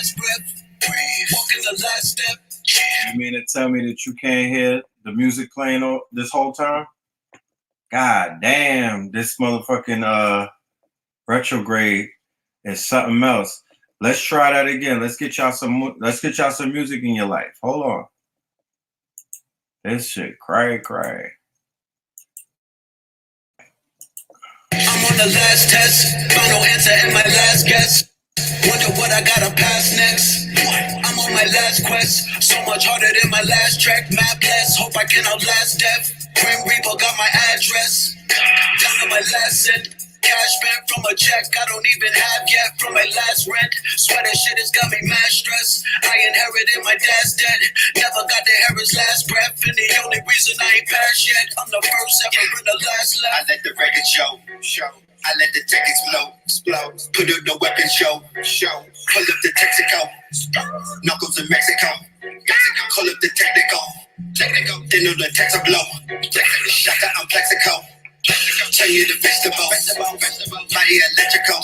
last breath. Walking the last step. You mean to tell me that you can't hear the music playing this whole time? God damn, this motherfucking retrograde is something else. Let's try that again. Let's get y'all some music in your life. Hold on. This shit cray. I'm on the last test, final answer and my last guess. Wonder what I gotta pass next. I'm on my last quest, so much harder than my last track. Mapless, hope I can outlast death. Grim Reaper got my address, down to my last cent. Cash spent from a check I don't even have yet from my last rent. Swear that shit has got me mad stressed. I inherited my dad's debt. Never got to hear his last breath. And the only reason I ain't passed yet, I'm the first ever and the last left. I let the record show. I let the tech explode. Put up the weapon show. Pull up the Texaco. Knuckles in Mexico. Call up the technical. They know the text a blow. Shaka, I'm Plexico. Tell you the vegetable. Body electrical.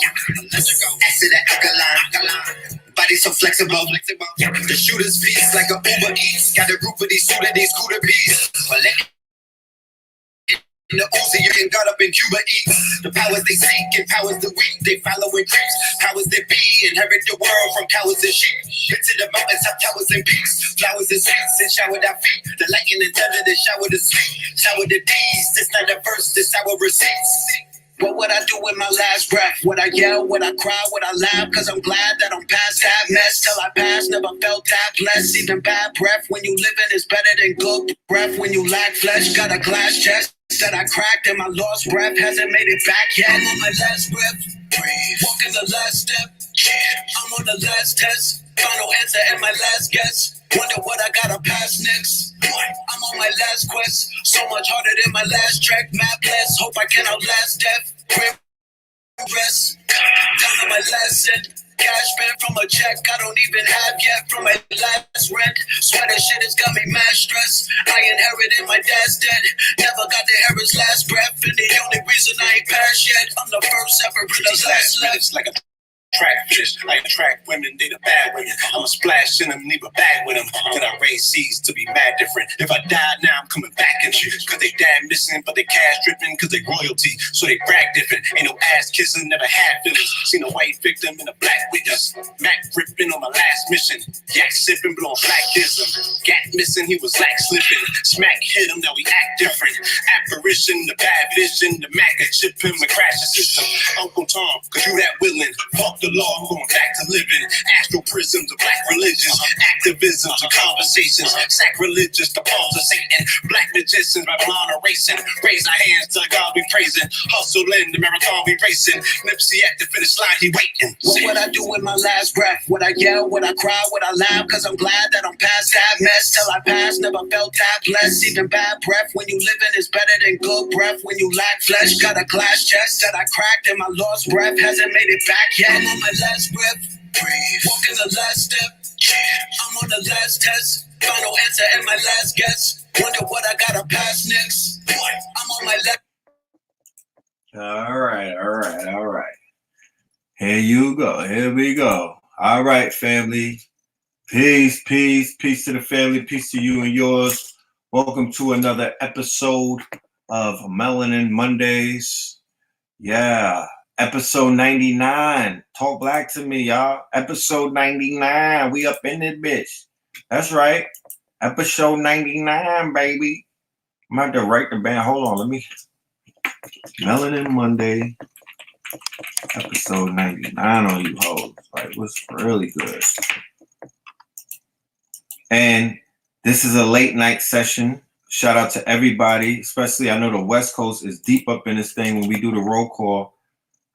Acid and alkaline. Body so flexible. The shooter's piece like a Uber Eats. Got a group of these scooter bees. The Uzi you can got up in Cuba eats. The powers they seek and powers the weak. They follow in creeps. Powers that be inherit the world from cowards and sheep. Get to the mountains, top towers and peaks. Flowers and sweets and shower our feet. The lightning and thunder, the shower the sweet. Shower the D's. This not the first, this our receipts. What would I do with my last breath? Would I yell? Would I cry? Would I laugh? Cause I'm glad that I'm past that mess. Till I pass, never felt that blessed. Even bad breath when you living is better than good breath. When you lack flesh, got a glass chest that I cracked and my lost breath hasn't made it back yet. I'm on my last breath, walking the last step. I'm on the last test, final answer and my last guess. Wonder what I gotta pass next. I'm on my last quest, so much harder than my last track. Mapless, hope I can outlast death. Grim rest, down to my last cent. Cash spent from a check I don't even have yet from my last rent. Swear that shit has got me mad stressed. I inherited my dad's debt. Never got to hear his last breath. And the only reason I ain't passed yet, I'm the first ever and the last left. Like a track fish, like track women, they the bad women. I'ma splash in them, leave a bag with them. Then I raise seeds to be mad different. If I die now, I'm coming back at you. Cause they damn missing, but they cash dripping, cause they royalty. So they brag different. Ain't no ass kissing, never had feelings. Seen a white victim and a black witness. Mac ripping on my last mission. Yak sipping, blowing blackism. Gat missing, he was lack slipping. Smack hit him, now we act different. Apparition, the bad vision, the Mac that chip him and crash the system. Uncle Tom, cause you that willing. Fuck the law, I'm going back to living. Astral prisms of black religions, activisms of conversations, sacrilegious the palms of Satan, black magicians, Babylon erasing. Raise our hands to God be praising. Hustle in, the marathon be racing. Nipsey at the finish line, he waiting. What would I do with my last breath? Would I yell? Would I cry? Would I laugh? Cause I'm glad that I'm past that mess. Till I pass, never felt that blessed. Even bad breath when you living is better than good breath. When you lack flesh, got a glass chest that I cracked and my lost breath hasn't made it back yet. I'm on my last breath, walking the last step. I'm on the last test, final answer and my last guess. Wonder what I gotta pass next. I'm on my last. All right. Here we go. All right, family. Peace to the family. Peace to you and yours. Welcome to another episode of Melanin Mondays. Yeah. Episode 99. Talk black to me, y'all. Episode 99. We up in this bitch. That's right. Episode 99, baby. I'm about to write the band. Hold on. Let me. Melanin Monday. Episode 99 on you hoes. Like, what's really good. And this is a late night session. Shout out to everybody. Especially, I know the West Coast is deep up in this thing when we do the roll call.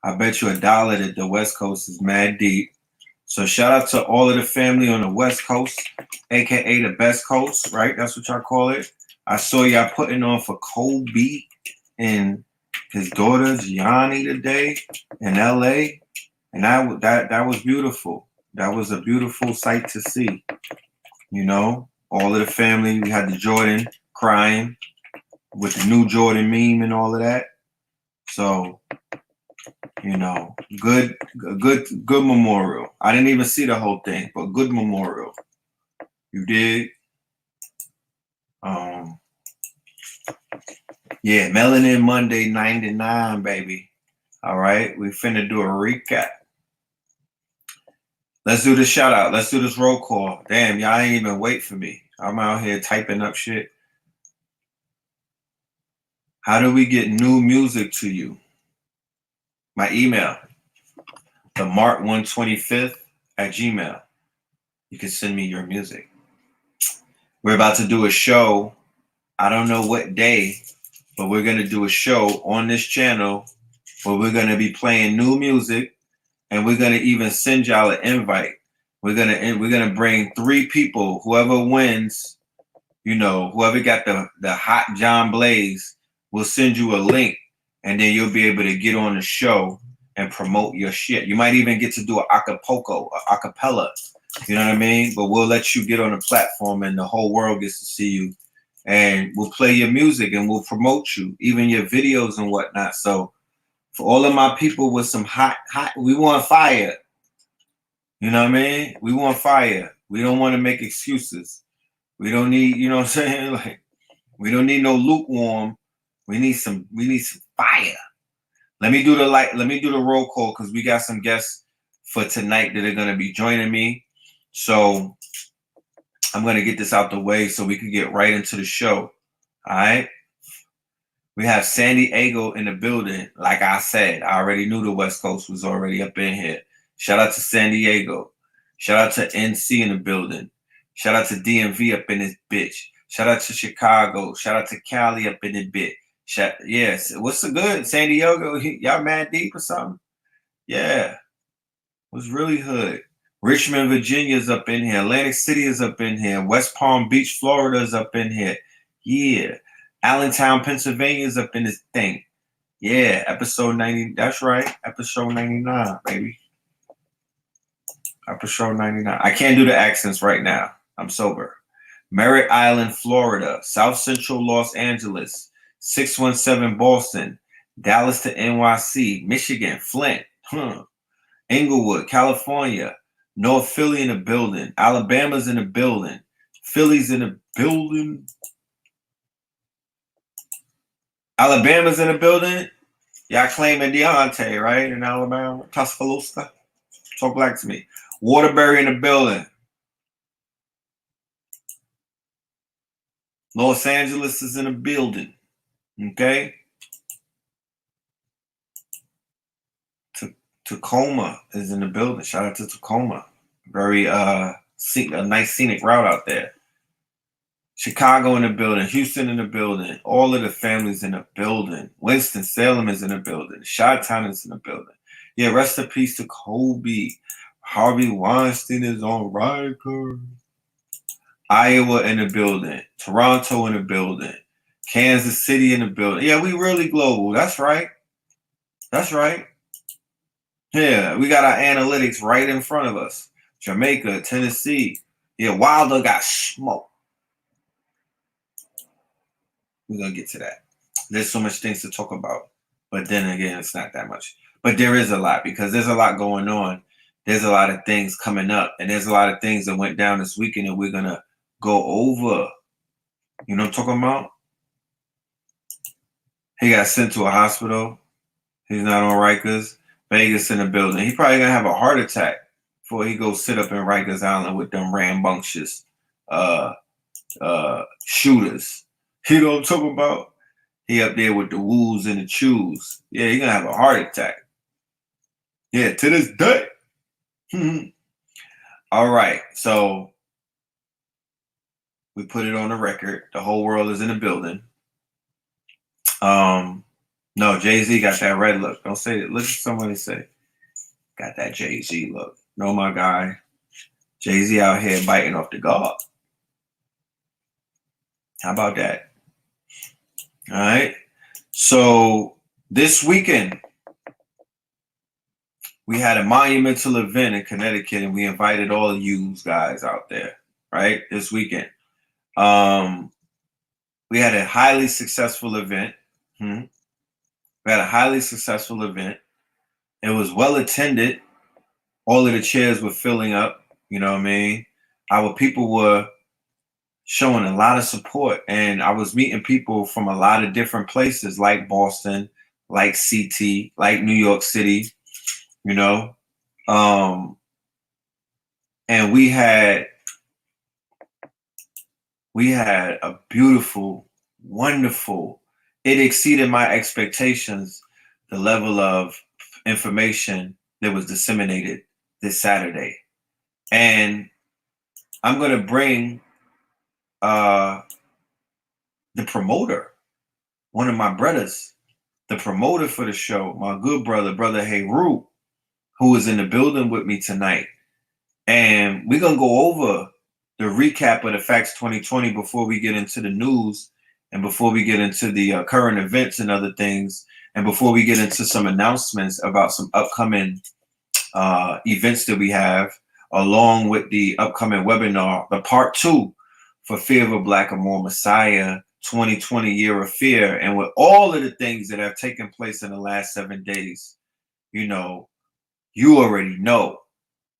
I bet you $1 that the West Coast is mad deep. So shout out to all of the family on the West Coast, aka the Best Coast, right? That's what y'all call it. I saw y'all putting on for Kobe and his daughter Gianni today in LA, and that was beautiful. That was a beautiful sight to see. You know, all of the family. We had the Jordan crying with the new Jordan meme and all of that. So You know, good memorial. I didn't even see the whole thing, but good memorial. You did. Um, yeah, Melanin Monday 99, baby. All right, we finna do a recap. Let's do the shout out. Let's do this roll call. Damn, y'all ain't even wait for me. I'm out here typing up shit. How do we get new music to you? My email, the Mark125th@gmail. You can send me your music. We're about to do a show. I don't know what day, but we're going to do a show on this channel where we're going to be playing new music, and we're going to even send y'all an invite. We're gonna bring 3 people. Whoever wins, you know, whoever got the hot John Blaze, will send you a link, and then you'll be able to get on the show and promote your shit. You might even get to do an acapella. You know what I mean? But we'll let you get on the platform, and the whole world gets to see you. And we'll play your music, and we'll promote you, even your videos and whatnot. So for all of my people with some hot, we want fire. You know what I mean? We want fire. We don't want to make excuses. We don't need, you know what I'm saying? Like, we don't need no lukewarm. We need some fire. Let me do the roll call, because we got some guests for tonight that are gonna be joining me. So I'm gonna get this out the way so we can get right into the show. All right. We have San Diego in the building. Like I said, I already knew the West Coast was already up in here. Shout out to San Diego. Shout out to NC in the building. Shout out to DMV up in this bitch. Shout out to Chicago. Shout out to Cali up in this bitch. Yes. What's the good? San Diego, y'all mad deep or something? Yeah. It was really hood. Richmond, Virginia is up in here. Atlantic City is up in here. West Palm Beach, Florida is up in here. Yeah. Allentown, Pennsylvania is up in this thing. Yeah, episode 90. That's right. Episode 99, baby. Episode 99. I can't do the accents right now. I'm sober. Merritt Island, Florida. South Central Los Angeles. 617 Boston. Dallas to NYC. Michigan. Flint. Inglewood, California. North Philly in the building. Alabama's in the building. Philly's in the building. Alabama's in the building. Y'all claiming Deontay, right? In Alabama. Tuscaloosa. Talk black to me. Waterbury in the building. Los Angeles is in the building. Okay? Tacoma is in the building. Shout out to Tacoma. Very a nice scenic route out there. Chicago in the building. Houston in the building. All of the families in the building. Winston-Salem is in the building. Chi-Town is in the building. Yeah, rest in peace to Kobe. Harvey Weinstein is on Riker. Iowa in the building. Toronto in the building. Kansas City in the building. Yeah, we really global. That's right. That's right. Yeah, we got our analytics right in front of us. Jamaica, Tennessee. Yeah, Wilder got smoked. We're going to get to that. There's so much things to talk about. But then again, it's not that much. But there is a lot, because there's a lot going on. There's a lot of things coming up. And there's a lot of things that went down this weekend that we're going to go over. You know what I'm talking about? He got sent to a hospital. He's not on Rikers. Vegas in the building. He probably going to have a heart attack before he goes sit up in Rikers Island with them rambunctious shooters. You know what I'm talking about? He up there with the woos and the chews. Yeah, he's gonna have a heart attack. Yeah, to this day. All right, so we put it on the record. The whole world is in the building. No, Jay-Z got that red look. Don't say it. Look at somebody say, got that Jay-Z look. No, my guy. Jay-Z out here biting off the guard. How about that? All right. So this weekend, we had a monumental event in Connecticut, and we invited all of you guys out there, right? This weekend. We had a highly successful event. We had a highly successful event. It was well attended. All of the chairs were filling up. You know what I mean? Our people were showing a lot of support, and I was meeting people from a lot of different places, like Boston, like CT, like New York City. You know, and we had a beautiful, wonderful. It exceeded my expectations. The level of information that was disseminated this Saturday, and I'm gonna bring uh, the promoter, one of my brothers, the promoter for the show, my good brother Heru, who is in the building with me tonight. And we're going to go over the recap of the Facts 2020 before we get into the news and before we get into the current events and other things, and before we get into some announcements about some upcoming events that we have, along with the upcoming webinar, the part 2 for Fear of a Black or More Messiah 2020 Year of Fear. And with all of the things that have taken place in the last 7 days, you know, you already know.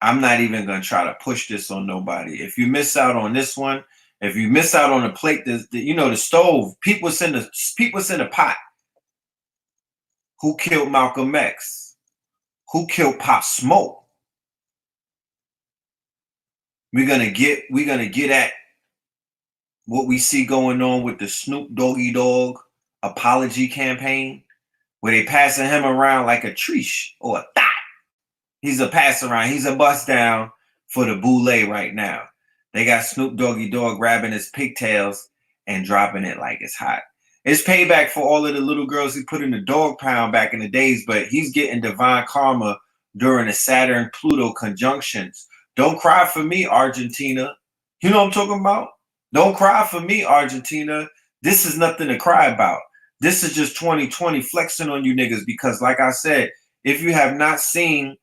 I'm not even going to try to push this on nobody. If you miss out on this one, if you miss out on the plate, the stove, people send a pot. Who killed Malcolm X? Who killed Pop Smoke? We're gonna get at what we see going on with the Snoop Doggy Dogg apology campaign, where they passing him around like a treesh or a thot. He's a pass around. He's a bust down for the boule right now. They got Snoop Doggy Dogg grabbing his pigtails and dropping it like it's hot. It's payback for all of the little girls he put in the dog pound back in the days, but he's getting divine karma during the Saturn-Pluto conjunctions. Don't cry for me, Argentina. You know what I'm talking about? Don't cry for me, Argentina. This is nothing to cry about. This is just 2020 flexing on you niggas because, like I said, if you have not seen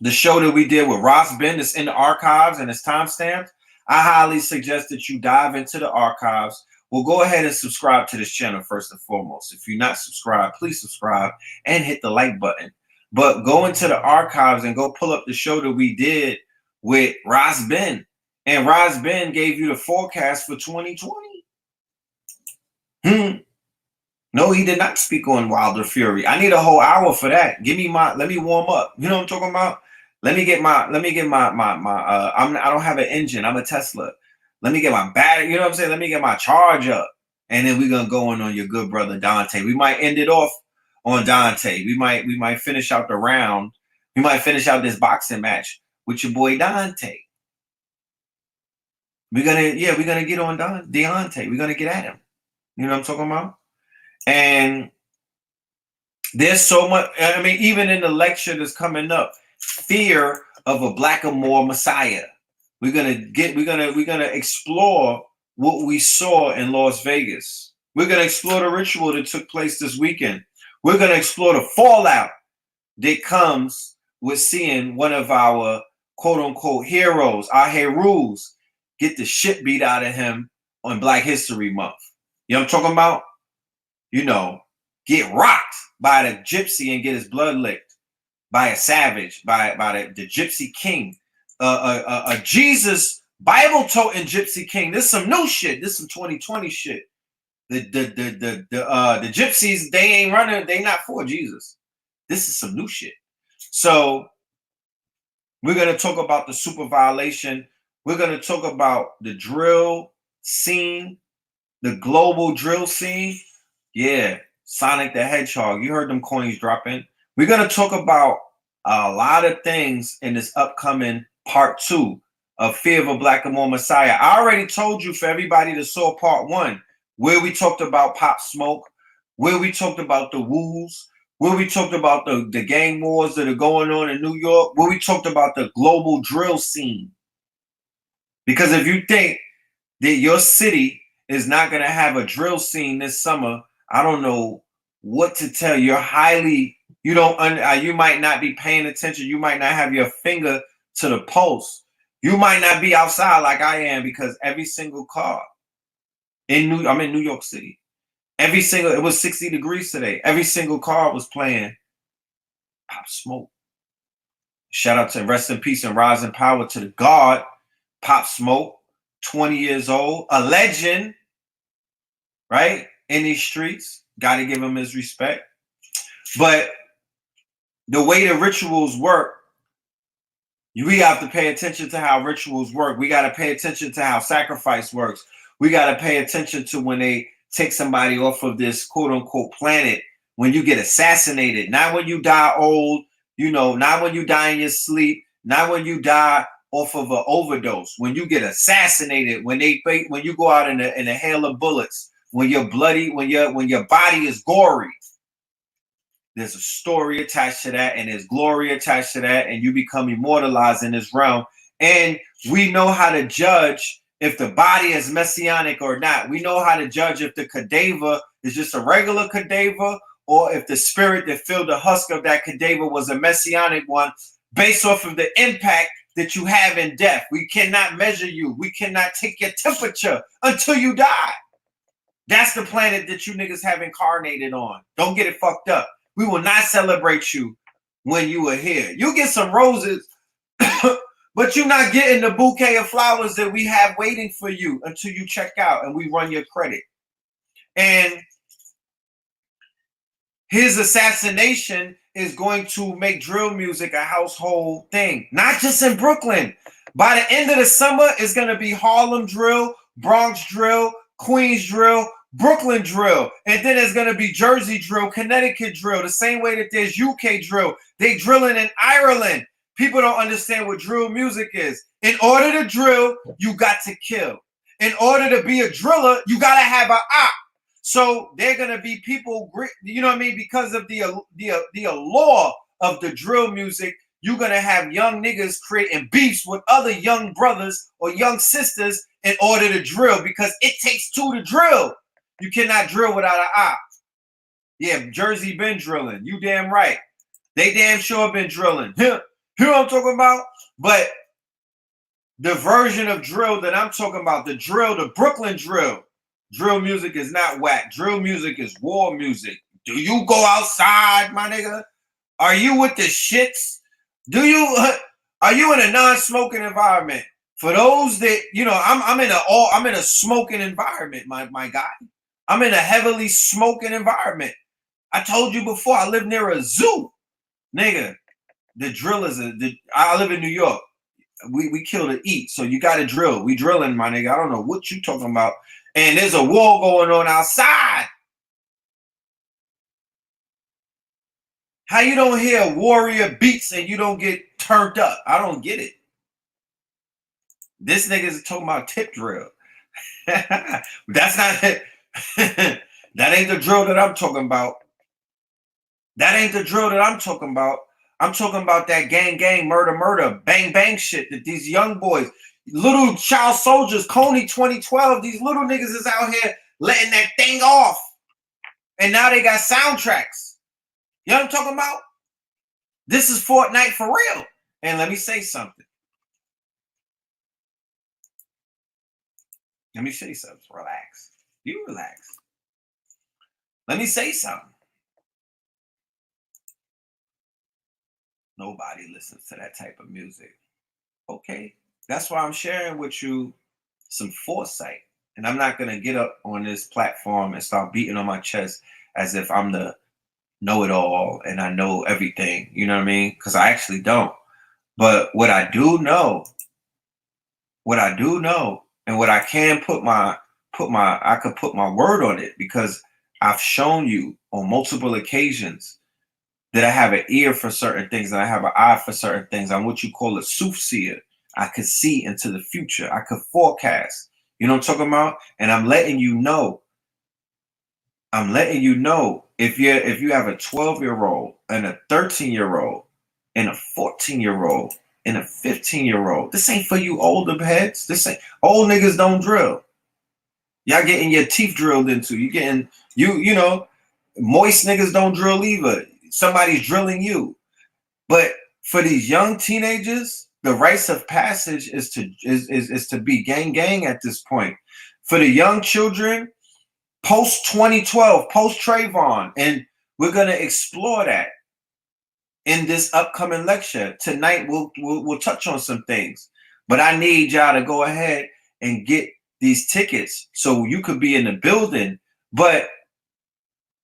the show that we did with Ross Ben is in the archives and it's timestamped, I highly suggest that you dive into the archives. Well, go ahead and subscribe to this channel first and foremost. If you're not subscribed, please subscribe and hit the like button. But go into the archives and go pull up the show that we did with Ross Ben. And Ross Ben gave you the forecast for 2020. No, he did not speak on Wilder Fury. I need a whole hour for that. Let me warm up. You know what I'm talking about? I don't have an engine. I'm a Tesla. Let me get my battery. You know what I'm saying? Let me get my charge up. And then we're going to go in on your good brother, Dante. We might end it off on Dante. We might finish out the round. We might finish out this boxing match with your boy, Dante. We're going to get on Deontay. We're going to get at him. You know what I'm talking about? And there's so much, I mean, even in the lecture that's coming up, Fear of a Black or More Messiah. We're gonna explore what we saw in Las Vegas. We're gonna explore the ritual that took place this weekend. We're gonna explore the fallout that comes with seeing one of our quote unquote heroes, our heroes, get the shit beat out of him on Black History Month. You know what I'm talking about? You know, get rocked by the gypsy and get his blood licked by a savage, by the gypsy king, a Jesus Bible toting gypsy king. This is some new shit. This is some 2020 shit. The gypsies, they ain't running. They not for Jesus. This is some new shit. So we're gonna talk about the super violation. We're gonna talk about the drill scene, the global drill scene. Yeah, Sonic the Hedgehog. You heard them coins dropping. We're going to talk about a lot of things in this upcoming part 2 of Fear of a Black or More Messiah. I already told you for everybody that saw part 1, where we talked about Pop Smoke, where we talked about the woos, where we talked about the gang wars that are going on in New York, where we talked about the global drill scene. Because if you think that your city is not going to have a drill scene this summer, I don't know what to tell you. You're highly, you might not be paying attention. You might not have your finger to the pulse. You might not be outside like I am, because every single car I'm in New York City. It was 60 degrees today. Every single car was playing Pop Smoke. Shout out to rest in peace and rise in power to the God, Pop Smoke, 20 years old, a legend, right? In these streets. Got to give him his respect. But the way the rituals work, we have to pay attention to how rituals work. We got to pay attention to how sacrifice works. We got to pay attention to when they take somebody off of this quote unquote planet, when you get assassinated, not when you die old, not when you die in your sleep, not when you die off of an overdose, when you get assassinated, when you go out in a hail of bullets, when you're bloody, when your body is gory. There's a story attached to that, and there's glory attached to that, and you become immortalized in this realm. And we know how to judge if the body is messianic or not. We know how to judge if the cadaver is just a regular cadaver, or if the spirit that filled the husk of that cadaver was a messianic one, based off of the impact that you have in death. We cannot measure you. We cannot take your temperature until you die. That's the planet that you niggas have incarnated on. Don't get it fucked up. We will not celebrate you when you are here. You get some roses, but you're not getting the bouquet of flowers that we have waiting for you until you check out and we run your credit. And his assassination is going to make drill music a household thing, not just in Brooklyn. By the end of the summer, it's going to be Harlem drill, Bronx drill, Queens drill, Brooklyn drill, and then there's going to be Jersey drill, Connecticut drill, the same way that there's UK drill. They drilling in Ireland. People don't understand what drill music is. In order to drill, you got to kill. In order to be a driller, you got to have an op. So they're going to be people, you know what I mean? Because of the law of the drill music, you're going to have young niggas creating beefs with other young brothers or young sisters in order to drill, because it takes two to drill. You cannot drill without an op. Yeah, Jersey been drilling. You damn right. They damn sure been drilling. Here I'm talking about. But the version of drill that I'm talking about, the Brooklyn drill music is not whack. Drill music is war music. Do you go outside, my nigga? Are you with the shits? Are you in a non-smoking environment? For those that, I'm in a smoking environment, my guy. I'm in a heavily smoking environment. I told you before, I live near a zoo. Nigga, the drill is I live in New York. We kill to eat, so you got to drill. We drilling, my nigga. I don't know what you talking about. And there's a war going on outside. How you don't hear warrior beats and you don't get turned up? I don't get it. This nigga is talking about tip drill. That's not it. That ain't the drill that I'm talking about. That ain't the drill that I'm talking about. I'm talking about that gang, murder, bang shit that these young boys, little child soldiers, Coney 2012, these little niggas is out here letting that thing off. And now they got soundtracks. You know what I'm talking about? This is Fortnite for real. And let me say something. Relax. You relax. Let me say something. Nobody listens to that type of music. Okay. That's why I'm sharing with you some foresight. And I'm not going to get up on this platform and start beating on my chest as if I'm the know-it-all and I know everything. You know what I mean? Because I actually don't. But what I do know, and what I can I could put my word on it, because I've shown you on multiple occasions that I have an ear for certain things and I have an eye for certain things. I'm what you call a soothsayer. I could see into the future. I could forecast. You know what I'm talking about? And I'm letting you know. If you have a 12-year-old and a 13-year-old and a 14-year-old and a 15-year-old, this ain't for you older heads. This ain't, old niggas don't drill. Y'all getting your teeth drilled into. You getting moist niggas don't drill either. Somebody's drilling you. But for these young teenagers, the rites of passage is to be gang at this point. For the young children, post 2012, post Trayvon, and we're gonna explore that. in this upcoming lecture. Tonight we'll touch on some things, but I need y'all to go ahead and get these tickets so you could be in the building. But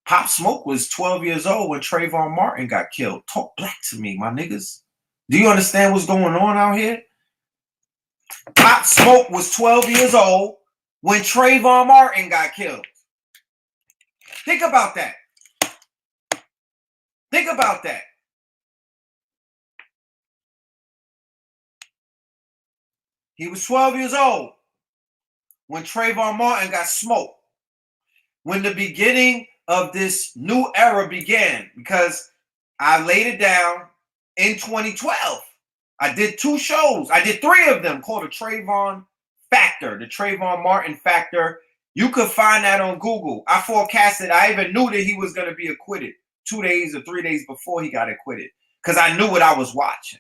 Pop Smoke was 12 years old when Trayvon Martin got killed. Talk black to me, my niggas. Do you understand what's going on out here? Pop Smoke was 12 years old when Trayvon Martin got killed. Think about that. Think about that. He was 12 years old when Trayvon Martin got smoked. When the beginning of this new era began, because I laid it down in 2012. I did 2 shows. I did 3 of them called the Trayvon Factor, the Trayvon Martin Factor. You could find that on Google. I forecasted, I even knew that he was going to be acquitted 2 days or 3 days before he got acquitted, because I knew what I was watching.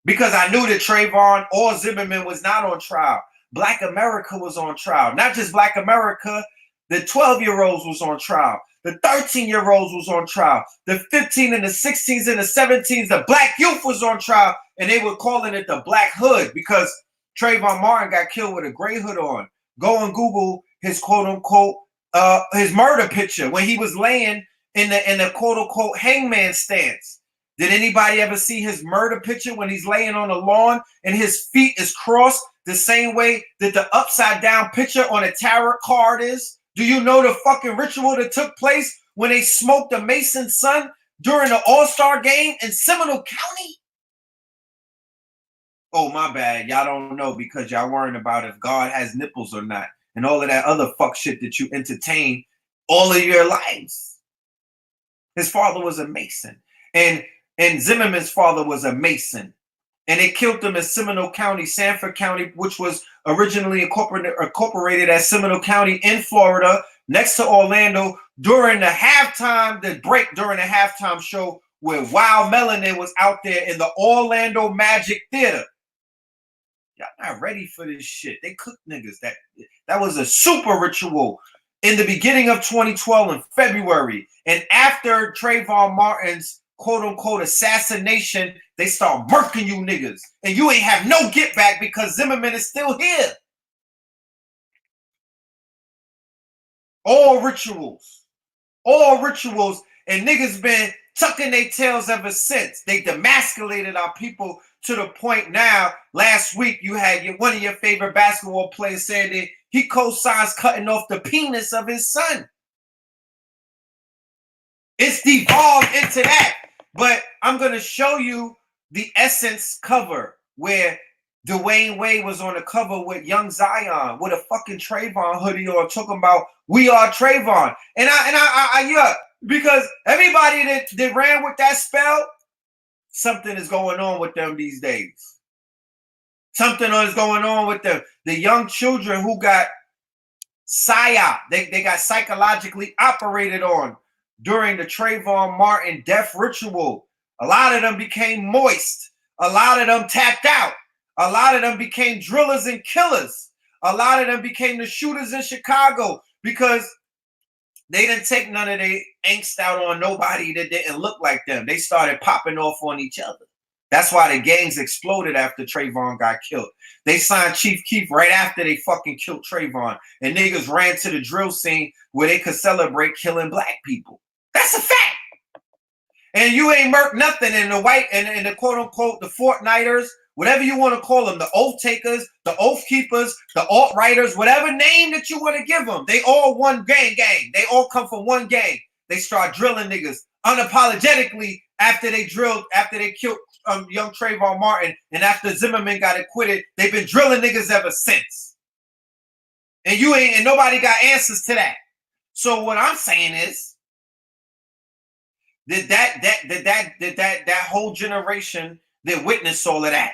Because I knew that Trayvon or Zimmerman was not on trial. Black America was on trial. Not just Black America, the 12-year-olds was on trial. The 13-year-olds was on trial. The 15 and the 16s and the 17s, the black youth was on trial. And they were calling it the Black Hood because Trayvon Martin got killed with a gray hood on. Go and Google his quote-unquote, his murder picture when he was laying in the quote-unquote hangman stance. Did anybody ever see his murder picture when he's laying on the lawn and his feet is crossed the same way that the upside down picture on a tarot card is? Do you know the fucking ritual that took place when they smoked the Mason's son during the All-Star game in Seminole County? Oh, my bad. Y'all don't know because y'all worrying about if God has nipples or not and all of that other fuck shit that you entertain all of your lives. His father was a Mason. And Zimmerman's father was a Mason. And they killed him in Seminole County, Sanford County, which was originally incorporated as Seminole County in Florida, next to Orlando, during the break during the halftime show where Wild Melanin was out there in the Orlando Magic Theater. Y'all not ready for this shit. They cooked niggas. That was a super ritual in the beginning of 2012 in February. And after Trayvon Martin's quote-unquote assassination, they start murking you niggas. And you ain't have no get back because Zimmerman is still here. All rituals. And niggas been tucking their tails ever since. They demasculated our people to the point now, last week you had one of your favorite basketball players saying that he co-signs cutting off the penis of his son. It's devolved into that. But I'm going to show you the Essence cover where Dwayne Wade was on the cover with Young Zion with a fucking Trayvon hoodie on talking about we are Trayvon. And I because everybody that ran with that spell, something is going on with them these days. Something is going on with the young children who got psyop. They got psychologically operated on during the Trayvon Martin death ritual. A lot of them became moist. A lot of them tapped out. A lot of them became drillers and killers. A lot of them became the shooters in Chicago because they didn't take none of their angst out on nobody that didn't look like them. They started popping off on each other. That's why the gangs exploded after Trayvon got killed. They signed Chief Keef right after they fucking killed Trayvon. And niggas ran to the drill scene where they could celebrate killing black people. That's a fact. And you ain't murked nothing in the white and the quote unquote the Fortniters, whatever you want to call them, the oath takers, the oath keepers, the alt writers, whatever name that you want to give them. They all one gang. They all come from one gang. They start drilling niggas unapologetically after they killed young Trayvon Martin, and after Zimmerman got acquitted, they've been drilling niggas ever since. And nobody got answers to that. So what I'm saying is, that whole generation that witnessed all of that,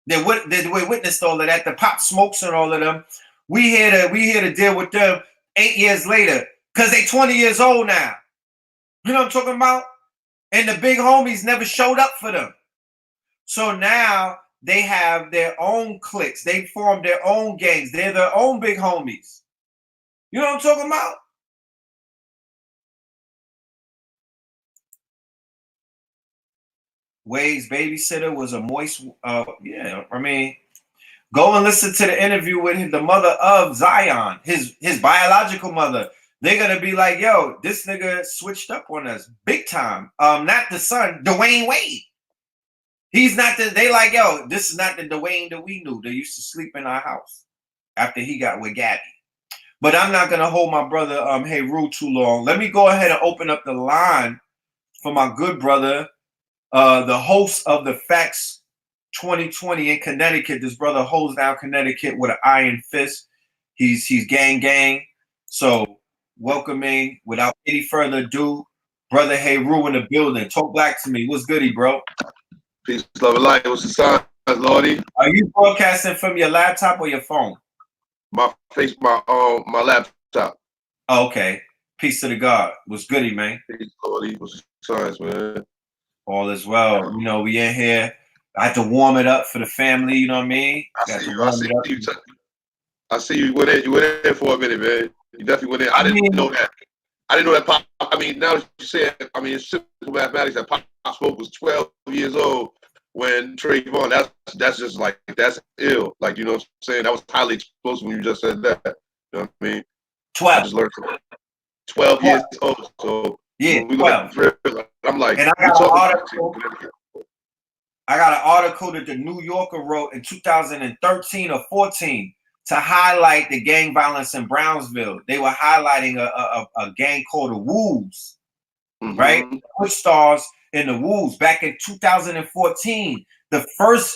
witnessed all of that, the Pop Smokes and all of them, we here to deal with them 8 years later because they 20 years old now. You know what I'm talking about? And the big homies never showed up for them. So now they have their own cliques. They formed their own gangs. They're their own big homies. You know what I'm talking about? Wade's babysitter was a moist. Yeah, I mean, go and listen to the interview with the mother of Zion, his biological mother. They're gonna be like, yo, this nigga switched up on us big time. Not the son, Dwayne Wade. He's not the. They like, yo, this is not the Dwayne that we knew. They used to sleep in our house after he got with Gabby. But I'm not gonna hold my brother Hey Rue too long. Let me go ahead and open up the line for my good brother, the host of the Facts 2020 in Connecticut. This brother holds down Connecticut with an iron fist. He's gang. So welcoming without any further ado, brother Hey Rue in the building. Talk black to me. What's goody, bro? Peace, love, and light. What's the sign, Lordy? Are you broadcasting from your laptop or your phone? My laptop. Oh, okay. Peace to the God. What's goody, man? Peace, Lordy. What's the signs, man? All is well. You know, we in here. I had to warm it up for the family. You know what I mean? I see you went in for a minute, man. You definitely went in. I didn't know that. Pop. I mean, now that you say it, I mean, it's simple mathematics. That Pop Smoke was 12 years old when Trayvon. That's just like, that's ill. Like, you know what I'm saying? That was highly explosive when you just said that. You know what I mean? 12. I just learned 12 years old. So yeah, we 12. I'm like, and I got an article that the New Yorker wrote in 2013 or 14 to highlight the gang violence in Brownsville. They were highlighting a gang called the Wolves, right? Push stars in the Wolves back in 2014. The first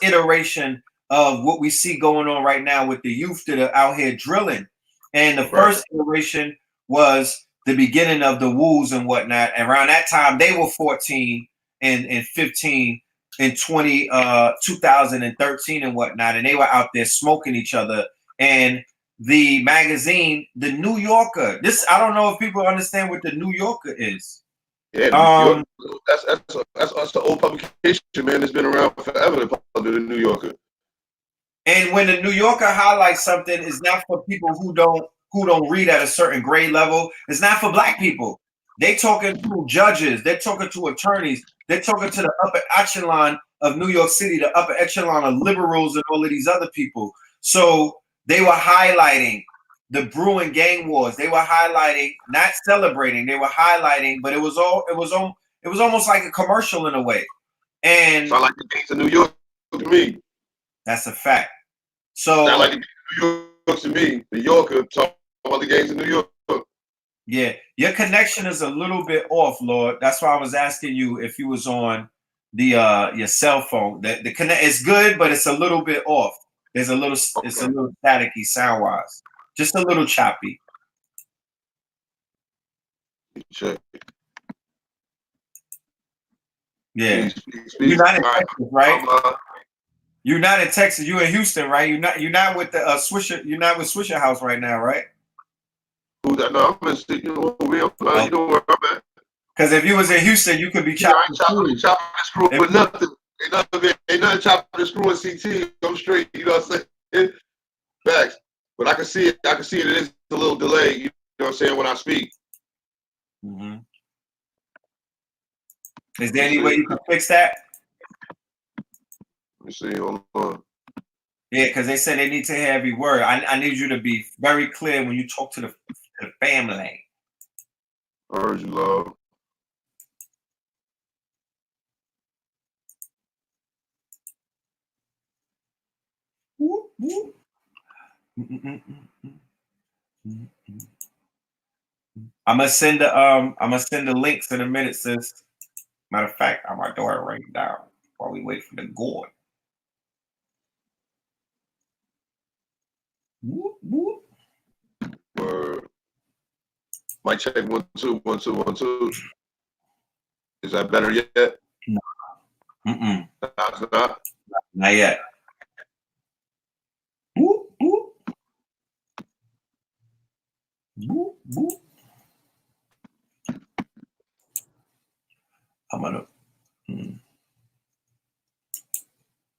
iteration of what we see going on right now with the youth that are out here drilling. And the first iteration was the beginning of the Wolves and whatnot. And around that time, they were 14 and 15 in 2013 and whatnot. And they were out there smoking each other. And the magazine, the New Yorker, I don't know if people understand what the New Yorker is. Yeah, that's the old publication, man. It's been around forever, the New Yorker. And when the New Yorker highlights something, it's not for people who don't read at a certain grade level. It's not for black people. They talking to judges. They're talking to attorneys. They're talking to the upper echelon of New York City, the upper echelon of liberals and all of these other people. So they were highlighting the brewing gang wars. They were highlighting, not celebrating. They were highlighting, but it was almost like a commercial in a way. And sound like the gangs of New York to me. That's a fact. So sound like the New York to me. The Yorker talk about the gangs of New York. Yeah, your connection is a little bit off, Lord. That's why I was asking you if you was on the your cell phone. The connect it's good, but it's a little bit off. There's a little it's a little staticky sound wise, just a little choppy. Check. Yeah, you're not in Texas, right? You're not in Texas. You're in Houston, right? You're not with the Swisher. You're not with Swisher House right now, right? No, I'm in you know where I'm at. Because if you was in Houston, you could be chopping. I ain't chopping the screw with nothing. Ain't nothing chopping the screw in CT. I'm straight. You know what I'm saying? Facts. But I can see it. It is a little delay. You know what I'm saying when I speak. Mm-hmm. Is there any way you can fix that? Let me see. Hold on. Yeah, because they said they need to hear every word. I need you to be very clear when you talk to the family. I heard you, love. I'm gonna send the links in a minute, sis. Matter of fact, I'm gonna do it right now while we wait for the gourd. Word. Mic check 1 2 1 2 1 2. Is that better yet? No. Not yet. I'm gonna.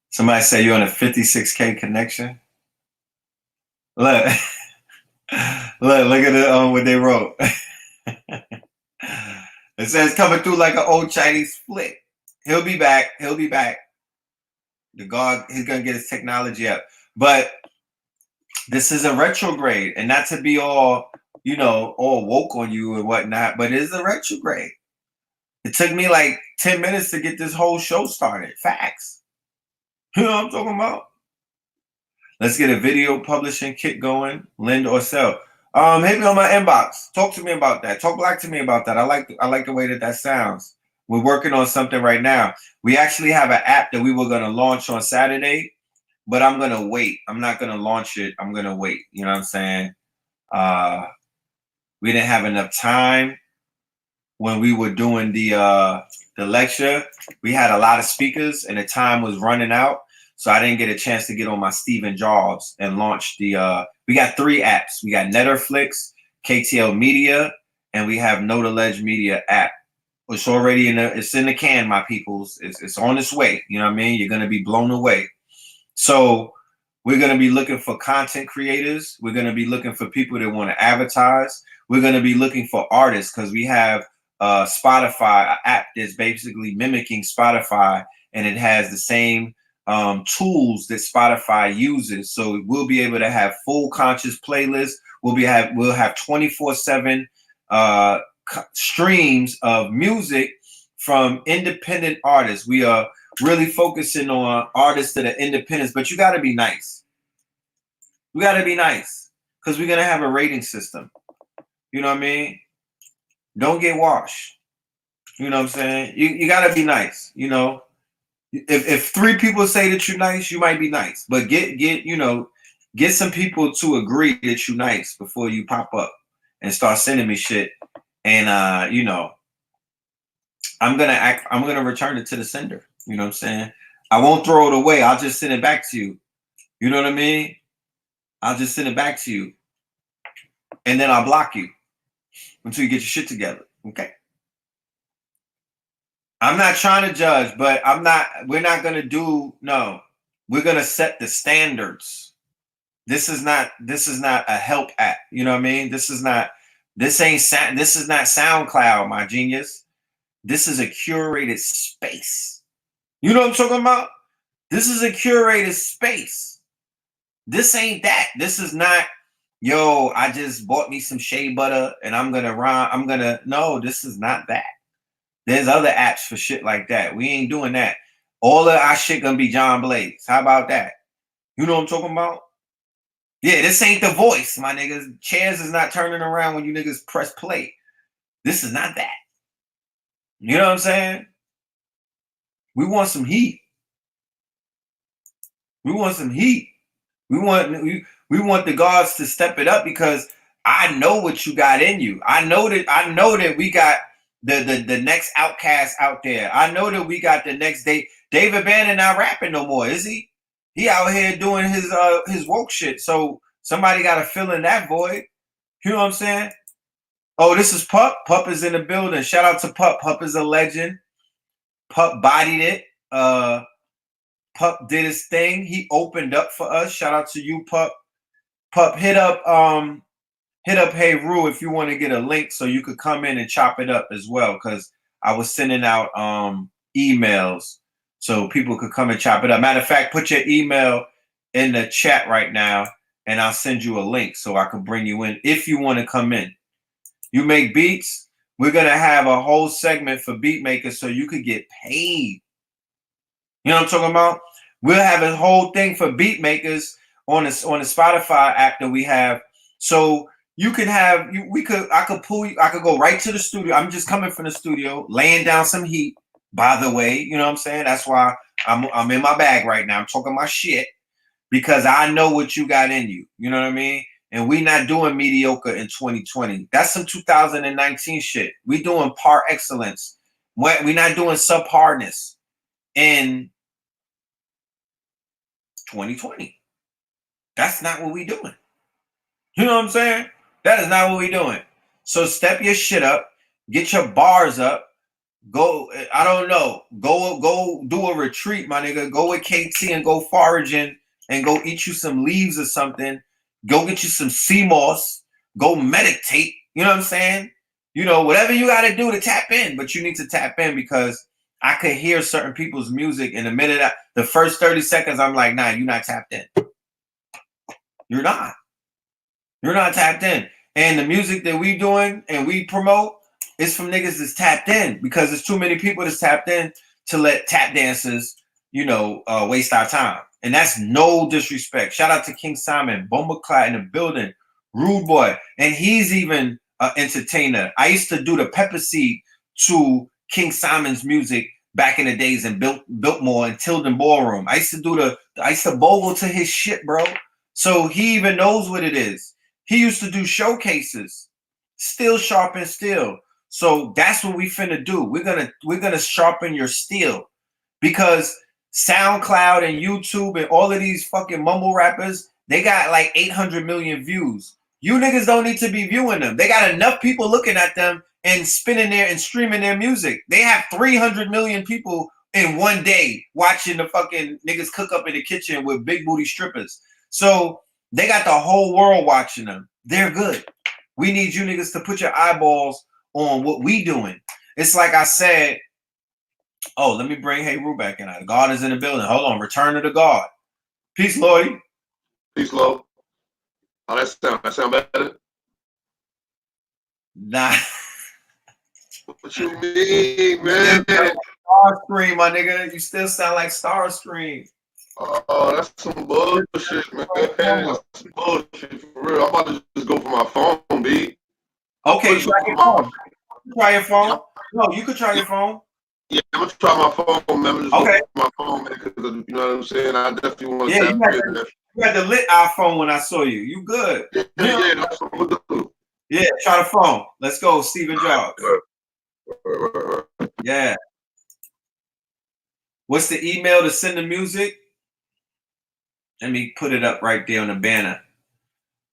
Somebody say you're on a 56K connection. Look, look at the what they wrote. It says coming through like an old Chinese flick. He'll be back. He'll be back. He's gonna get his technology up. But this is a retrograde, and not to be all, all woke on you and whatnot, but it is a retrograde. It took me like 10 minutes to get this whole show started. Facts. You know what I'm talking about? Let's get a video publishing kit going. Lend or sell. Hit me on my inbox. Talk to me about that. Talk black to me about that. I like the way that sounds. We're working on something right now. We actually have an app that we were going to launch on Saturday, but I'm going to wait. I'm not going to launch it. I'm going to wait. You know what I'm saying? We didn't have enough time when we were doing the lecture. We had a lot of speakers and the time was running out. So I didn't get a chance to get on my Steven Jobs and launch the, we got 3 apps. We got Netterflix, KTL Media, and we have Know to Ledge Media app. It's already it's in the can, my peoples. It's on its way. You know what I mean? You're going to be blown away. So we're going to be looking for content creators. We're going to be looking for people that want to advertise. We're going to be looking for artists because we have Spotify, an app that's basically mimicking Spotify, and it has the same tools that Spotify uses. So we'll be able to have full conscious playlists. We'll have 24/7 streams of music from independent artists. We are really focusing on artists that are independents, but you got to be nice. We got to be nice because we're going to have a rating system. You know what I mean? Don't get washed. You know what I'm saying? You got to be nice. You know, if 3 people say that you're nice, you might be nice, but get some people to agree that you're nice before you pop up and start sending me shit. And I'm gonna return it to the sender. You know what I'm saying? I won't throw it away. I'll just send it back to you. You know what I mean? I'll just send it back to you. And then I'll block you until you get your shit together. Okay. I'm not trying to judge, but we're not gonna we're gonna set the standards. This is not a help app. You know what I mean? This is not SoundCloud, my genius. This is a curated space. You know what I'm talking about? This is a curated space. This ain't that. This is not, yo, I just bought me some shea butter and no, this is not that. There's other apps for shit like that. We ain't doing that. All of our shit gonna be John Blaze. How about that? You know what I'm talking about? Yeah, this ain't The Voice, my niggas. Chairs is not turning around when you niggas press play. This is not that. You know what I'm saying? We want some heat. We want some heat. We want the gods to step it up because I know what you got in you. I know that we got the next outcast out there. I know that we got the next day. David Bannon not rapping no more, is he? He out here doing his woke shit. So somebody got to fill in that void. You know what I'm saying? Oh, this is Pup. Pup is in the building. Shout out to Pup. Pup is a legend. Pup bodied it. Pup did his thing. He opened up for us. Shout out to you, Pup. Pup, hit up Hey Rue if you want to get a link so you could come in and chop it up as well. Because I was sending out emails so people could come and chop it up. Matter of fact, put your email in the chat right now, and I'll send you a link so I can bring you in if you want to come in. You make beats, we're going to have a whole segment for beat makers so you could get paid. You know what I'm talking about? We'll have a whole thing for beat makers on the Spotify app that we have. So you can have, I could go right to the studio. I'm just coming from the studio, laying down some heat, by the way. You know what I'm saying? That's why I'm in my bag right now. I'm talking my shit because I know what you got in you. You know what I mean? And we not doing mediocre in 2020. That's some 2019 shit. We doing par excellence. We're not doing subparness in 2020. That's not what we doing. You know what I'm saying? That is not what we doing. So step your shit up, get your bars up, go, I don't know, go do a retreat, my nigga. Go with KT and go foraging and go eat you some leaves or something. Go get you some sea moss. Go meditate. You know what I'm saying? You know, whatever you got to do to tap in, but you need to tap in because I could hear certain people's music in a minute. The first 30 seconds, I'm like, nah, you're not tapped in. You're not. You're not tapped in. And the music that we doing and we promote is from niggas that's tapped in, because there's too many people that's tapped in to let tap dancers, waste our time. And that's no disrespect. Shout out to King Simon, Bumbleclot in the building, Rude Boy. And he's even an entertainer. I used to do the pepper seed to King Simon's music back in the days in Biltmore and Tilden Ballroom. I used to bogle to his shit, bro. So he even knows what it is. He used to do showcases, still sharpen steel. So that's what we finna do. We're gonna sharpen your steel, because SoundCloud and YouTube and all of these fucking mumble rappers, they got like 800 million views. You niggas don't need to be viewing them. They got enough people looking at them and spinning there and streaming their music. They have 300 million people in one day watching the fucking niggas cook up in the kitchen with big booty strippers. So they got the whole world watching them. They're good. We need you niggas to put your eyeballs on what we doing. It's like I said. Oh, let me bring Hey Rue back in. God is in the building. Hold on. Return to the God. Peace, Lloydie. Peace, Lo. Oh, that sound better? Nah. What you mean, man? Starscream, my nigga. You still sound like Starscream. Oh, that's some bullshit, man. That's some bullshit for real. I'm about to just go for my phone, B. Okay, try your phone. Try your phone. No, you could try your phone. Yeah, I'm gonna try my phone, man. I'm just Okay. my phone, man, because you know what I'm saying. I definitely want to. Yeah, you had the lit iPhone when I saw you. You good? Yeah, that's what I'm gonna do. Yeah, try the phone. Let's go, Steven Jobs. Yeah. What's the email to send the music? Let me put it up right there on the banner.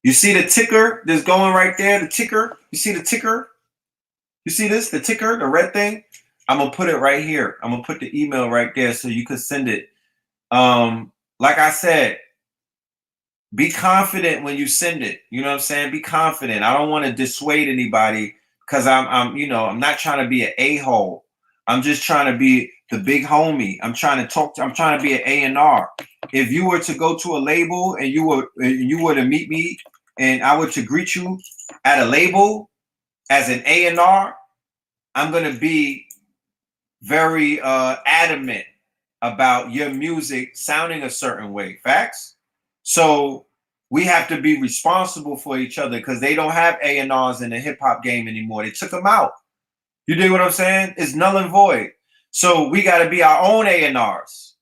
You see the ticker that's going right there? The ticker. You see the ticker? You see this? The ticker, the red thing? I'm going to put it right here. I'm going to put the email right there so you can send it. Like I said, be confident when you send it. You know what I'm saying? Be confident. I don't want to dissuade anybody, because I'm not trying to be an a-hole. I'm just trying to be the big homie. I'm trying to be an A&R. If you were to go to a label and you were to meet me and I were to greet you at a label as an A&R, I'm going to be very adamant about your music sounding a certain way. Facts? So we have to be responsible for each other, because they don't have A&Rs in the hip hop game anymore. They took them out. You dig what I'm saying? It's null and void. So we got to be our own A&Rs.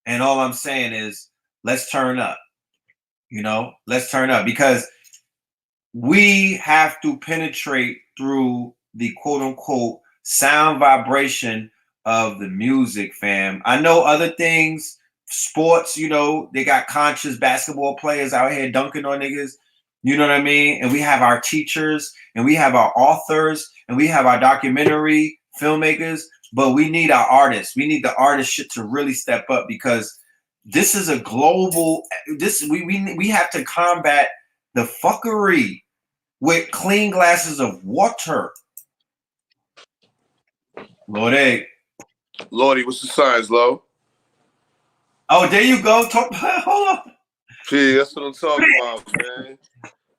And all I'm saying is, let's turn up. Let's turn up, because we have to penetrate through the quote unquote sound vibration of the music, fam. I know other things, sports, they got conscious basketball players out here dunking on niggas. You know what I mean? And we have our teachers, and we have our authors, and we have our documentary filmmakers, but we need our artists. We need the artist shit to really step up, because this is a global, we have to combat the fuckery with clean glasses of water. Lordy, what's the signs, Lo? Oh, there you go. Hold on. Gee, that's what I'm talking about, man.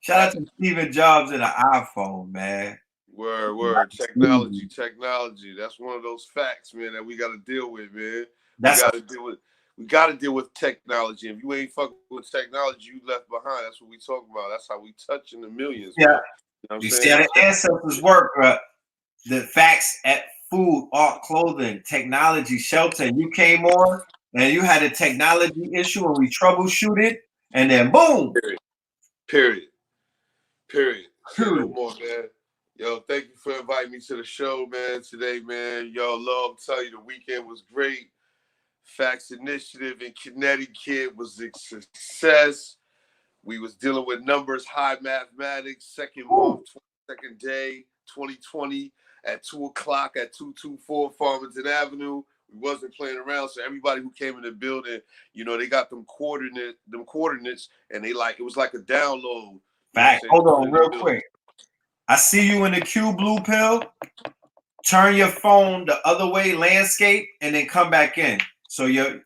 Shout out to Steven Jobs and an iPhone, man. Word. Technology. That's one of those facts, man, that we got to deal with, man. We got to deal with technology. If you ain't fucking with technology, you left behind. That's what we talking about. That's how we touching the millions. Yeah. Man. You know what I'm You saying? see how the ancestors work, bro. The facts at food, art, clothing, technology, shelter. And you came on and you had a technology issue and we troubleshooted, and then boom. Period. No more, man. Yo, thank you for inviting me to the show, man, today, man. Yo, love, tell you the weekend was great. Facts Initiative in Connecticut was a success. We was dealing with numbers, high mathematics, second month, 22nd day, 2020 at 2 o'clock at 224 Farmington Avenue. We wasn't playing around, so everybody who came in the building, they got them coordinates, and it was like a download. Fact. Hold on, real quick. I see you in the Q Blue Pill. turn your phone the other way, landscape, and then come back in. So you're,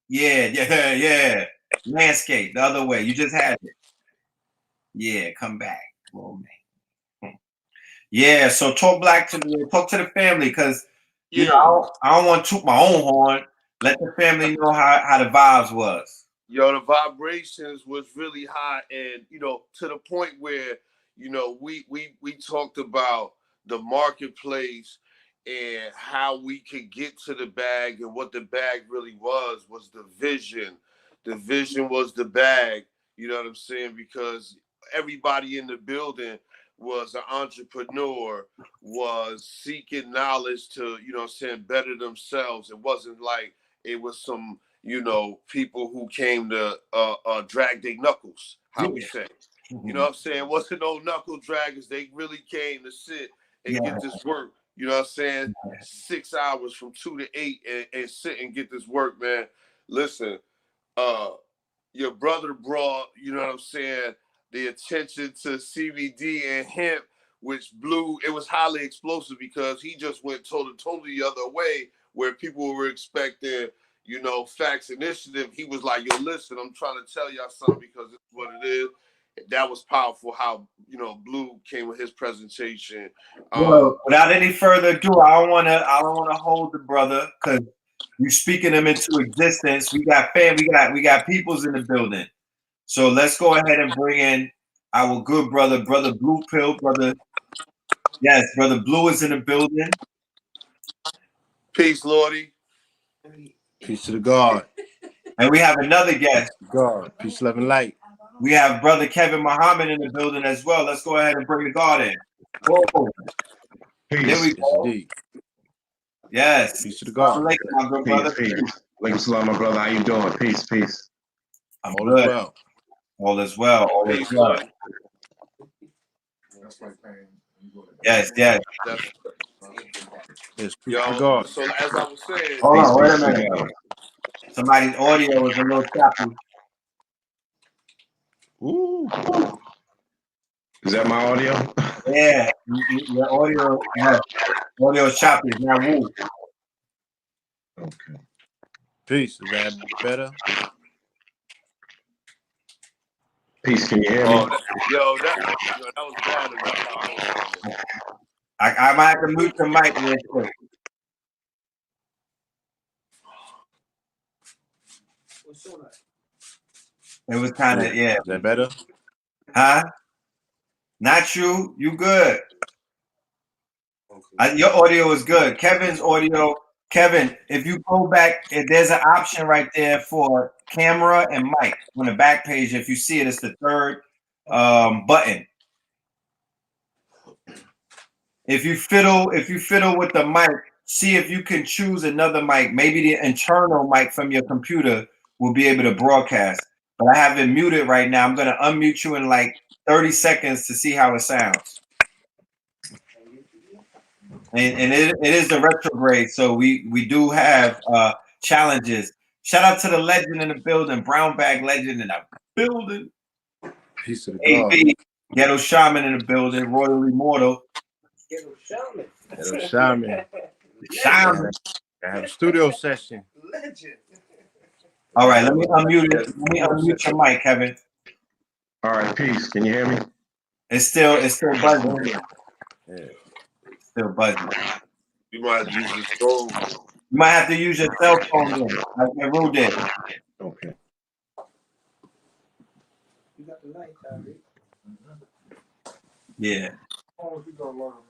yeah. Landscape the other way. You just had it. Yeah, come back. Oh, man. Yeah, so talk to the family, because you Yeah. know I don't want to toot my own horn. Let the family know how the vibes was. Yo, the vibrations was really high, and to the point where we talked about the marketplace and how we could get to the bag, and what the bag really was the vision. The vision was the bag. You know what I'm saying? Because everybody in the building was an entrepreneur, was seeking knowledge to better themselves. It wasn't like it was some people who came to drag their knuckles, how we say. You know what I'm saying? Wasn't no knuckle draggers. They really came to sit and get this work. You know what I'm saying? 6 hours from 2 to 8 and sit and get this work, man. Listen, your brother brought, you know what I'm saying, the attention to CBD and hemp, which it was highly explosive because he just went totally the other way, where people were expecting, Facts Initiative. He was like, yo, listen, I'm trying to tell y'all something because it's what it is. That was powerful how, Blue came with his presentation. Well, without any further ado, I don't wanna hold the brother, because you speaking them into existence. We got we got peoples in the building. So let's go ahead and bring in our good brother Blue Pill, brother. Yes, brother Blue is in the building. Peace, Lordy. Peace to the God. And we have another guest. God. Peace, love, and light. We have brother Kevin Muhammad in the building as well. Let's go ahead and bring the God in. Whoa. Peace. There we go. Indeed. Yes. Peace to the God. My good brother. Peace. Like salam, my brother. How you doing? Peace. I'm All good. is well. All is well. All is Peace, well. Lordy. Yes. Yes, peace to Yo, God. so as I was saying, Hold on, wait a Peace. minute. Somebody's audio is a little choppy. Ooh. Is that my audio? Yeah, your audio is choppy. It's not woo. Okay. Peace. Is that better? Peace. Can you hear me? That was bad. That's how I was. I might have to mute the mic real quick. It was kind of, yeah. Is that better? Huh? Not you. You good. Your audio is good. Kevin's audio. Kevin, if you go back, there's an option right there for camera and mic on the back page. If you see it, it's the third button. If you fiddle with the mic, see if you can choose another mic. Maybe the internal mic from your computer will be able to broadcast. But I have it muted right now. I'm gonna unmute you in like 30 seconds to see how it sounds. And it is the retrograde, so we do have challenges. Shout out to the legend in the building, brown bag legend in the building. Peace to the God. AB, Ghetto Shaman in the building, Royal Immortal. Ghetto Shaman. Shaman. I have a studio session. Legend. All right, let me unmute it. Let me unmute your mic, Kevin. All right. Peace. Can you hear me? It's still buzzing. Yeah. Still buzzing. You might have to use this phone. You might have to use your cell phone then, like Meru did. Okay. You got the light, Tyreek. Yeah. Oh, you go long,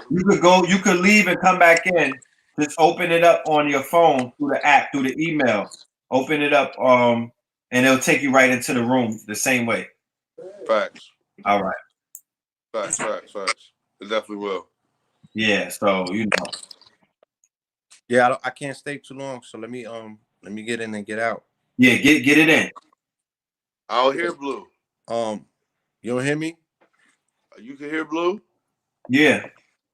man. You could leave and come back in. Just open it up on your phone through the app, through the email. Open it up, and it'll take you right into the room the same way. Facts. All right. Facts. It definitely will. Yeah, so you know. Yeah, I can't stay too long, so let me get in and get out. Yeah, get it in. I don't hear Blue. You don't hear me? You can hear Blue? Yeah.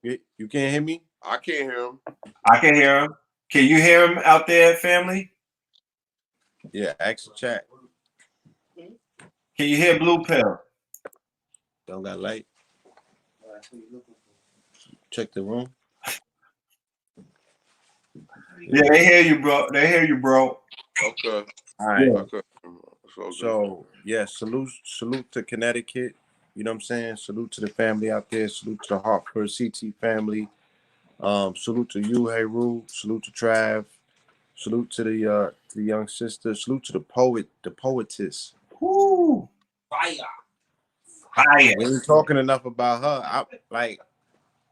You can't hear me? I can't hear him. I can hear him. Can you hear him out there, family? Yeah, ask the chat. Can you hear Blue Pill? Don't got light. Check the room. Yeah, they hear you, bro. They hear you, bro. Okay. All right. Yeah. Okay. So yeah, salute to Connecticut. You know what I'm saying? Salute to the family out there. Salute to the Hartford CT family. Salute to you, Heru. Salute to Trav. Salute to the young sister. Salute to the poet, the poetess. Woo. Fire. Fire. We ain't talking enough about her.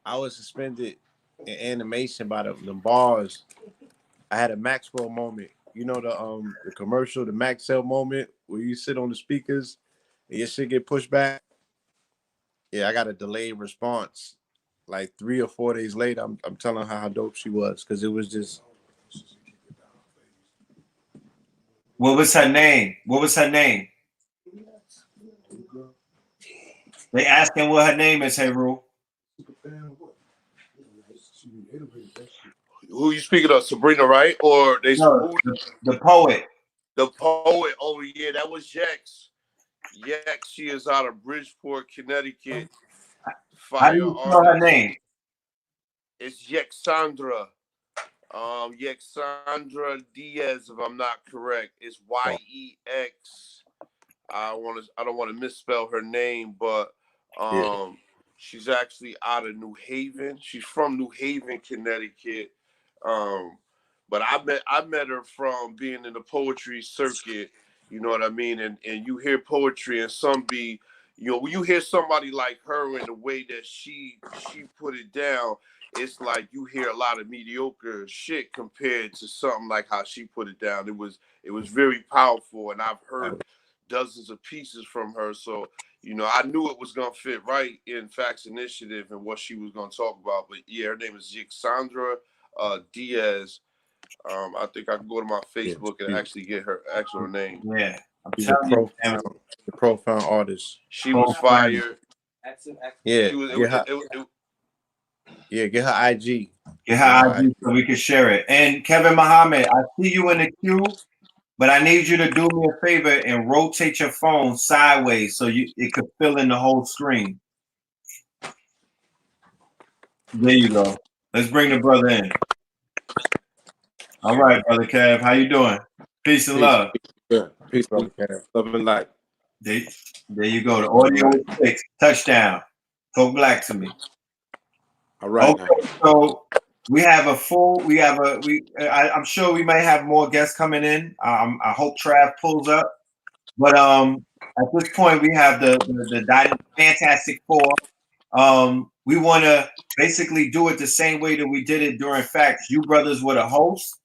I was suspended in animation by the bars. I had a Maxwell moment. You know the commercial, the Maxwell moment where you sit on the speakers and your shit get pushed back. Yeah, I got a delayed response. Like 3 or 4 days later, I'm telling her how dope she was because it was just What was her name? What was her name? They asking what her name is, Heru. Who you speaking of? Sabrina, right? Or they No, the poet. the poet? Oh yeah, that was Yex. Yex. She is out of Bridgeport, Connecticut. How do Fire you spell her artist. name? It's Yexandra. Yexandra Diaz, if I'm not correct. It's YEX. I don't want to misspell her name, but yeah. she's actually out of New Haven. She's from New Haven, Connecticut. Um, but I met her from being in the poetry circuit. You know what I mean? And you hear poetry, and some be, when you hear somebody like her in the way that she put it down, it's like you hear a lot of mediocre shit compared to something like how she put it down. It was very powerful, and I've heard dozens of pieces from her. So, I knew it was gonna fit right in Facts Initiative and what she was gonna talk about. But yeah, her name is Yexandra Diaz. I think I can go to my Facebook and actually get her actual name. Yeah, I'm She's a telling you, profound artist. She was fired. Yeah, She was. get her IG. get her IG so we can share it. And Kevin Muhammad, I see you in the queue, but I need you to do me a favor and rotate your phone sideways so it could fill in the whole screen. There you go. Let's bring the brother in. All right, brother Kev, how you doing? Peace and love. Good. Peace, brother Kev. Love and light. There you go. The audio is fixed. Touchdown. Talk black to me. All right. Okay, so we have I'm sure we might have more guests coming in. I hope Trav pulls up. But at this point we have the Fantastic Four. We want to basically do it the same way that we did it during Facts. You brothers were the hosts,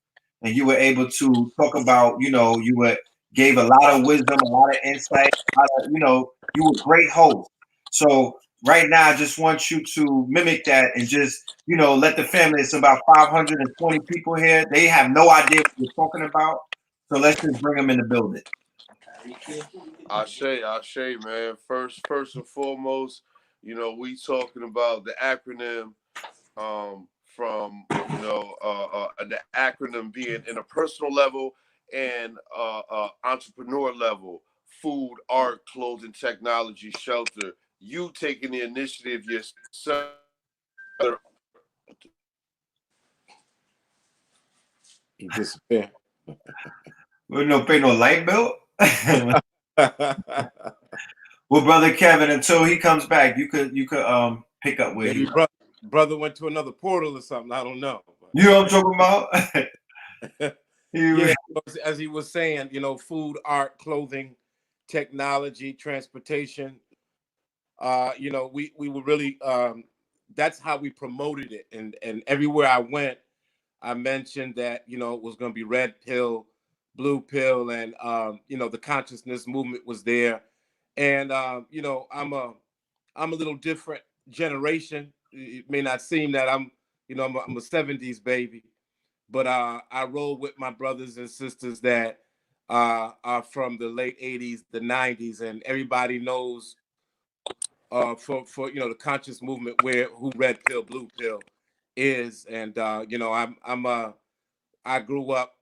and you were able to talk about, gave a lot of wisdom, a lot of insight, you were great hosts. So right now, I just want you to mimic that and just, let the family, it's about 520 people here. They have no idea what we're talking about. So let's just bring them in the building. Ashe, man. First and foremost, we talking about the acronym from the acronym being in a personal level and entrepreneur level: food, art, clothing, technology, shelter. You taking the initiative yourself. He disappeared. We don't pay no light bill. Well, brother Kevin, until he comes back, you could pick up where Maybe brother went to another portal or something. I don't know. You know what I'm talking about? Yeah, as he was saying, food, art, clothing, technology, transportation. We were really that's how we promoted it, and everywhere I went, I mentioned that it was going to be red pill, blue pill, and the consciousness movement was there, and I'm a little different generation. It may not seem that I'm a 70s baby, but I roll with my brothers and sisters that are from the late 80s, the 90s, and everybody knows for the conscious movement who red pill, blue pill is, and I grew up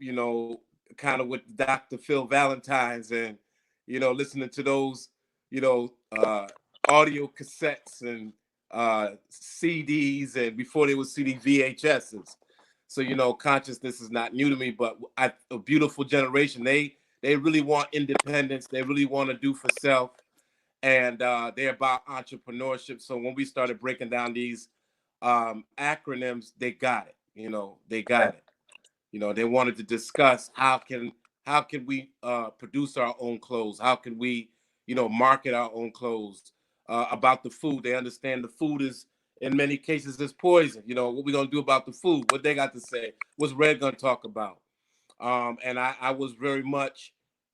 kind of with Dr. Phil Valentine's and listening to those audio cassettes and CDs, and before they would CD VHSs. So, you know, consciousness is not new to me, but a beautiful generation. They really want independence. They really want to do for self, and they're about entrepreneurship. So when we started breaking down these acronyms, they got it. You know, they got it. You know, they wanted to discuss how can we produce our own clothes? How can we, you know, market our own clothes? About the food, they understand the food is in many cases is poison. You know, what we gonna do about the food? What they got to say? What's Red gonna talk about? And I was very much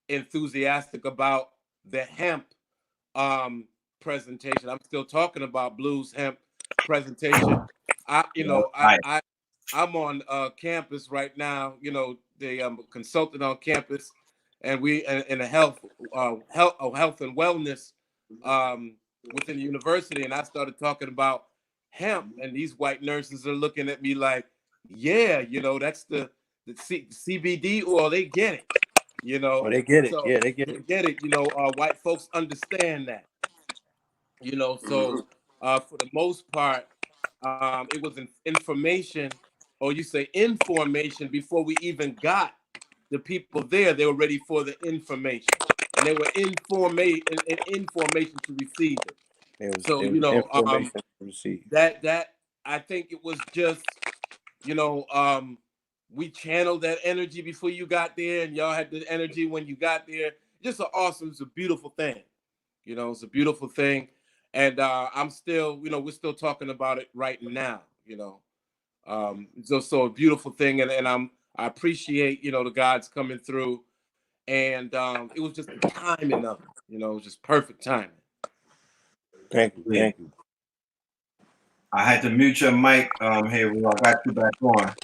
enthusiastic about the hemp um, presentation. I'm still talking about blues hemp presentation. You know, Right. I'm on campus right now. You know, the consultant on campus, and we in a health and wellness within the university. And I started talking about hemp, and these white nurses are looking at me like, yeah, you know, that's the CBD oil. They get it, you know. Oh, they get it. So Yeah, they get they it. get it. You know, white folks understand that. You know, so for the most part, it was information, or you say information, before we even got the people there. They were ready for the information, and they were information to receive it. So It you was know, information to receive. that I think it was just, you know, we channeled that energy before you got there, and y'all had the energy when you got there. Just an awesome, it's a beautiful thing. You know, it's a beautiful thing. And I'm still, you know, we're still talking about it right now, you know. So a beautiful thing, and I appreciate, you know, the gods coming through. And it was just the timing of it, you know, it was just perfect timing. Thank you. Yeah. Thank you. I had to mute your mic, here. I got you back on.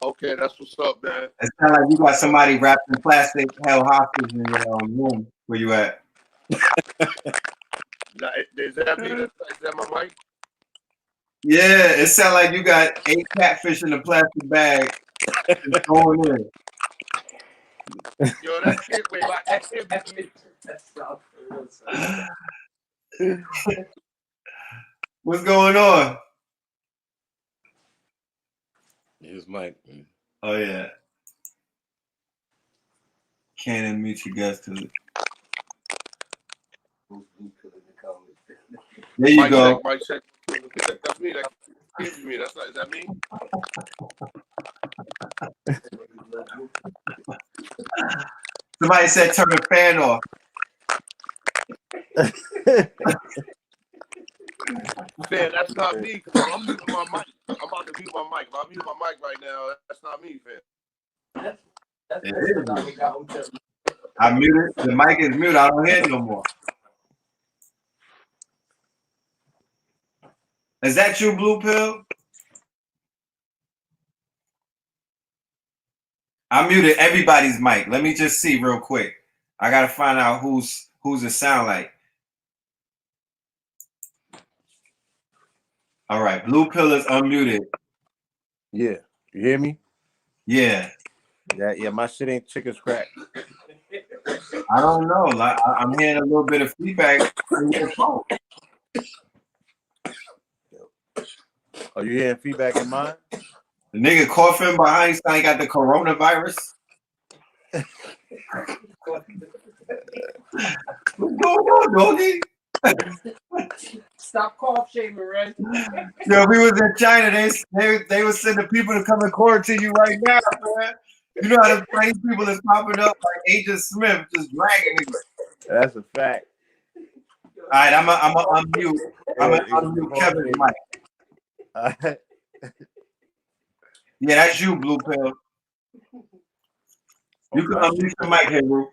Okay, that's what's up, man. It sounds like you got somebody wrapped in plastic held hostage in your room where you at. Is that me? Is that my mic? Yeah, it sounds like you got 8 catfish in a plastic bag. Just going in. Yo, that can't wait. That can't be me. What's going on? Here's Mike. Oh yeah. Can't unmute your guest to it. There you Mic go. check, mic check. That's me. That can't be me. That's not. Is that me? Somebody said turn the fan off. Man, that's not me. I'm muting my mic. I'm about to mute my mic. If I mute my mic right now, that's not me, fam. It is. I muted. The mic is muted. I don't hear no more. Is that you, Blue Pill? I muted everybody's mic. Let me just see real quick. I gotta find out who's it sound like. All right, Blue Pill is unmuted. Yeah, you hear me? Yeah. Yeah, my shit ain't chicken scratch. I don't know. Like I'm hearing a little bit of feedback from your phone. Are you hearing feedback in mine? The nigga coughing behind you, saying he got the coronavirus. What's going on, doggy? Stop cough shaming, right? Yo, we was in China. They was sending people to come and quarantine you right now, man. You know how the Chinese people is popping up like Agent Smith, just dragging niggas. That's a fact. All right, I'm a unmute. I'm gonna unmute Kevin's mic. Yeah, that's you, Blue Pill. You can unmute the mic here, Ru.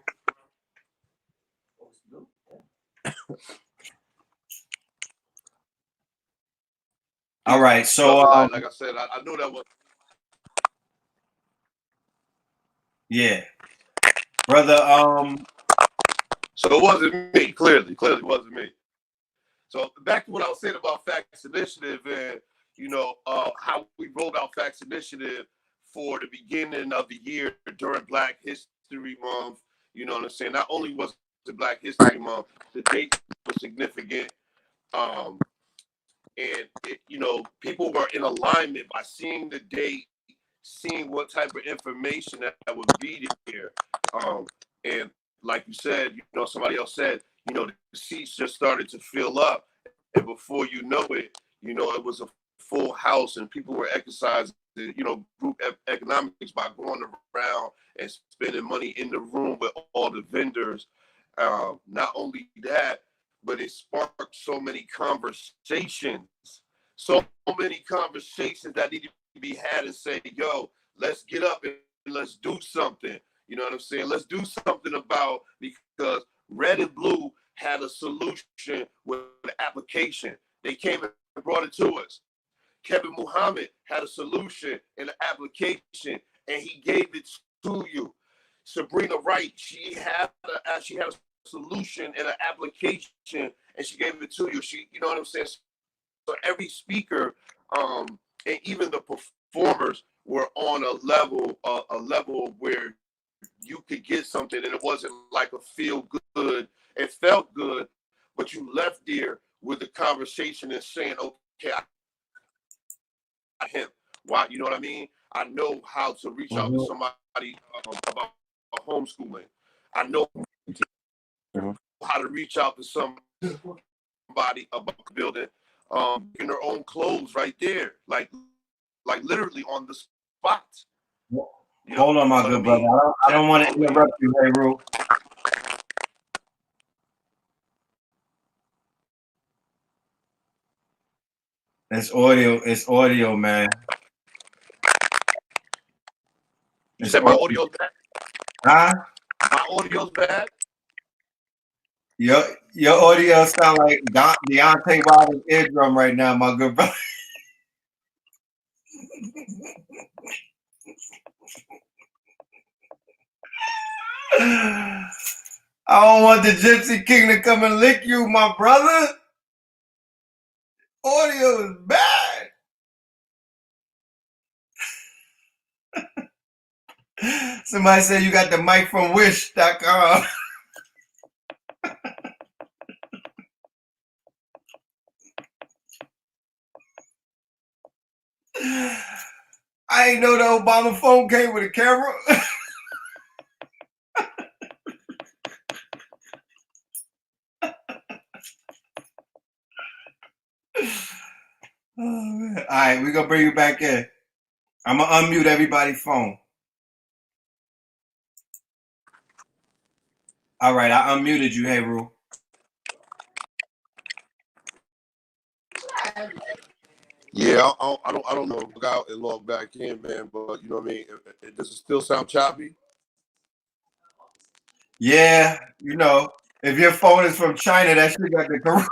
All right, so like I said, I knew that was. Yeah, brother. So it wasn't me. Clearly it wasn't me. So back to what I was saying about Facts Initiative and, you know, how we rolled out Facts Initiative for the beginning of the year during Black History Month. You know what I'm saying? Not only was it Black History Month, the date was significant. and people were in alignment by seeing the date, seeing what type of information that would be there, and like you said, somebody else said, the seats just started to fill up, and before you know it, it was a full house, and people were exercising, group economics by going around and spending money in the room with all the vendors. Not only that, but it sparked so many conversations that needed to be had and say, yo, let's get up and let's do something. You know what I'm saying? Let's do something about, because Red and Blue had a solution with an application. They came and brought it to us. Kevin Muhammad had a solution and an application, and he gave it to you. Sabrina Wright, she had a solution and an application, and she gave it to you. You know what I'm saying? So every speaker, and even the performers, were on a level where you could get something, and it wasn't like a feel good. It felt good, but you left there with the conversation and saying, okay, him. Why? You know what I mean? I know how to reach out to somebody about homeschooling. I know how to reach out to somebody about building in their own clothes right there, like literally on the spot. Hold on, my good brother. I don't want to interrupt you, hey, Ru. It's audio, man. You said my audio's bad? Huh? My audio's bad? Your audio sound like Deontay Wilder's eardrum right now, my good brother. I don't want the Gypsy King to come and lick you, my brother. Audio is bad. Somebody said you got the mic from wish.com. I ain't know the Obama phone came with a camera. Oh, man. All right, we're gonna bring you back in. I'm gonna unmute everybody's phone. All right, I unmuted you, hey Ru. Yeah, I don't know. Look out and log back in, man. But you know what I mean. Does it still sound choppy? Yeah, if your phone is from China, that shit got the corona.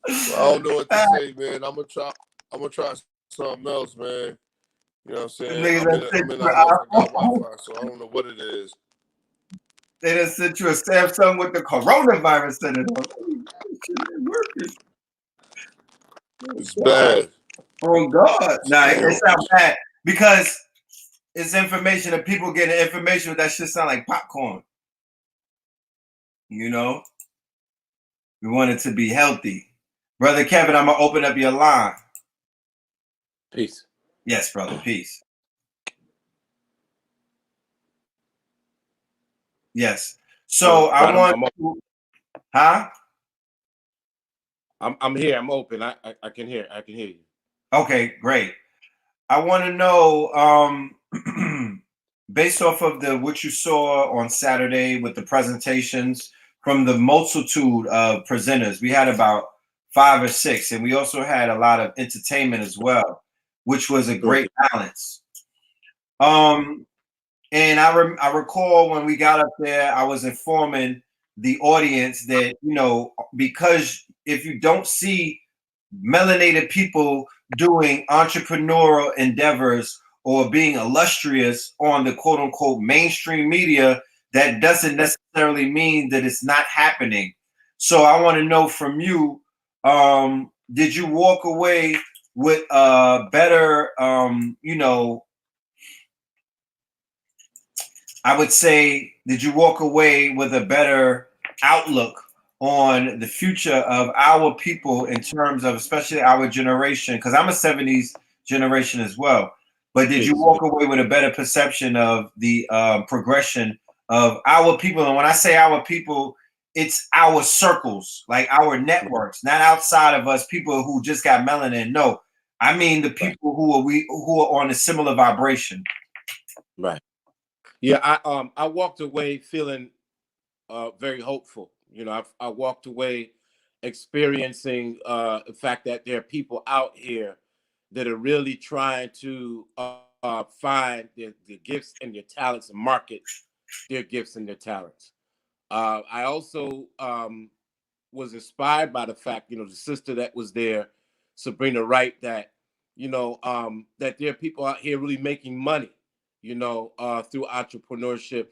I don't know what to say, man. I'm gonna try something else, man. You know what I'm saying? I'm in a house that got Wi-Fi, so I don't know what it is. They done sent you a Samsung with the coronavirus in it. It's bad. Oh God. Nah, it sounds bad because it's information and people getting information with that shit sound like popcorn. We want it to be healthy. Brother Kevin, I'm gonna open up your line. Peace. Yes, brother. Peace. Yes. So I want huh? I'm here. I'm open. I can hear. I can hear you. Okay, great. I want to know, based off of what you saw on Saturday with the presentations from the multitude of presenters, we had about 5 or 6, and we also had a lot of entertainment as well, which was a great balance. And I recall when we got up there, I was informing the audience that, because if you don't see melanated people doing entrepreneurial endeavors or being illustrious on the quote unquote mainstream media, that doesn't necessarily mean that it's not happening. So I want to know from you, did you walk away with a better, I would say did you walk away with a better outlook on the future of our people in terms of especially our generation? Because I'm a 70s generation as well. But did you walk away with a better perception of the progression of our people? And when I say our people, it's our circles, like our networks, not outside of us, people who just got melanin. No, I mean the people who are on a similar vibration. Right. Yeah, I walked away feeling very hopeful. You know, I walked away experiencing the fact that there are people out here that are really trying to find their gifts and their talents and market their gifts and their talents. I also was inspired by the fact, you know, the sister that was there, Sabrina Wright, that, you know, that there are people out here really making money, you know, through entrepreneurship,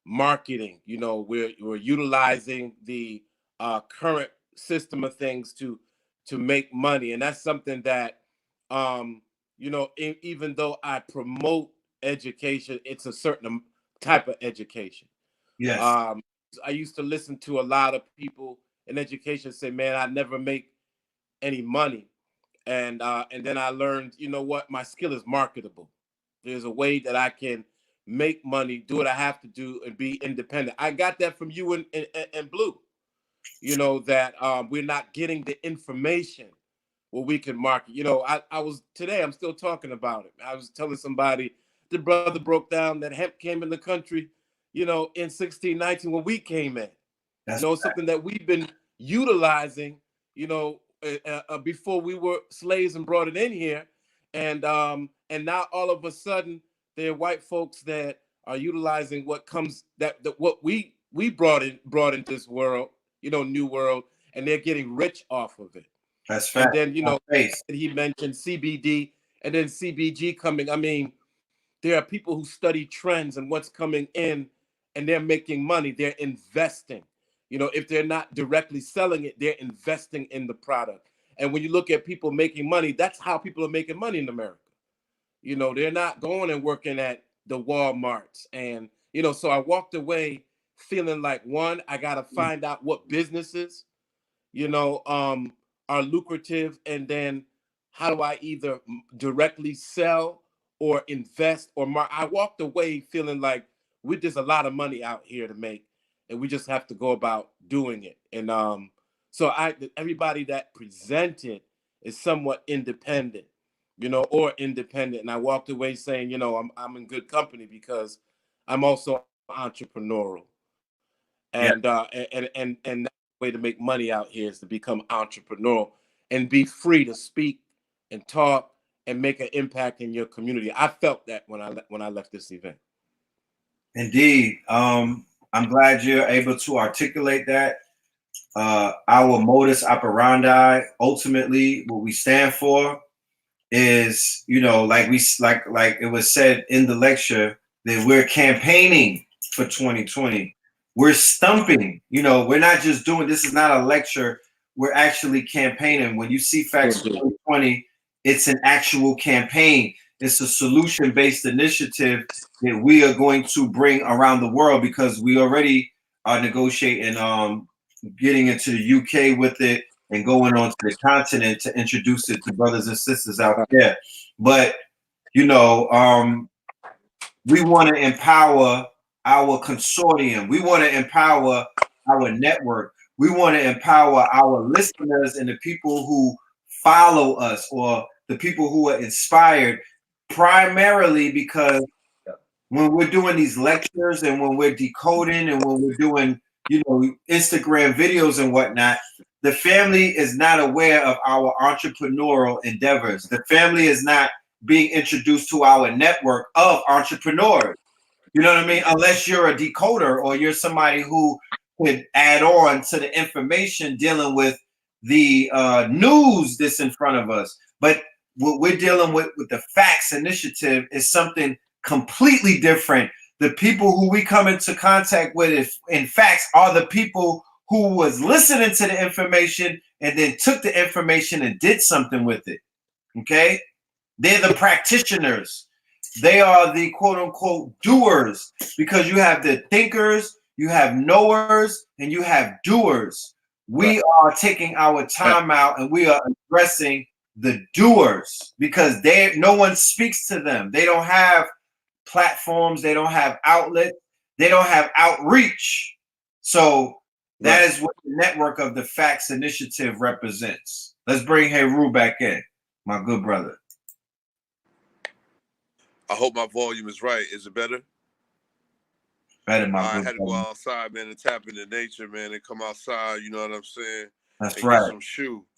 marketing. You know, we're utilizing the current system of things to make money, and that's something that, you know, even though I promote education, it's a certain type of education. Yes. I used to listen to a lot of people in education say, "Man, I never make any money," and then I learned, you know what, my skill is marketable. There's a way that I can make money, do what I have to do, and be independent. I got that from you and Blue. You know that we're not getting the information where we can market. You know, I was today. I'm still talking about it. I was telling somebody the brother broke down that hemp came in the country, you know, in 1619 when we came in. You That's know, something that we've been utilizing, you know, before we were slaves and brought it in here, and now all of a sudden there are white folks that are utilizing what comes that what we brought into this world, you know, new world, and they're getting rich off of it. that's And fact. then, you know, Face. he mentioned CBD and then CBG coming. I mean, there are people who study trends and what's coming in, and they're making money. They're investing. You know, if they're not directly selling it, they're investing in the product. And when you look at people making money, that's how people are making money in America. You know, they're not going and working at the Walmarts. And, you know, so I walked away feeling like, one, I got to find out what businesses, you know, are lucrative, and then how do I either directly sell or invest or I walked away feeling like there's a lot of money out here to make, and we just have to go about doing it. And so everybody that presented is somewhat independent, you know, or independent, and I walked away saying, you know, I'm in good company because I'm also entrepreneurial. Yeah. And that way to make money out here is to become entrepreneurial and be free to speak and talk and make an impact in your community. I felt that when I left this event. Indeed. I'm glad you're able to articulate that. Our modus operandi, ultimately, what we stand for is, you know, like it was said in the lecture, that we're campaigning for 2020. We're stumping, you know, we're not just doing, this is not a lecture, we're actually campaigning. When you see Facts 2020, it's an actual campaign. It's a solution-based initiative that we are going to bring around the world, because we already are negotiating getting into the UK with it and going on to the continent to introduce it to brothers and sisters out there. But, you know, we want to empower our consortium. We want to empower our network. We want to empower our listeners and the people who follow us, or the people who are inspired, primarily because when we're doing these lectures and when we're decoding and when we're doing, you know, Instagram videos and whatnot, the family is not aware of our entrepreneurial endeavors. The family is not being introduced to our network of entrepreneurs. You know what I mean? Unless you're a decoder or you're somebody who could add on to the information dealing with the news that's in front of us. But what we're dealing with the Facts Initiative is something completely different. The people who we come into contact with in Facts are the people who was listening to the information and then took the information and did something with it. Okay? They're the practitioners. They are the quote unquote doers, because you have the thinkers, you have knowers, and you have doers. We are taking our time out and we are addressing the doers, because no one speaks to them. They don't have platforms, they don't have outlets, they don't have outreach. So that is what the network of the Facts Initiative represents. Let's bring Heru back in, my good brother. I hope my volume is right. Is it better? Better, my good I had to go outside, man, and tap into nature, man, and come outside, you know what I'm saying? That's and right.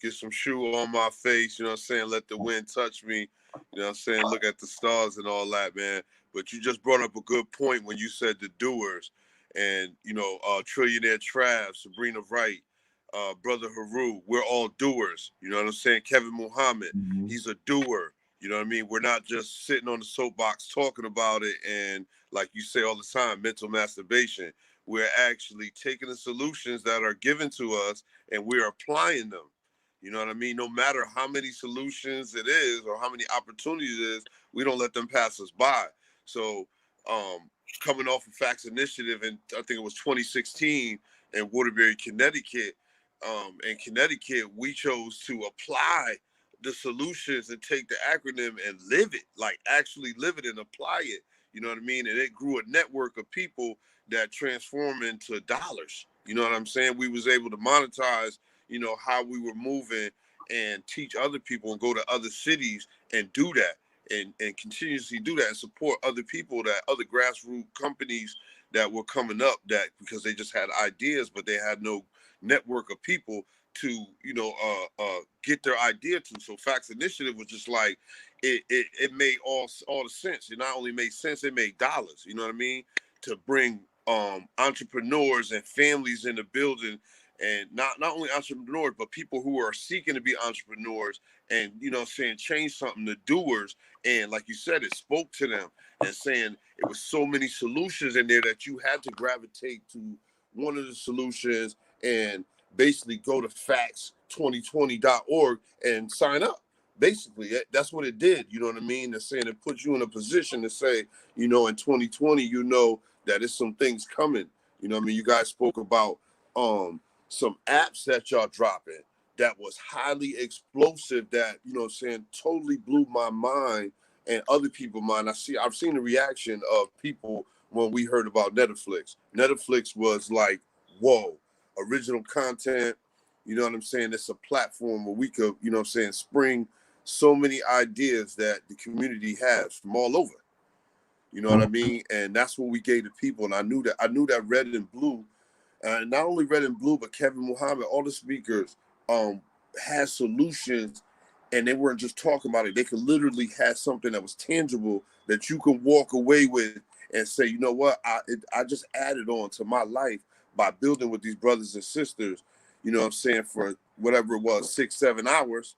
Get some shoe on my face, you know what I'm saying? Let the wind touch me, you know what I'm saying? Look at the stars and all that, man. But you just brought up a good point when you said the doers. And, you know, Trillionaire Trav, Sabrina Wright, Brother Haru, we're all doers. You know what I'm saying? Kevin Muhammad, he's a doer. You know what I mean? We're not just sitting on the soapbox talking about it and, like you say all the time, mental masturbation. We're actually taking the solutions that are given to us and we're applying them. You know what I mean? No matter how many solutions it is or how many opportunities it is, we don't let them pass us by. So coming off of Facts Initiative, and I think it was 2016 in Waterbury, Connecticut, we chose to apply the solutions and take the acronym and live it, like actually live it and apply it. You know what I mean? And it grew a network of people that transform into dollars. You know what I'm saying? We was able to monetize, you know, how we were moving and teach other people and go to other cities and do that and continuously do that and support other people, that other grassroots companies that were coming up, that because they just had ideas, but they had no network of people to, you know, get their idea to. So Facts Initiative was just like, it made all the sense. It not only made sense, it made dollars. You know what I mean? To bring entrepreneurs and families in the building, and not only entrepreneurs, but people who are seeking to be entrepreneurs, and, you know, saying change something, the doers. And like you said, it spoke to them and saying it was so many solutions in there that you had to gravitate to one of the solutions and basically go to facts2020.org and sign up. Basically, that's what it did. You know what I mean? They're saying it puts you in a position to say, you know, in 2020, you know that there's some things coming. You know what I mean? You guys spoke about some apps that y'all dropping that was highly explosive, that, you know what I'm saying, totally blew my mind and other people's mind. I've seen the reaction of people when we heard about Netflix. Netflix was like, whoa, original content. You know what I'm saying? It's a platform where we could, you know what I'm saying, spring so many ideas that the community has from all over. You know what I mean? And that's what we gave to people. And I knew that Red and Blue, not only Red and Blue, but Kevin Muhammad, all the speakers had solutions, and they weren't just talking about it. They could literally have something that was tangible that you can walk away with and say, you know what, I just added on to my life by building with these brothers and sisters, you know what I'm saying, for whatever it was, 6-7 hours.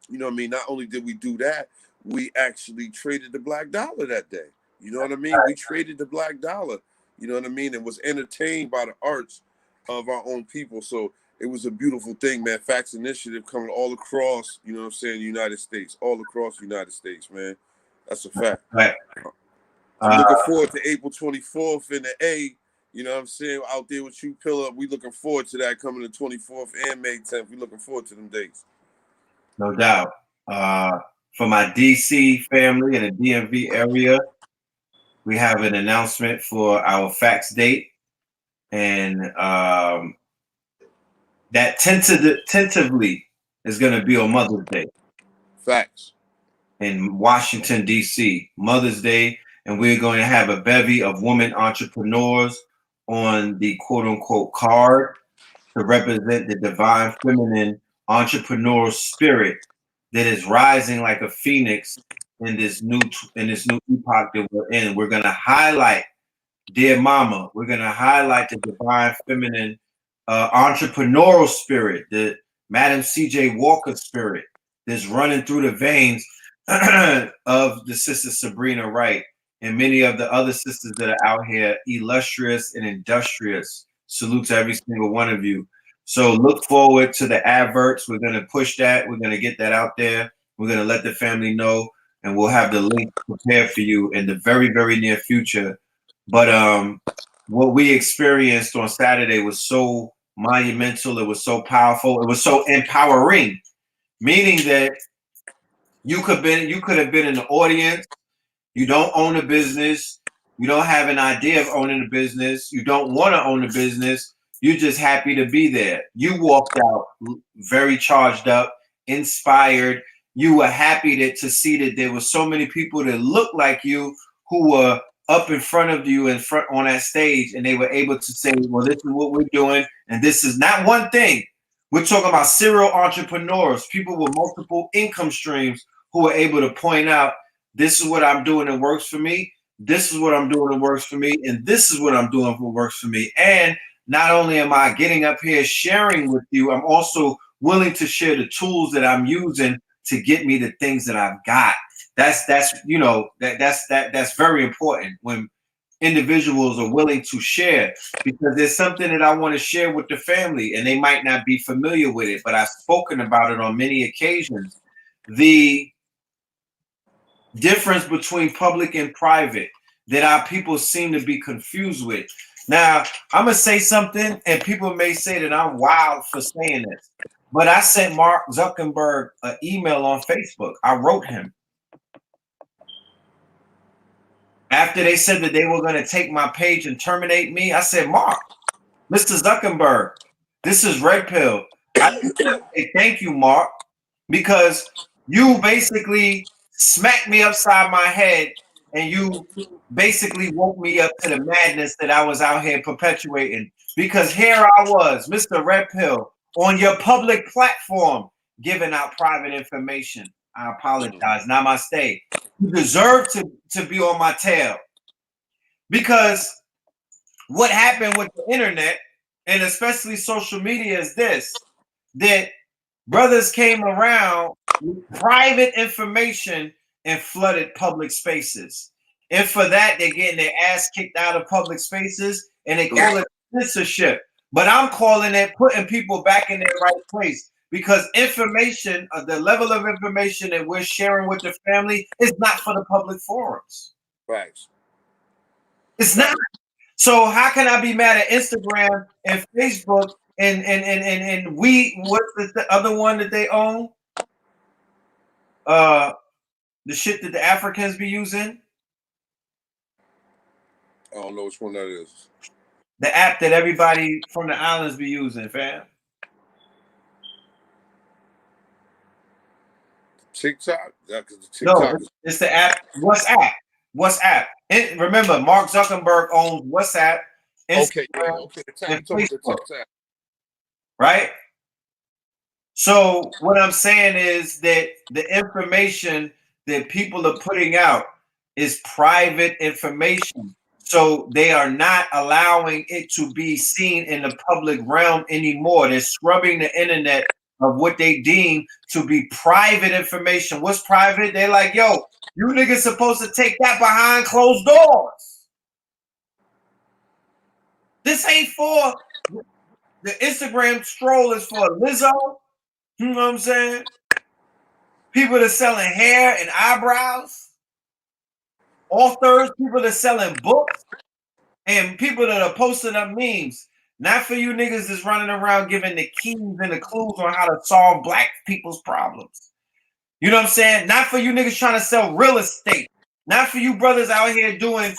You know what I mean? Not only did we do that, we actually traded the black dollar that day. You know what I mean? We traded the black dollar, you know what I mean? And was entertained by the arts of our own people. So it was a beautiful thing, man. Facts Initiative coming all across, you know what I'm saying, the United States, all across the United States, man. That's a fact. Right. I'm looking forward to April 24th in the A. You know what I'm saying? Out there with you, Pillar. We looking forward to that, coming the 24th and May 10th. We looking forward to them dates. No doubt. For my DC family in the DMV area, we have an announcement for our Facts date. And that tentatively is going to be on Mother's Day. Facts. In Washington, D.C., Mother's Day. And we're going to have a bevy of women entrepreneurs on the quote-unquote card to represent the divine feminine entrepreneurial spirit that is rising like a phoenix in this new epoch that we're in. We're going to highlight Dear Mama. We're going to highlight the divine feminine entrepreneurial spirit, the Madam C.J. Walker spirit that's running through the veins of the sister Sabrina Wright and many of the other sisters that are out here, illustrious and industrious. Salute to every single one of you. So look forward to the adverts. We're going to push that. We're going to get that out there. We're going to let the family know. and we'll have the link prepared for you in the very, very near future. But what we experienced on Saturday was so monumental. It was so powerful. It was so empowering, meaning that you could have been in the audience. You don't own a business. You don't have an idea of owning a business. You don't want to own a business. You're just happy to be there. You walked out very charged up, inspired. You were happy to see that there were so many people that looked like you who were up in front of you in front on that stage, and they were able to say, well, this is what we're doing, and this is not one thing. We're talking about serial entrepreneurs, people with multiple income streams who were able to point out, this is what I'm doing that works for me. This is what I'm doing that works for me. And this is what I'm doing that works for me. And not only am I getting up here sharing with you, I'm also willing to share the tools that I'm using to get me the things that I've got. That's very important when individuals are willing to share, because there's something that I want to share with the family and they might not be familiar with it, but I've spoken about it on many occasions. The difference between public and private that our people seem to be confused with. Now, I'm going to say something, and people may say that I'm wild for saying this, but I sent Mark Zuckerberg an email on Facebook. I wrote him. After they said that they were going to take my page and terminate me, I said, Mark, Mr. Zuckerberg, this is Red Pill. I say thank you, Mark, because you basically smacked me upside my head and you basically woke me up to the madness that I was out here perpetuating. Because here I was, Mr. Red Pill, on your public platform, giving out private information. I apologize. Namaste. You deserve to be on my tail. Because what happened with the internet, and especially social media, is this, that brothers came around with private information and flooded public spaces. And for that, they're getting their ass kicked out of public spaces, and they call it censorship. But I'm calling it putting people back in their right place, because information, the level of information that we're sharing with the family is not for the public forums. Right. It's not. So how can I be mad at Instagram and Facebook and what's the other one that they own? The shit that the Africans be using. I don't know which one that is. The app that everybody from the islands be using, fam. TikTok? Yeah, because the TikTok. No, it's the app. WhatsApp. WhatsApp. And remember, Mark Zuckerberg owns WhatsApp. Okay, yeah, okay. The Facebook, TikTok. right? So what I'm saying is that the information that people are putting out is private information. So they are not allowing it to be seen in the public realm anymore. They're scrubbing the internet of what they deem to be private information. What's private? They're like, yo, you niggas supposed to take that behind closed doors. This ain't for the Instagram stroll, is for Lizzo. You know what I'm saying? People that are selling hair and eyebrows, authors, people that are selling books, and people that are posting up memes. Not for you niggas that's running around giving the keys and the clues on how to solve black people's problems. You know what I'm saying? Not for you niggas trying to sell real estate. Not for you brothers out here doing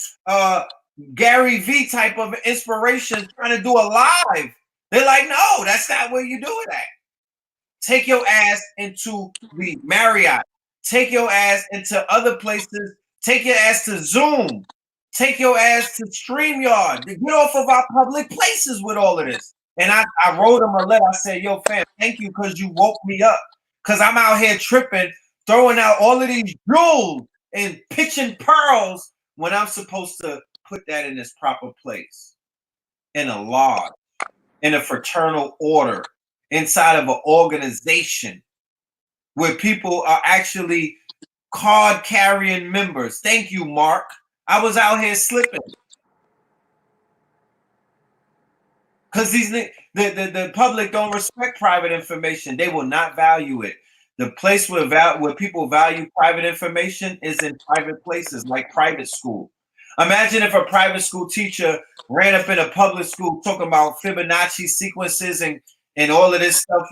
Gary V type of inspiration, trying to do a live. They're like, no, that's not where you do it at. Take your ass into the Marriott. Take your ass into other places. Take your ass to Zoom. Take your ass to StreamYard. Get off of our public places with all of this. And I wrote him a letter. I said, yo, fam, thank you because you woke me up. Because I'm out here tripping, throwing out all of these jewels and pitching pearls when I'm supposed to put that in its proper place. In a lodge, in a fraternal order, inside of an organization where people are actually card carrying members. Thank you, Mark. I was out here slipping because the public don't respect private information. They will not value it. The place where people value private information is in private places like private school. Imagine if a private school teacher ran up in a public school talking about Fibonacci sequences and all of this stuff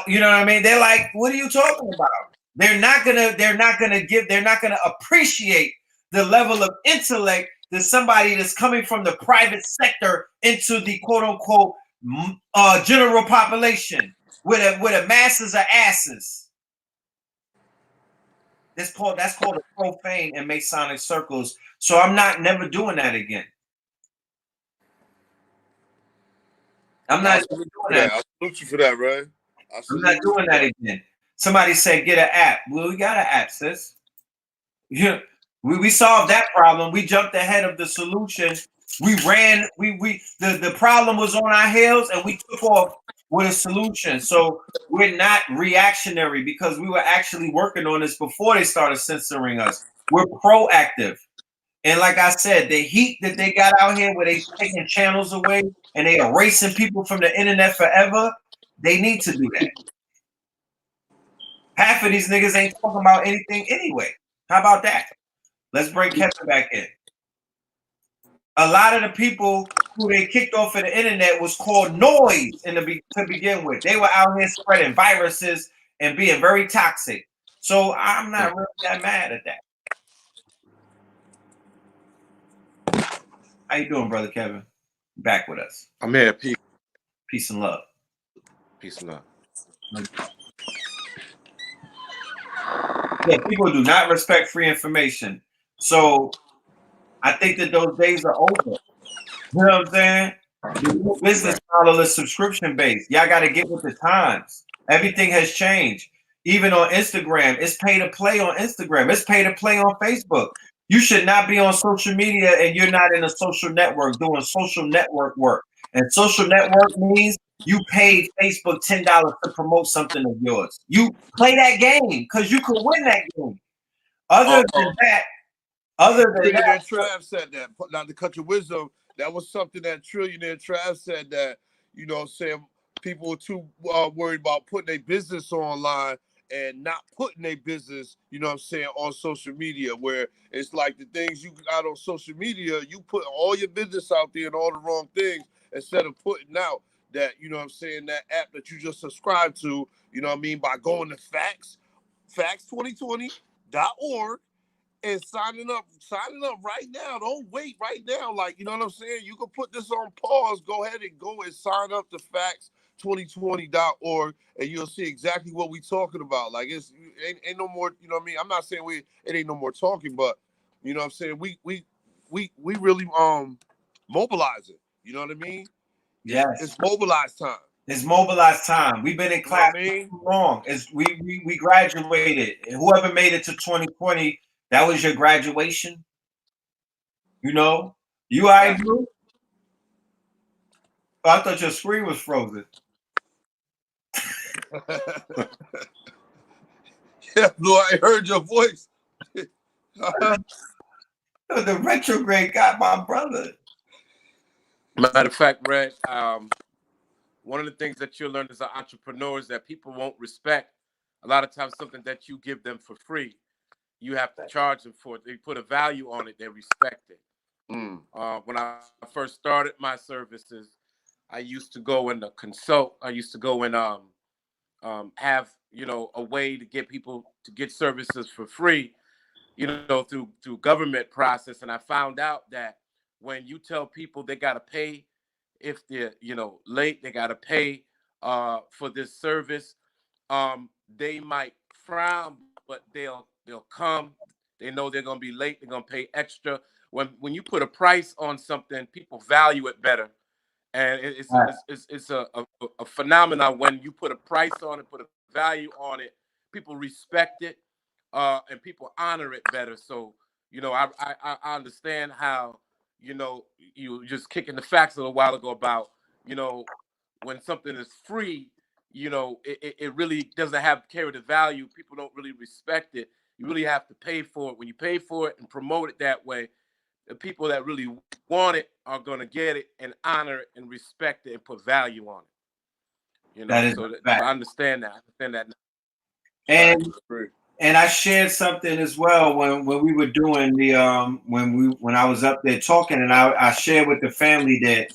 you know what I mean? They're like, what are you talking about? They're not gonna appreciate the level of intellect that somebody that's coming from the private sector into the quote unquote general population where the masses are asses. That's called a profane in Masonic circles. So I'm never doing that again. I'm not doing that. I salute you for that, Ray. I'm not doing that again. Somebody said get an app. Well, we got an app, sis. Yeah, we solved that problem. We jumped ahead of the solution. We ran. The problem was on our heels, and we took off with a solution. So we're not reactionary because we were actually working on this before they started censoring us. We're proactive. And like I said, the heat that they got out here where they taking channels away and they erasing people from the internet forever, they need to do that. Half of these niggas ain't talking about anything anyway. How about that? Let's bring Kevin back in. A lot of the people who they kicked off of the internet was called noise to begin with. They were out here spreading viruses and being very toxic. So I'm not really that mad at that. How you doing, brother Kevin? Back with us. I'm here. Peace. Peace and love. Peace and love. Yeah, people do not respect free information. So I think that those days are over. You know what I'm saying? The new business model is subscription based. Y'all got to get with the times. Everything has changed. Even on Instagram, it's pay to play on Instagram. It's pay to play on Facebook. You should not be on social media and you're not in a social network doing social network work. And social network means you paid Facebook $10 to promote something of yours. You play that game because you could win that game. Other than that, Trav said that. Not to cut your wisdom, that was something that Trillionaire Trav said that, you know what I'm saying, people were too worried about putting their business online and not putting their business, you know what I'm saying, on social media, where it's like the things you got on social media, you put all your business out there and all the wrong things instead of putting out that, you know what I'm saying, that app that you just subscribed to, you know what I mean, by going to facts2020.org and signing up right now. Don't wait right now. Like, you know what I'm saying? You can put this on pause. Go ahead and go and sign up to facts2020.org and you'll see exactly what we talking about. Like, ain't no more, you know what I mean? I'm not saying it ain't no more talking, but you know what I'm saying? We really mobilize it. You know what I mean? yes, It's mobilized time. It's mobilized time. We've been in class for too long. We graduated. Whoever made it to 2020, that was your graduation. You know, you all right, Blue? Oh, I thought your screen was frozen. Yeah, Blue, I heard your voice. The retrograde got my brother. Matter of fact, Red, one of the things that you'll learn as an entrepreneur is that people won't respect a lot of times something that you give them for free. You have to charge them for it. They put a value on it. They respect it. When I first started my services, I used to go and consult. I used to go and have, you know, a way to get people to get services for free, you know, through government process. And I found out that when you tell people they got to pay if they're, you know, late, they got to pay for this service. They might frown, but they'll come. They know they're gonna be late. They're gonna pay extra. When you put a price on something, people value it better, and it's a phenomenon. When you put a price on it, put a value on it, people respect it, and people honor it better. So, you know, I understand how, you know, you just kicking the facts a little while ago about, you know, when something is free, you know, it really doesn't carry the value. People don't really respect it. You really have to pay for it. When you pay for it and promote it that way, the people that really want it are going to get it and honor it and respect it and put value on it. You know, so I understand that. I understand that. And I shared something as well when we were doing the when I was up there talking, and I shared with the family that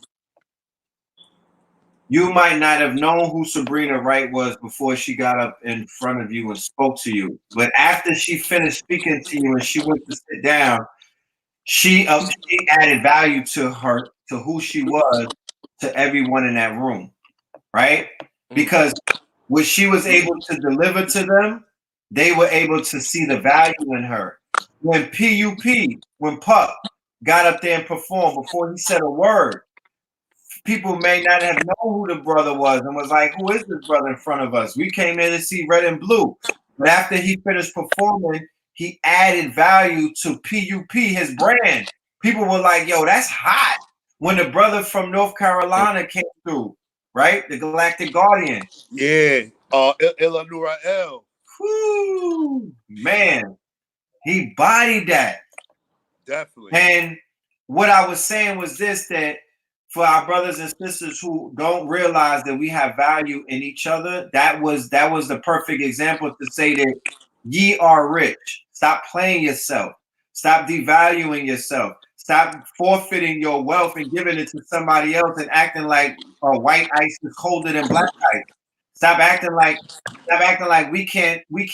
you might not have known who Sabrina Wright was before she got up in front of you and spoke to you. But after she finished speaking to you and she went to sit down, she added value to who she was, to everyone in that room, right? Because what she was able to deliver to them, they were able to see the value in her. When Puck got up there and performed, before he said a word, people may not have known who the brother was and was like, who is this brother in front of us? We came in to see Red and Blue. But after he finished performing, he added value to PUP, his brand. People were like, yo, that's hot. When the brother from North Carolina came through, right? The Galactic Guardian. Yeah. Ilanura L. Whoo, man, he bodied that. Definitely. And what I was saying was this, that for our brothers and sisters who don't realize that we have value in each other, that was the perfect example to say that ye are rich. Stop playing yourself. Stop devaluing yourself. Stop forfeiting your wealth and giving it to somebody else and acting like white ice is colder than black ice. Stop acting like we can't do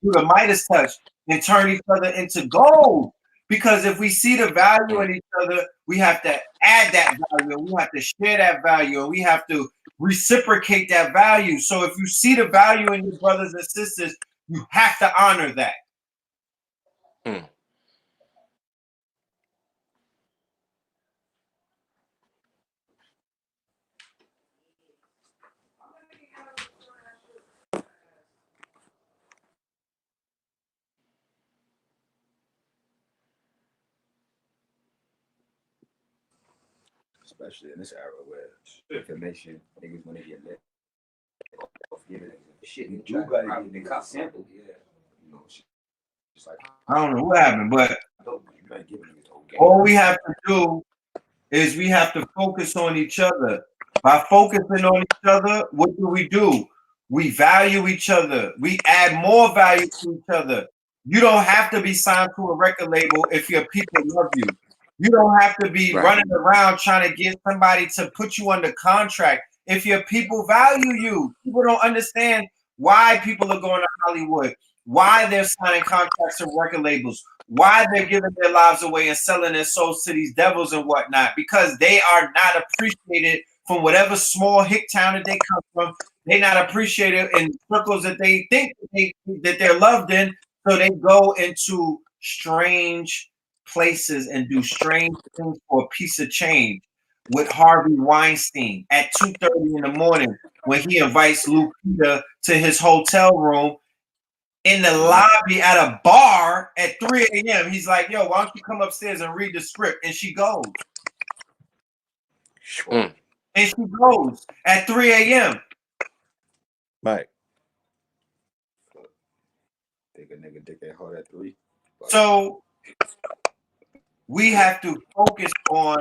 the Midas touch and turn each other into gold. Because if we see the value in each other, we have to add that value, and we have to share that value, and we have to reciprocate that value. So if you see the value in your brothers and sisters, you have to honor that. Especially in this era where information niggas want to get lit off giving shit. You gotta get the cop sample, yeah. You know, just like I don't know what happened, but all we have to do is we have to focus on each other. By focusing on each other, what do? We value each other. We add more value to each other. You don't have to be signed to a record label if your people love you. You don't have to be running around trying to get somebody to put you under contract if your people value you. People don't understand why people are going to Hollywood, why they're signing contracts to record labels, why they're giving their lives away and selling their souls to these devils and whatnot, because they are not appreciated from whatever small hick town that they come from. They're not appreciated in circles that they think that they're loved in, so they go into strange places and do strange things for a piece of change. With Harvey Weinstein at 2:30 in the morning when he invites Lupita to his hotel room in the lobby at a bar at 3 a.m. He's like, yo, why don't you come upstairs and read the script? And she goes. And she goes at 3 a.m. Mike. Think a nigga dick that hard at 3. So we have to focus on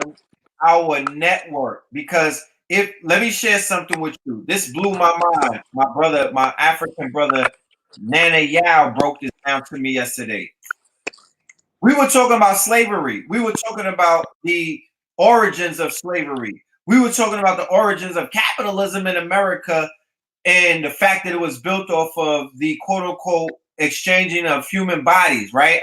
our network, because let me share something with you. This blew my mind. My African brother, Nana Yao, broke this down to me yesterday. We were talking about slavery. We were talking about the origins of slavery. We were talking about the origins of capitalism in America and the fact that it was built off of the quote unquote exchanging of human bodies, right?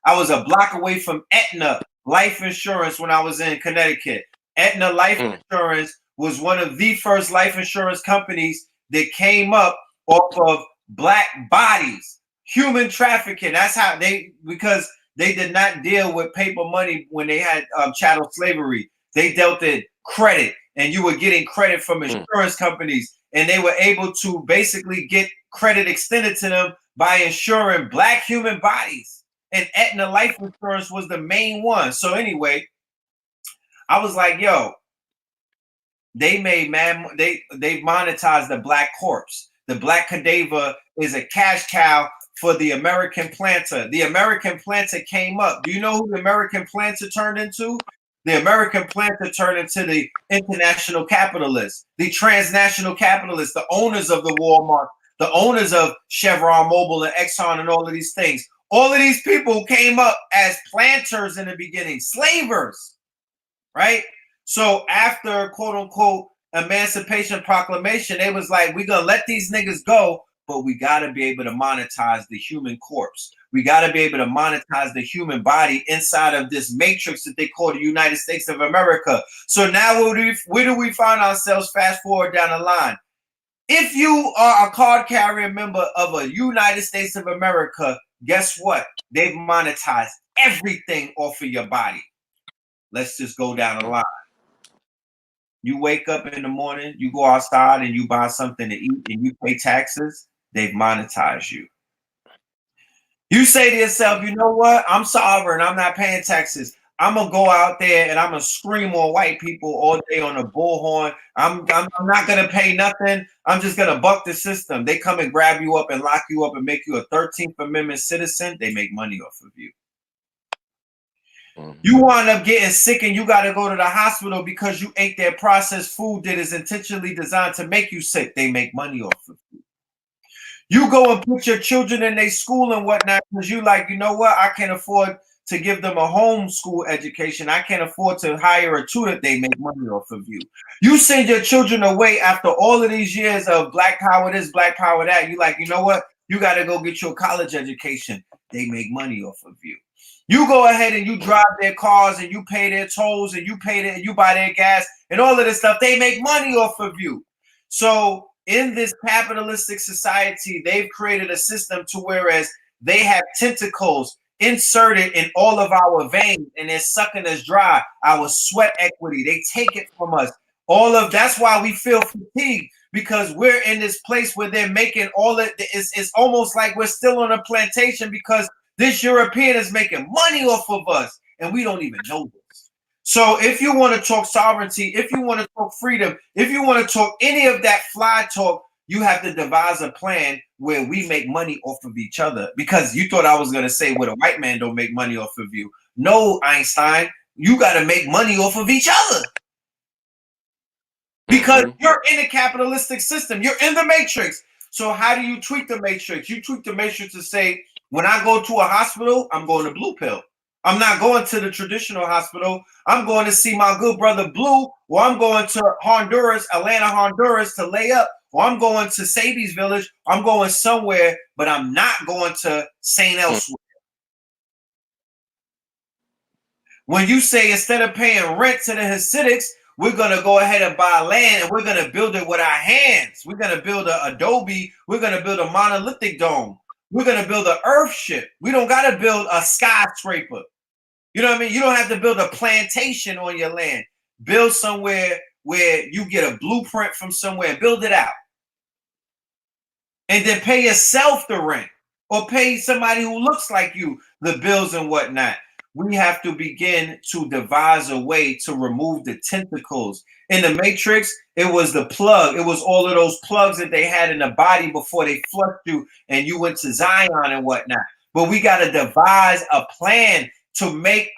I was a block away from Aetna Life Insurance when I was in Connecticut. Aetna Life Insurance was one of the first life insurance companies that came up off of black bodies, human trafficking. That's how because they did not deal with paper money when they had chattel slavery. They dealt in credit, and you were getting credit from insurance companies, and they were able to basically get credit extended to them by insuring black human bodies. And Aetna Life Insurance was the main one. So anyway, I was like, yo, they monetized the black corpse. The black cadaver is a cash cow for the American planter. The American planter came up. Do you know who the American planter turned into? The American planter turned into the international capitalist, the transnational capitalist, the owners of the Walmart, the owners of Chevron Mobil and Exxon and all of these things. All of these people came up as planters in the beginning, slavers, right? So after quote unquote Emancipation Proclamation, they was like, we're gonna let these niggas go, but we gotta be able to monetize the human corpse. We gotta be able to monetize the human body inside of this matrix that they call the United States of America. So now where do we find ourselves fast forward down the line? If you are a card carrier member of a United States of America, guess what? They've monetized everything off of your body. Let's just go down the line. You wake up in the morning, you go outside and you buy something to eat and you pay taxes, they've monetized you. You say to yourself, you know what? I'm sovereign. I'm not paying taxes. I'm going to go out there and I'm going to scream on white people all day on a bullhorn. I'm not going to pay nothing. I'm just going to buck the system. They come and grab you up and lock you up and make you a 13th Amendment citizen. They make money off of you. You wind up getting sick and you got to go to the hospital because you ate their processed food that is intentionally designed to make you sick. They make money off of you. You go and put your children in their school and whatnot because you like, you know what? I can't afford to give them a homeschool education. I can't afford to hire a tutor. They make money off of you. You send your children away after all of these years of black power this, black power that. You like, you know what? You got to go get your college education. They make money off of you. You go ahead and you drive their cars and you pay their tolls and you you buy their gas and all of this stuff. They make money off of you. So in this capitalistic society, they've created a system to whereas they have tentacles inserted in all of our veins and they're sucking us dry, our sweat equity. They take it from us. That's why we feel fatigued because we're in this place where they're making all of it's almost like we're still on a plantation because this European is making money off of us and we don't even know this. So if you want to talk sovereignty, if you want to talk freedom, if you want to talk any of that fly talk, you have to devise a plan where we make money off of each other. Because you thought I was going to say, well, the white man don't make money off of you. No, Einstein, you got to make money off of each other. Because you're in a capitalistic system. You're in the matrix. So how do you tweak the matrix? You tweak the matrix to say, when I go to a hospital, I'm going to Blue Pill. I'm not going to the traditional hospital. I'm going to see my good brother Blue, or I'm going to Honduras, Atlanta, Honduras to lay up, or I'm going to Sadie's Village. I'm going somewhere, but I'm not going to St. Elsewhere. When you say instead of paying rent to the Hasidics, we're going to go ahead and buy land and we're going to build it with our hands. We're going to build an adobe. We're going to build a monolithic dome. We're going to build an earth ship. We don't got to build a skyscraper. You know what I mean? You don't have to build a plantation on your land. Build somewhere where you get a blueprint from somewhere. Build it out. And then pay yourself the rent or pay somebody who looks like you the bills and whatnot. We have to begin to devise a way to remove the tentacles. In the Matrix, it was the plug. It was all of those plugs that they had in the body before they flushed you and you went to Zion and whatnot. But we got to devise a plan to make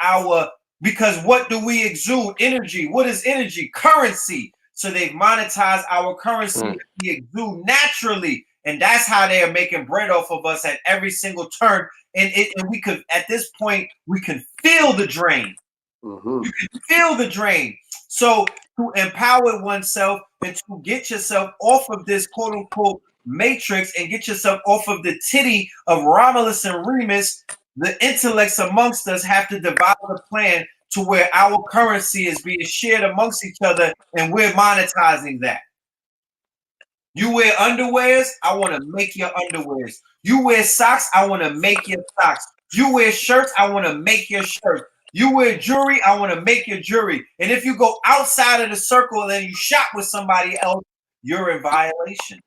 because what do we exude? Energy. What is energy? Currency. So they've monetized our currency that we exude naturally. And that's how they are making bread off of us at every single turn. And we could, at this point, we can feel the drain. You can feel the drain. So to empower oneself and to get yourself off of this quote unquote matrix and get yourself off of the titty of Romulus and Remus, the intellects amongst us have to devise a plan to where our currency is being shared amongst each other and we're monetizing that. You wear underwears, I want to make your underwears. You wear socks, I want to make your socks. You wear shirts, I want to make your shirts. You wear jewelry, I want to make your jewelry. And if you go outside of the circle and then you shop with somebody else, you're in violation.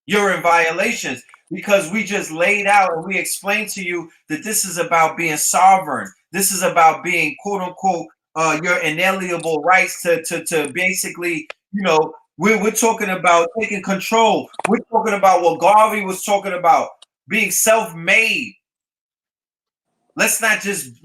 You're in violations because we just laid out and we explained to you that this is about being sovereign. This is about being quote unquote your inalienable rights to basically, you know, we're talking about taking control. We're talking about what Garvey was talking about, being self-made. Let's not just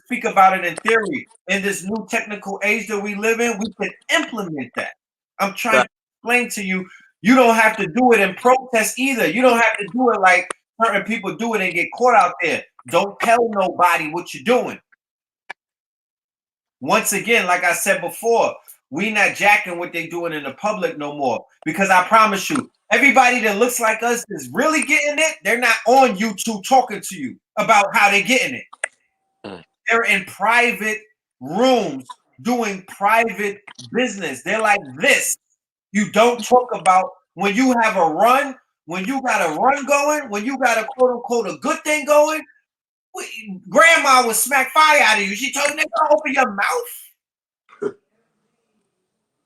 speak about it in theory. In this new technical age that we live in, we can implement that. I'm trying to explain to you, you don't have to do it in protest either. You don't have to do it like certain people do it and get caught out there. Don't tell nobody what you're doing. Once again, like I said before, we not jacking what they doing in the public no more. Because I promise you, everybody that looks like us is really getting it. They're not on YouTube talking to you about how they're getting it. They're in private rooms doing private business. They're like this. You don't talk about when you have a run, when you got a run going, when you got a quote unquote a good thing going. Grandma would smack fire out of you. She told you, "Nigga, open your mouth."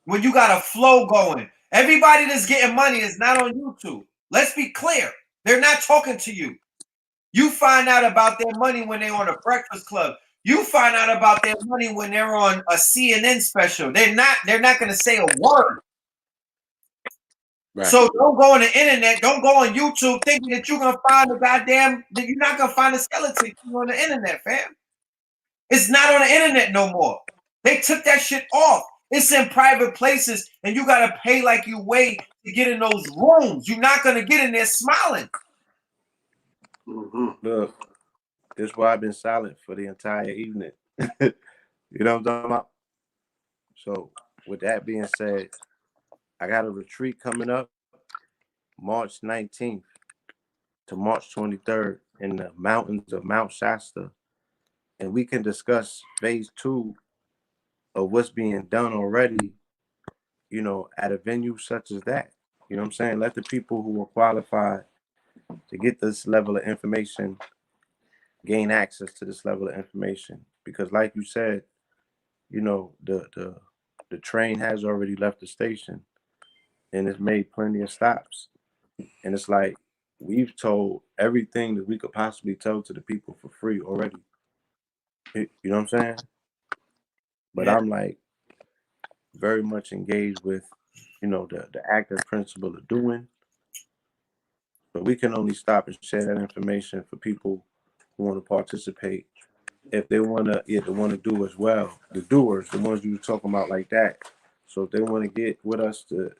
When you got a flow going, everybody that's getting money is not on YouTube. Let's be clear. They're not talking to you. You find out about their money when they're on a Breakfast Club. You find out about their money when they're on a CNN special. They're not going to say a word. Right. So don't go on the internet. Don't go on YouTube thinking that you're gonna find that you're not gonna find a skeleton on the internet, fam. It's not on the internet no more. They took that shit off. It's in private places, and you gotta pay like you weigh to get in those rooms. You're not gonna get in there smiling. Mm-hmm. Look, this is why I've been silent for the entire evening. You know what I'm talking about? So, with that being said, I got a retreat coming up March 19th to March 23rd in the mountains of Mount Shasta. And we can discuss phase 2 of what's being done already, you know, at a venue such as that. You know what I'm saying? Let the people who are qualified to get this level of information gain access to this level of information. Because like you said, you know, the train has already left the station and it's made plenty of stops. And it's like we've told everything that we could possibly tell to the people for free already. You know what I'm saying? But yeah. I'm like very much engaged with, you know, the active principle of doing. But we can only stop and share that information for people who want to participate. If they want to, they want to do as well. The doers, the ones you were talking about like that. So if they want to get with us to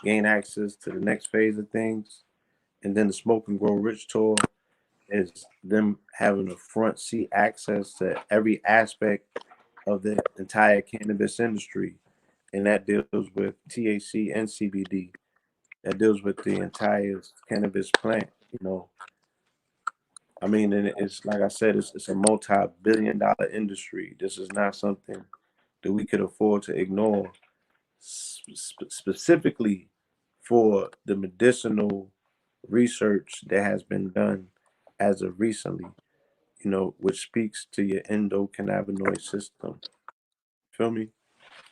gain access to the next phase of things, and then the Smoke and Grow Rich tour is them having a front seat access to every aspect of the entire cannabis industry. And that deals with THC and CBD. That deals with the entire cannabis plant, you know. I mean, and it's like I said, it's a multi-billion-dollar industry. This is not something that we could afford to ignore, specifically for the medicinal research that has been done as of recently, you know, which speaks to your endocannabinoid system. Feel me?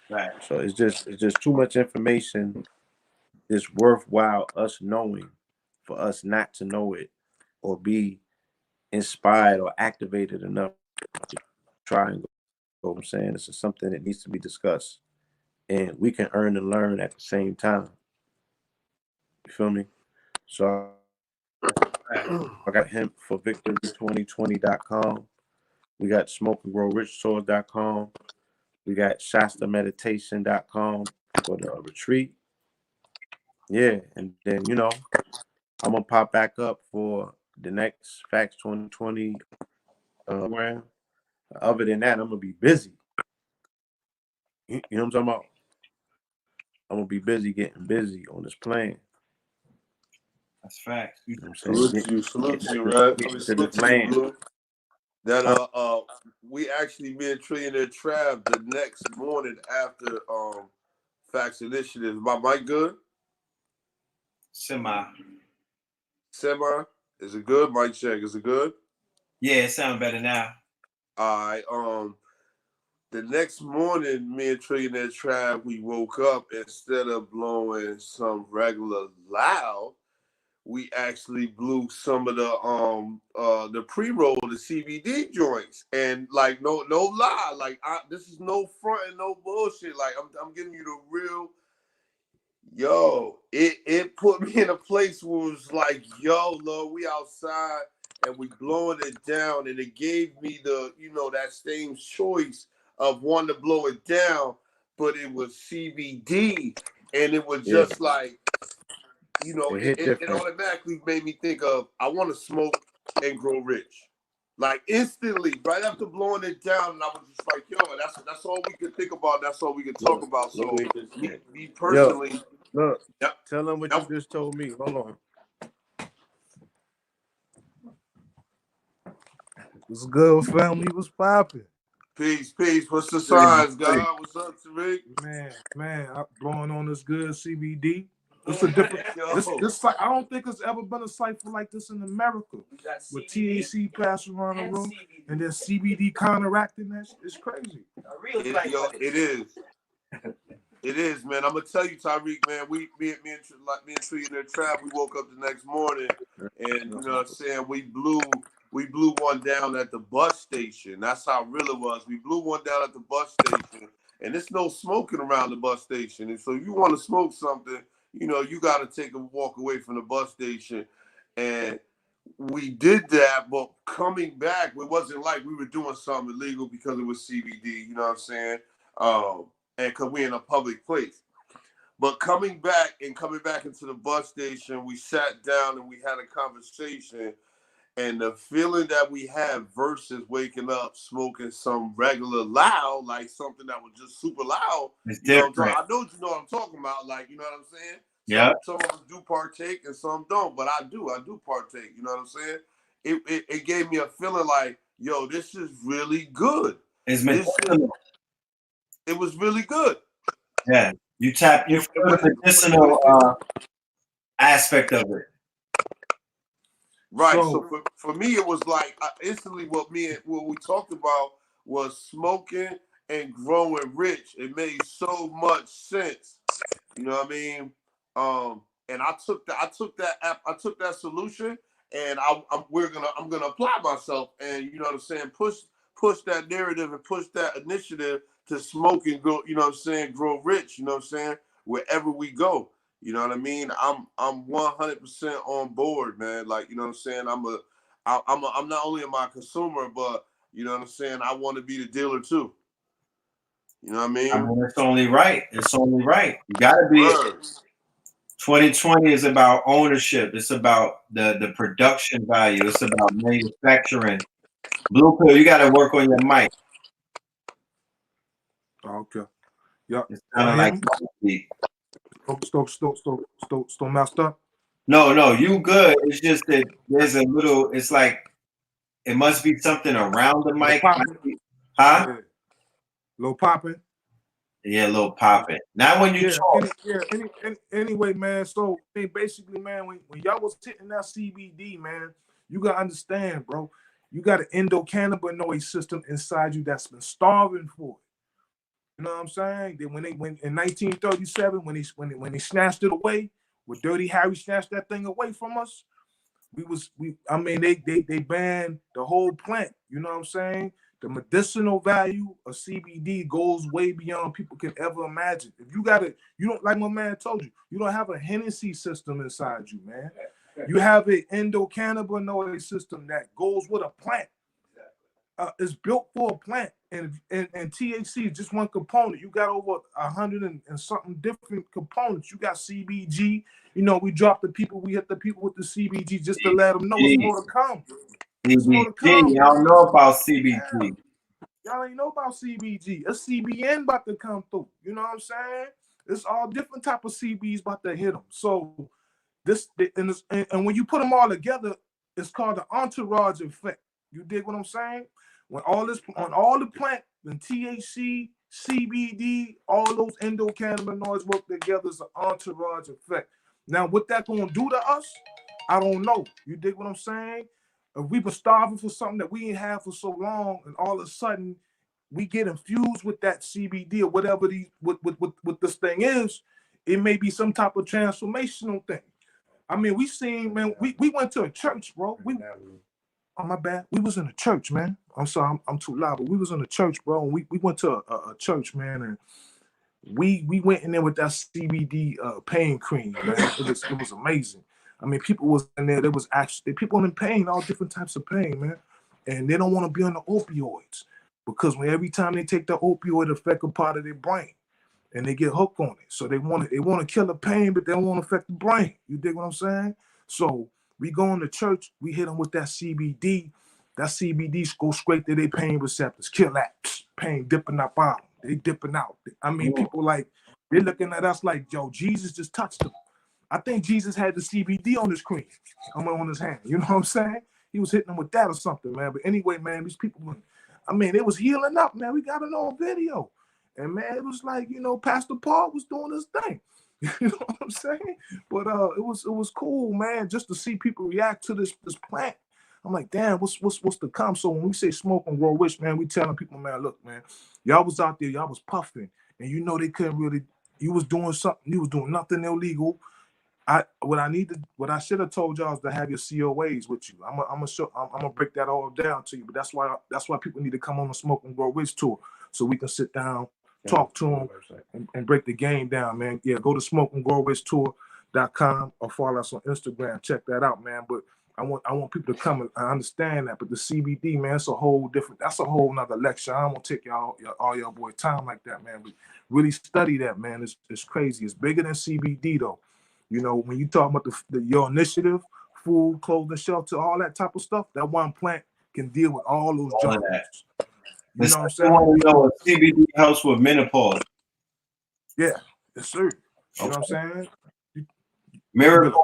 Right. So it's just too much information. It's worthwhile us knowing for us not to know it or be inspired or activated enough to try and go. I'm saying this is something that needs to be discussed, and we can earn and learn at the same time. You feel me? So I got hemp for victory2020.com. We got smokeandgrowrichtours.com. We got shastameditation.com for the retreat. Yeah, and then, you know, I'm going to pop back up for the next Facts 2020 program. Other than that, I'm going to be busy. You know what I'm talking about? I'm going to be busy getting busy on this plan. That's facts. You know what Salute I'm saying? to you, right? I mean, salute to you, Blue. That we actually me and Trillionaire Trav the next morning after Facts Initiative. My mic good? Semi. Is it good? Mic check. Is it good? Yeah, it sounds better now. All right. The next morning, me and Trillionaire Trav, we woke up, instead of blowing some regular loud, we actually blew some of the pre-roll, the CBD joints, and like no lie, like this is no front and no bullshit. Like I'm giving you the real. Yo, it put me in a place where it was like, yo, Lord, we outside. and we blowing it down, and it gave me the, that same choice of wanting to blow it down, but it was CBD, and it was just like, it automatically made me think of, I want to smoke and grow rich. Like instantly, right after blowing it down, and I was just like, yo, that's all we could think about. That's all we could talk about. So me personally, look, yep, tell them what you just told me. Hold on. What's good, family? What's popping? Peace. What's the signs, God? What's up, Tariq? Man, I'm blowing on this good CBD. It's a different. This I don't think there's ever been a cipher like this in America. With THC passing around the room and then CBD counteracting that. It's crazy. It is. It is, man. I'm gonna tell you, Tyreek, man. Me and Tree in their trap. We woke up the next morning, and you know what I'm saying. We blew one down at the bus station. That's how real it was. We blew one down at the bus station, and there's no smoking around the bus station. And so, if you want to smoke something, you got to take a walk away from the bus station. And we did that, but coming back, it wasn't like we were doing something illegal because it was CBD. You know what I'm saying? And because we're in a public place. But coming back into the bus station, we sat down and we had a conversation, and the feeling that we had versus waking up smoking some regular loud, like something that was just super loud. It's different. I know what I'm talking about. Like, you know what I'm saying? Yeah. Some of us do partake and some don't, but I do partake. You know what I'm saying? It gave me a feeling like, yo, this is really good. It was really good. Yeah, you feel the medicinal aspect of it. Right. So for me, it was like instantly what we talked about was smoking and growing rich. It made so much sense. You know what I mean? And I took that solution, and I'm gonna apply myself, and you know what I'm saying, push that narrative and push that initiative to smoke and grow, you know what I'm saying, grow rich, you know what I'm saying, wherever we go. You know what I mean? I'm 100% on board, man. Like, you know what I'm saying? I'm not only my consumer, but you know what I'm saying, I want to be the dealer too. You know what I mean? It's only right. You gotta be. 2020 is about ownership. It's about the production value. It's about manufacturing. Blue Pill, you gotta work on your mic. Okay. Yep. It's kind of like still messed up. No, you good. It's just that there's a little. It's like it must be something around the mic. Huh? Yeah. Low popping. Yeah, a little popping. Not when you talk. Anyway, man. So basically, man, when y'all was hitting that CBD, man, you gotta understand, bro. You got an endocannabinoid system inside you that's been starving for it. You know what I'm saying? Then when in 1937, when they snatched it away, when Dirty Harry snatched that thing away from us, they banned the whole plant. You know what I'm saying? The medicinal value of CBD goes way beyond people can ever imagine. If you don't, like my man told you, you don't have a Hennessy system inside you, man. You have an endocannabinoid system that goes with a plant. It's built for a plant, and THC is just one component. You got over 100 and something different components. You got CBG. You know, we hit the people with the CBG just to let them know it's more to come. Y'all know about CBG. Y'all ain't know about CBG. A CBN about to come through. You know what I'm saying? It's all different type of CBs about to hit them. So and when you put them all together, it's called the entourage effect. You dig what I'm saying? When all the plant, when THC, CBD, all those endocannabinoids work together, it's an entourage effect. Now, what that gonna do to us, I don't know. You dig what I'm saying? If we've been starving for something that we ain't had for so long, and all of a sudden we get infused with that CBD or whatever what this thing is, it may be some type of transformational thing. I mean, we went to a church, bro. Oh, my bad. We was in a church, man. I'm sorry, I'm too loud, but we was in a church, bro. And we went to a church, man, and we went in there with that CBD pain cream, man. It was amazing. I mean, people was in there. There was actually people in pain, all different types of pain, man, and they don't want to be on the opioids because every time they take the opioid, it affect a part of their brain, and they get hooked on it. So they want to kill the pain, but they don't want to affect the brain. You dig what I'm saying? So we go into church, we hit them with that CBD. That CBD go straight to their pain receptors, kill that pain dipping up out. They dipping out. I mean, people like they're looking at us like, yo, Jesus just touched them. I think Jesus had the CBD on his cream, on his hand. You know what I'm saying? He was hitting them with that or something, man. But anyway, man, these people, I mean, it was healing up, man. We got it on video. And man, it was like, Pastor Paul was doing his thing. You know what I'm saying? But it was cool, man, just to see people react to this plant. I'm like, damn, what's to come? So when we say smoke and grow rich, man, we telling people, man, look, man, y'all was out there, y'all was puffing, and they couldn't really. You was doing something. You was doing nothing illegal. What I should have told y'all is to have your COAs with you. I'm gonna break that all down to you. But that's why people need to come on the Smoke and Grow Rich tour so we can sit down, talk to them, and break the game down, man. Yeah, go to smokeandgrowrichtour.com or follow us on Instagram. Check that out, man. But I want people to come and understand that. But the CBD, man, that's a whole nother lecture. I don't want to take all y'all boy time like that, man. But really study that, man. It's crazy. It's bigger than CBD though. When you talk about your initiative, food, clothing, shelter, all that type of stuff, that one plant can deal with all those jobs. You know what I'm saying? I want to know if CBD helps with menopause. Yeah, yes, sir. You know what I'm saying? Miracle.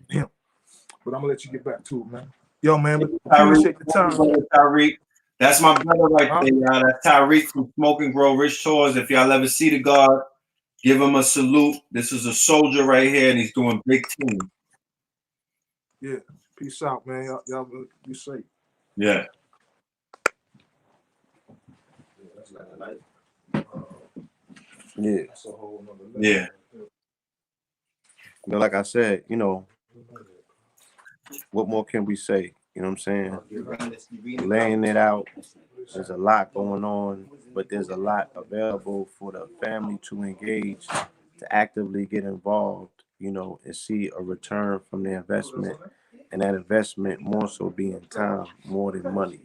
Him. But I'm gonna let you get back to it, man. Yo, man, but appreciate the time. Tyreek. That's my brother right there, y'all. That's Tyreek from Smoke and Grow Rich Tours. If y'all ever see the guard, give him a salute. This is a soldier right here, and he's doing big things. Yeah. Peace out, man. Y'all be safe. Yeah. Yeah. Yeah. Like I said, what more can we say? You know what I'm saying? Laying it out. There's a lot going on, but there's a lot available for the family to engage, to actively get involved, and see a return from their investment. And that investment more so being time more than money.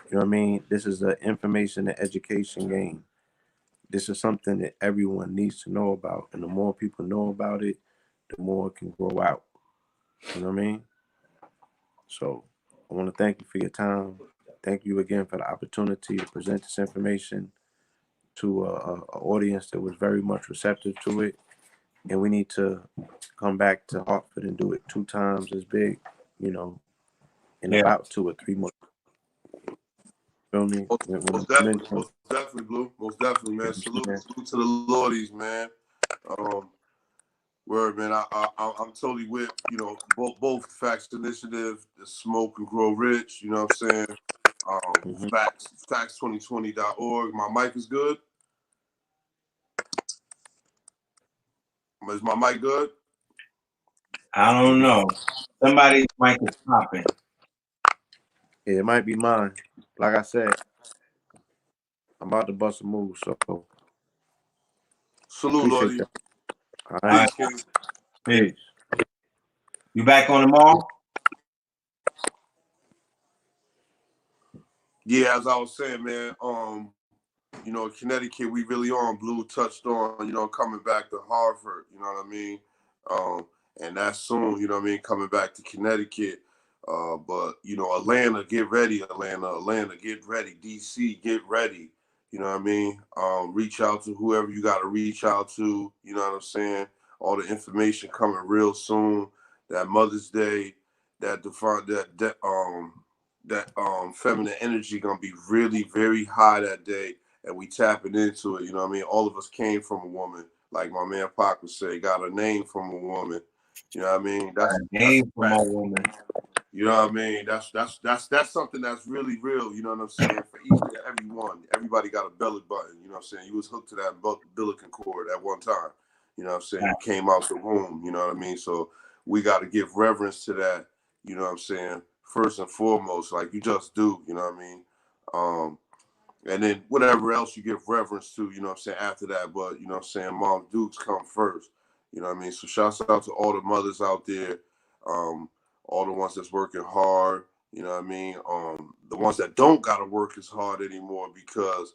You know what I mean? This is an information and education game. This is something that everyone needs to know about. And the more people know about it, the more it can grow out. You know what I mean? So I want to thank you for your time. Thank you again for the opportunity to present this information to an audience that was very much receptive to it. And we need to come back to Hartford and do it 2 times as big, in about 2 or 3 months. Feel me? Most definitely, Blue. Most definitely, man. Salute to the Lordies, man. Word, man. I'm totally with, both Facts Initiative, the Smoke and Grow Rich, you know what I'm saying? Facts2020.org. My mic is good? Is my mic good? I don't know. Somebody's mic is popping. Yeah, it might be mine. Like I said, I'm about to bust a move, so salute, Lordy. All right. Peace. You back on the mall? Yeah, as I was saying, man, Connecticut, we really on. Blue touched on, coming back to Harvard, you know what I mean? And that's soon, you know what I mean, coming back to Connecticut. But, Atlanta, get ready, Atlanta, get ready. DC, get ready. You know what I mean? Reach out to whoever you got to reach out to. You know what I'm saying? All the information coming real soon. That Mother's Day, that feminine energy gonna be really very high that day, and we tapping into it. You know what I mean? All of us came from a woman, like my man Pac would say, got a name from a woman. You know what I mean? That's a name from a woman. You know what I mean? That's something that's really real. You know what I'm saying? For each and every one, everybody got a belly button. You know what I'm saying? You was hooked to that umbilical cord at one time. You know what I'm saying? You came out the womb. You know what I mean? So we got to give reverence to that. You know what I'm saying? First and foremost, like you just do. You know what I mean? And then whatever else you give reverence to. You know what I'm saying? After that, but you know what I'm saying? Mom Dukes come first. You know what I mean? So shouts out to all the mothers out there, all the ones that's working hard. You know what I mean? The ones that don't gotta work as hard anymore because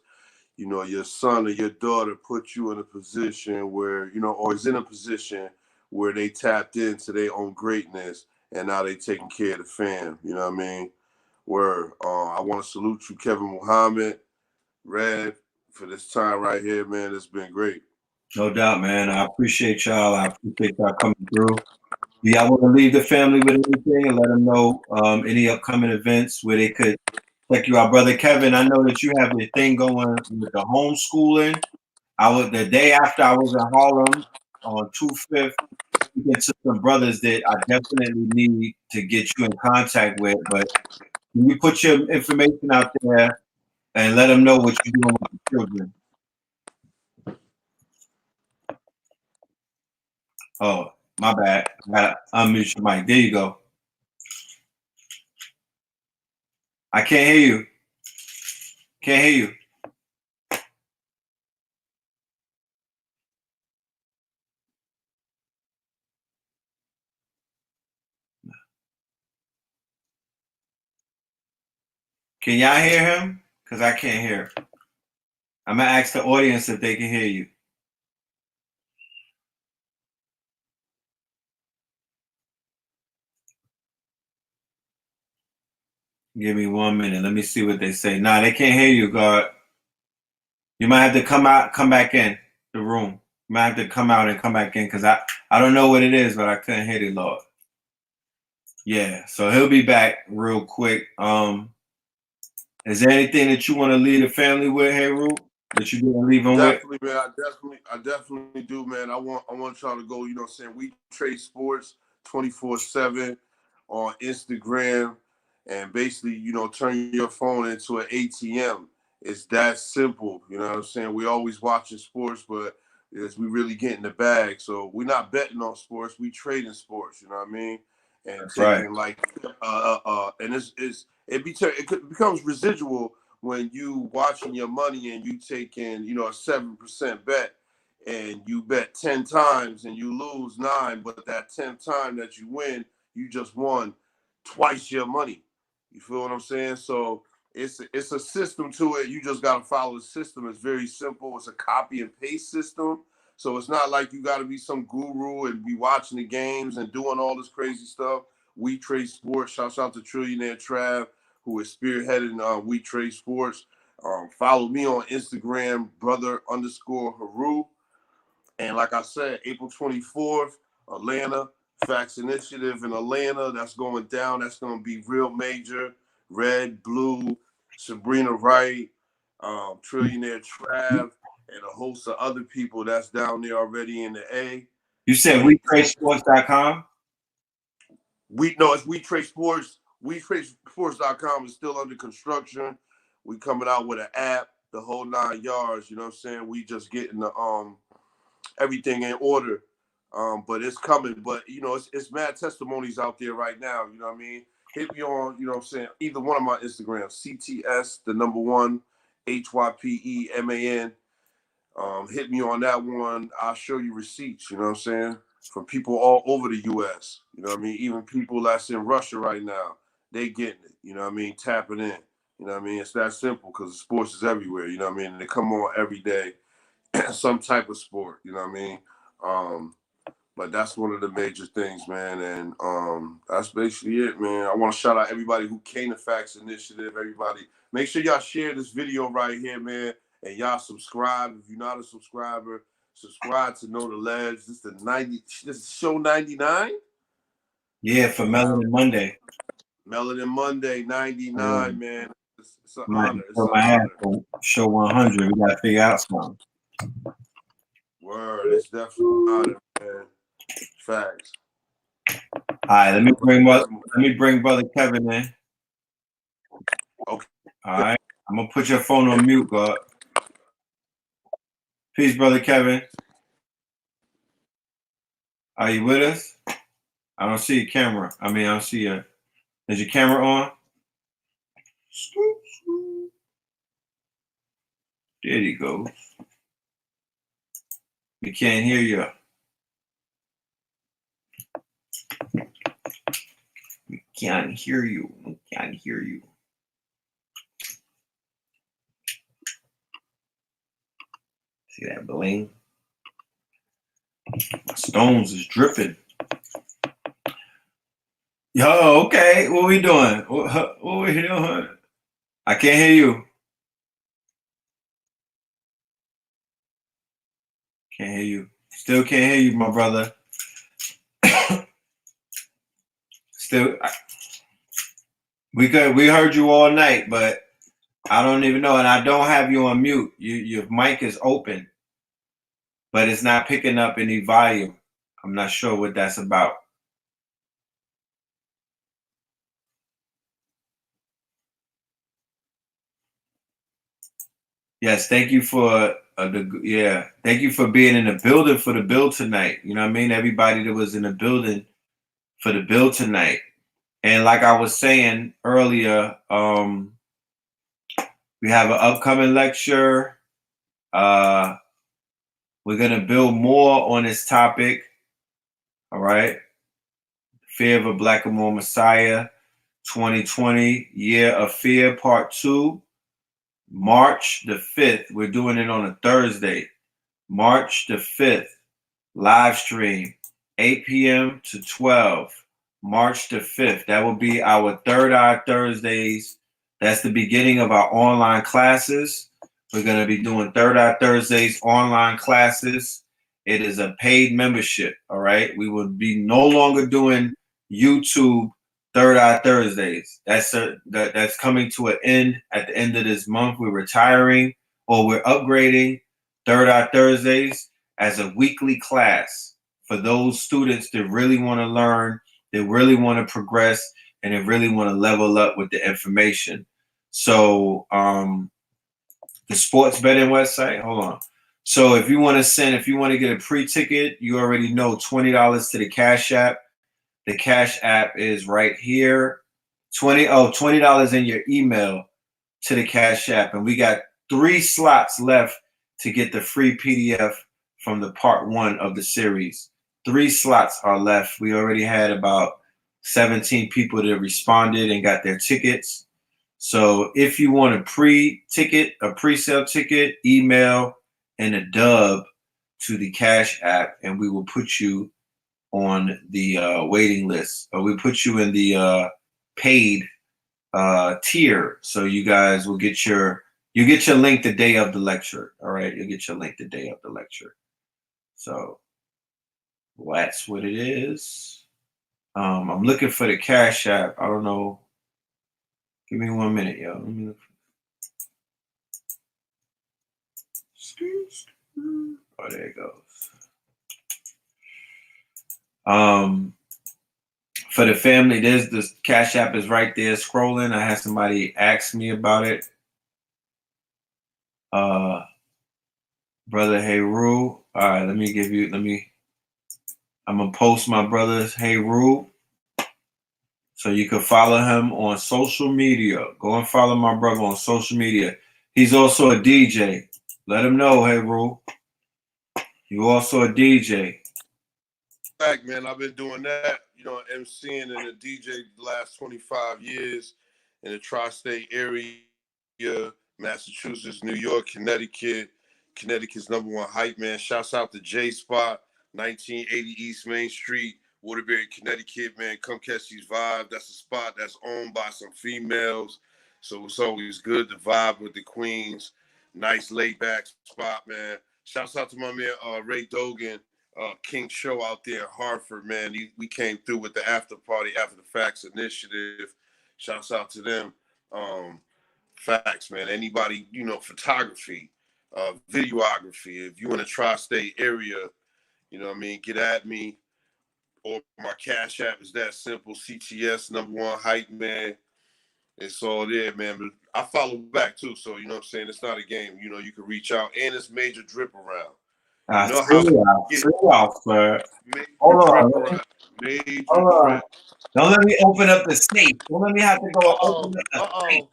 your son or your daughter put you in a position where or is in a position where they tapped into their own greatness and now they taking care of the fam. You know what I mean? Where I want to salute you, Kevin Muhammad, Red, for this time right here, man. It's been great. No doubt, man. I appreciate y'all. I appreciate y'all coming through. Do y'all want to leave the family with anything and let them know any upcoming events where they could check you out? Brother Kevin, I know that you have your thing going with the homeschooling. The day after I was in Harlem on 25th, speaking to some brothers that I definitely need to get you in contact with. But can you put your information out there and let them know what you're doing with the children? Oh, my bad. I gotta unmute your mic. There you go. I can't hear you. Can't hear you. Can y'all hear him? Because I can't hear. I'm going to ask the audience if they can hear you. Give me 1 minute. Let me see what they say. Nah, they can't hear you, God. You might have to come back in the room. You might have to come out and come back in because I don't know what it is, but I couldn't hear the Lord. Yeah, so he'll be back real quick. Is there anything that you want to leave the family with, Heru? That you didn't leave them with? Definitely, man. I definitely do, man. I want y'all to go. We trade sports 24/7 on Instagram, and basically, turn your phone into an ATM. It's that simple. You know what I'm saying? We always watching sports, but as we really get in the bag, so we're not betting on sports. We trading sports. You know what I mean? And That's right. taking and it becomes residual when you watching your money and you taking, a 7% bet and you bet 10 times and you lose 9, but that 10th time that you win, you just won twice your money. You feel what I'm saying? So it's a system to it. You just gotta follow the system. It's very simple. It's a copy and paste system. So it's not like you gotta be some guru and be watching the games and doing all this crazy stuff. We Trade Sports. Shouts out to Trillionaire Trav, who is spearheading We Trade Sports. Follow me on Instagram, brother_Haru. And like I said, April 24th, Atlanta, Facts Initiative in Atlanta. That's going down. That's going to be real major. Red, Blue, Sabrina Wright, Trillionaire Trav, and a host of other people that's down there already in the A. You said WeTradeSports.com? It's We Trade Sports. WeTradeSports.com is still under construction. We coming out with an app, the whole 9 yards. You know what I'm saying? We just getting the everything in order. But it's coming. But it's mad testimonies out there right now. You know what I mean? Hit me on, what I'm saying, either one of my Instagrams, CTS, the number 1, HYPEMAN. Hit me on that one. I'll show you receipts, you know what I'm saying? From people all over the US. You know what I mean? Even people that's in Russia right now, they getting it, you know what I mean? Tapping in. You know what I mean? It's that simple because sports is everywhere, you know what I mean? And they come on every day, some type of sport, you know what I mean? But that's one of the major things, man. And that's basically it, man. I want to shout out everybody who came to Facts Initiative, everybody. Make sure y'all share this video right here, man. And y'all subscribe. If you're not a subscriber, subscribe to Know the Ledge. This is show 99? Yeah, for Melanin Monday. Melanin Monday 99, man. It's an honor. It's For an my hat honor. for show 100. We got to figure out something. Word. It's definitely an honor, man. Facts. All right, let me bring Brother Kevin in. Okay. All right. I'm gonna put your phone on mute, God. Peace, Brother Kevin. Are you with us? I don't see your camera. I don't see your. Is your camera on? There you go. We can't hear you. can't hear you. I can't hear you. See that bling? My stones is dripping. Yo, okay. What we doing? What we doing? I can't hear you. Can't hear you. Still can't hear you, my brother. Still, we heard you all night, but I don't even know, and I don't have you on mute. Your mic is open, but it's not picking up any volume. I'm not sure what that's about. Yes, thank you for thank you for being in the building for the build tonight. You know what I mean? Everybody that was in the building for the build tonight. And like I was saying earlier, we have an upcoming lecture. We're gonna build more on this topic. All right. Fear of a Black and More Messiah, 2020, Year of Fear, Part 2. March the 5th. We're doing it on a Thursday. March the 5th. Live stream, 8 p.m. to 12. March the 5th. That will be our Third Eye Thursdays. That's the beginning of our online classes. We're going to be doing Third Eye Thursdays online classes. It is a paid membership, all right? We will be no longer doing YouTube Third Eye Thursdays. That's coming to an end at the end of this month. We're retiring or we're upgrading Third Eye Thursdays as a weekly class for those students that really want to learn, that really want to progress, and that really want to level up with the information. So the sports betting website, hold on. So if you want to get a pre-ticket, you already know $20 to the Cash App. The Cash App is right here. $20 in your email to the Cash App. And we got 3 slots left to get the free PDF from the part 1 of the series. 3 slots are left. We already had about 17 people that responded and got their tickets. So if you want a pre-ticket, a pre-sale ticket, email and a dub to the Cash App, and we will put you on the waiting list, or we put you in the paid tier. So you guys will get your link the day of the lecture. All right, you'll get your link the day of the lecture. So that's what it is. I'm looking for the Cash App. I don't know. Give me 1 minute, yo. Let me look. Oh, there it goes. For the family, there's the Cash App is right there scrolling. I had somebody ask me about it. Brother Heru. All right, I'm gonna post my brother's Heru. So you can follow him on social media. Go and follow my brother on social media. He's also a DJ. Let him know, Heru. You also a DJ. Fact, man, I've been doing that, MCing and a DJ the last 25 years in the tri-state area, Massachusetts, New York, Connecticut. Connecticut's #1 hype man. Shouts out to J Spot, 1980 East Main Street, Waterbury, Connecticut, man. Come catch these vibes. That's a spot that's owned by some females. So it's always good to vibe with the queens. Nice laid back spot, man. Shouts out to my man Ray Dogan. King Show out there in Hartford, man. We came through with the after party, after the facts initiative. Shouts out to them. Facts, man. Anybody, photography, videography. If you in a tri-state area, get at me. Or my Cash App is that simple. CTS #1 hype man. It's all there, man. But I follow back too, so you know what I'm saying. It's not a game. You can reach out, and it's major drip around. Hold on. Don't let me open up the safe. Don't let me have to go open up the safe.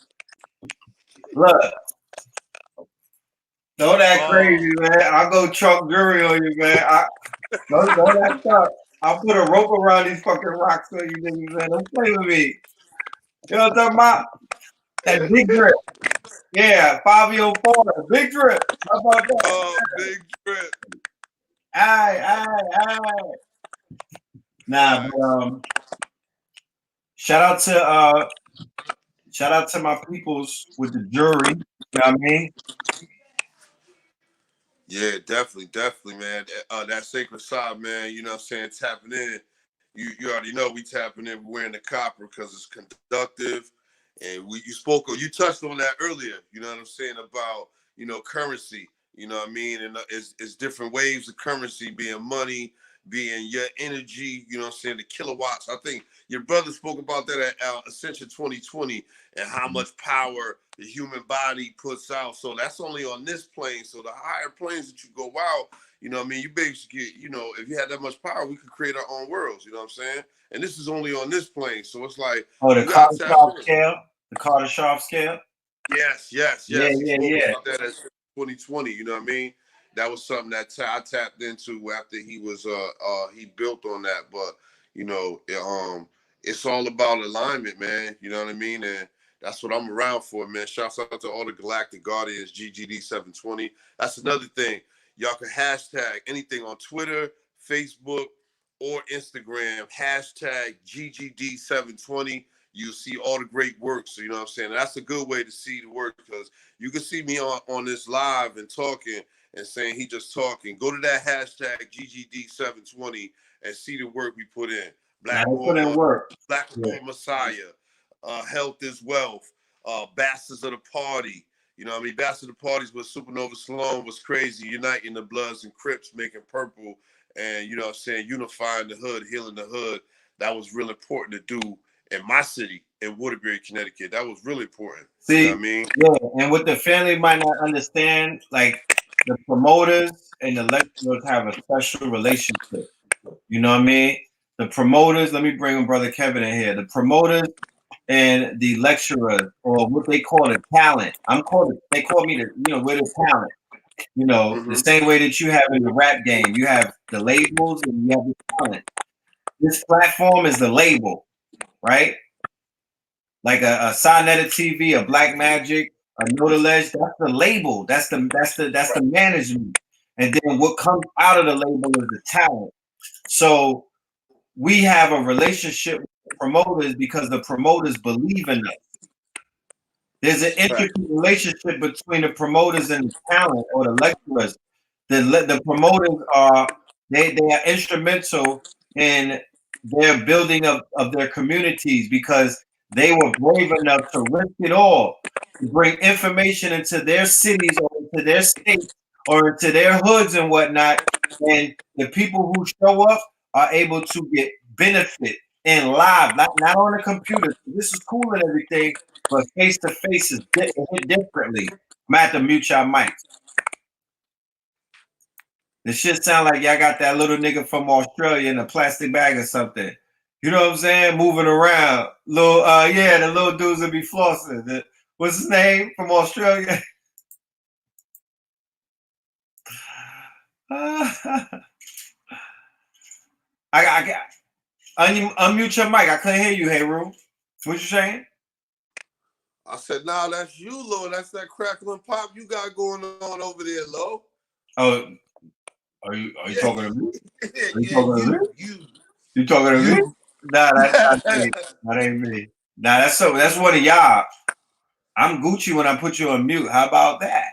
Look. Don't act crazy, man. I'll go Trump jury on you, man. Don't act up. I'll put a rope around these fucking rocks so you niggas, man. Don't play with me. You know what I'm talking about? That big drip. Yeah, 504, big drip. How about that? Oh, big drip. Aye. Nah, but shout out to my peoples with the jury. You know what I mean? Yeah, definitely, man. That sacred side, man. You know what I'm saying? Tapping in. You already know we tapping in. We're wearing the copper because it's conductive, and you touched on that earlier. You know what I'm saying about currency. You know what I mean? And it's different waves of currency, being money, being your energy. You know what I'm saying? The kilowatts. I think your brother spoke about that at Ascension 2020 and how much power the human body puts out. So that's only on this plane. So the higher planes that you go out, you know what I mean? You basically get, if you had that much power, we could create our own worlds. You know what I'm saying? And this is only on this plane. So it's like, the you got to tap in. scale. The Kardashev scale. Yes. Yeah. He spoke about that at 2020. You know what I mean? That was something that I tapped into after he was he built on that. But it's all about alignment, man. You know what I mean? And that's what I'm around for, man. Shouts out to all the Galactic Guardians, GGD 720. That's another thing. Y'all can hashtag anything on Twitter, Facebook, or Instagram. Hashtag GGD 720. You see all the great work. So you know what I'm saying? That's a good way to see the work, because you can see me on this live and talking and saying he just talking. Go to that hashtag GGD720 and see the work we put in. Black Lord Messiah, Health is Wealth, Bastards of the Party. You know what I mean? Bastards of the Parties with Supernova Sloan was crazy, uniting the Bloods and Crips, making purple, and you know what I'm saying, unifying the hood, healing the hood. That was real important to do in my city, in Waterbury, Connecticut. That was really important. See, you know what I mean? Yeah, and what the family might not understand, like the promoters and the lecturers have a special relationship. You know what I mean? The promoters, let me bring Brother Kevin in here. The promoters and the lecturers, or what they call the talent. They call me we're the talent. The same way that you have in the rap game. You have the labels and you have the talent. This platform is the label, right? Like a Sinetta TV, a Black Magic, a Notalege, that's the label. That's the management. And then what comes out of the label is the talent. So we have a relationship with the promoters because the promoters believe in us. There's an intricate relationship between the promoters and the talent or the lecturers. The promoters are instrumental in their building of their communities because they were brave enough to risk it all to bring information into their cities or into their states or into their hoods and whatnot. And the people who show up are able to get benefit in live, not on a computer. This is cool and everything, but face to face is hit differently. I'm gonna have to mute y'all mics. The shit sound like y'all got that little nigga from Australia in a plastic bag or something. You know what I'm saying? Moving around. The little dudes that be flossing. What's his name from Australia? I got unmute your mic. I couldn't hear you, Heru. What you saying? I said, nah, that's you, Lo. That's that crackling pop you got going on over there, Lo. Oh, are you talking to me? You talking to me? Nah, that ain't me. Nah, that's one of y'all. I'm Gucci when I put you on mute. How about that?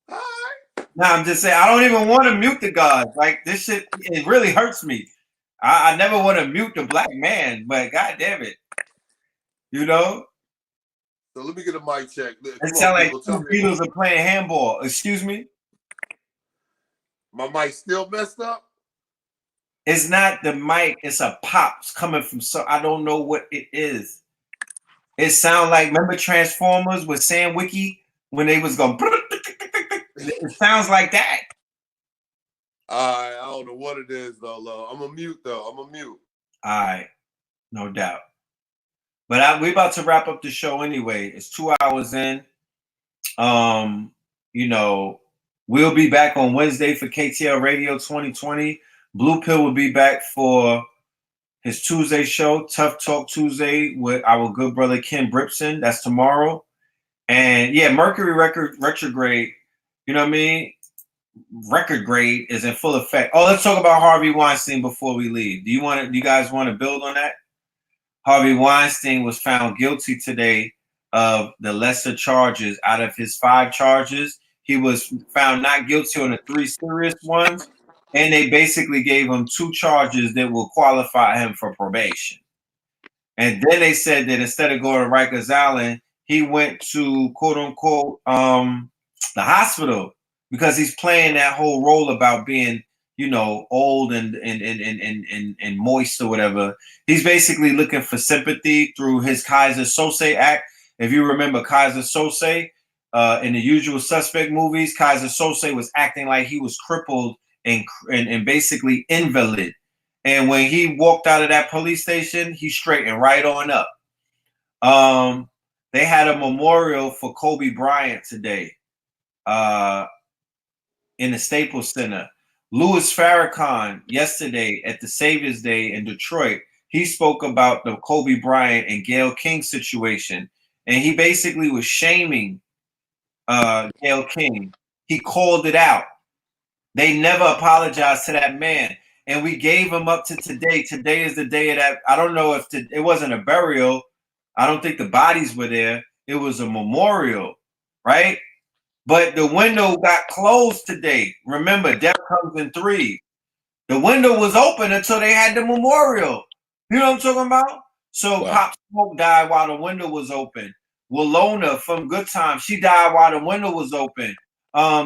All right. Nah, I'm just saying I don't even want to mute the gods. Like this shit, it really hurts me. I never want to mute the black man, but god damn it. You know? So let me get a mic check. It sounds like two Beatles are playing handball. Excuse me? My mic still messed up? It's not the mic, it's a pops coming from I don't know what it is. It sounds like, remember Transformers with Sam Wiki when they was going it sounds like that. I don't know what it is though, Lo. I'm a mute though. I'm a mute. All right, no doubt. But we're about to wrap up the show anyway. It's 2 hours in. We'll be back on Wednesday for KTL Radio 2020. Blue Pill will be back for his Tuesday show, Tough Talk Tuesday, with our good brother Ken Bripson. That's tomorrow. And yeah, Mercury retrograde, you know what I mean? Record grade is in full effect. Oh, let's talk about Harvey Weinstein before we leave. Do you guys want to build on that? Harvey Weinstein was found guilty today of the lesser charges. Out of his 5 charges, he was found not guilty on the 3 serious ones, and they basically gave him 2 charges that will qualify him for probation. And then they said that instead of going to Rikers Island, he went to quote unquote the hospital because he's playing that whole role about being, you know, old and moist or whatever. He's basically looking for sympathy through his Kaiser Sose act. If you remember Kaiser Sose in the Usual Suspect movies, Kaiser Sose was acting like he was crippled and basically invalid. And when he walked out of that police station, he straightened right on up. They had a memorial for Kobe Bryant today in the Staples Center. Louis Farrakhan yesterday at the Savior's Day in Detroit, he spoke about the Kobe Bryant and Gayle King situation. And he basically was shaming Gayle King. He called it out. They never apologized to that man. And we gave him up to today. Today is the day of that. I don't know if it wasn't a burial. I don't think the bodies were there. It was a memorial, right? But the window got closed today. Remember, death comes in 3. The window was open until they had the memorial. You know what I'm talking about? So Wow. Pop Smoke died while the window was open. Willona from Good Times, she died while the window was open.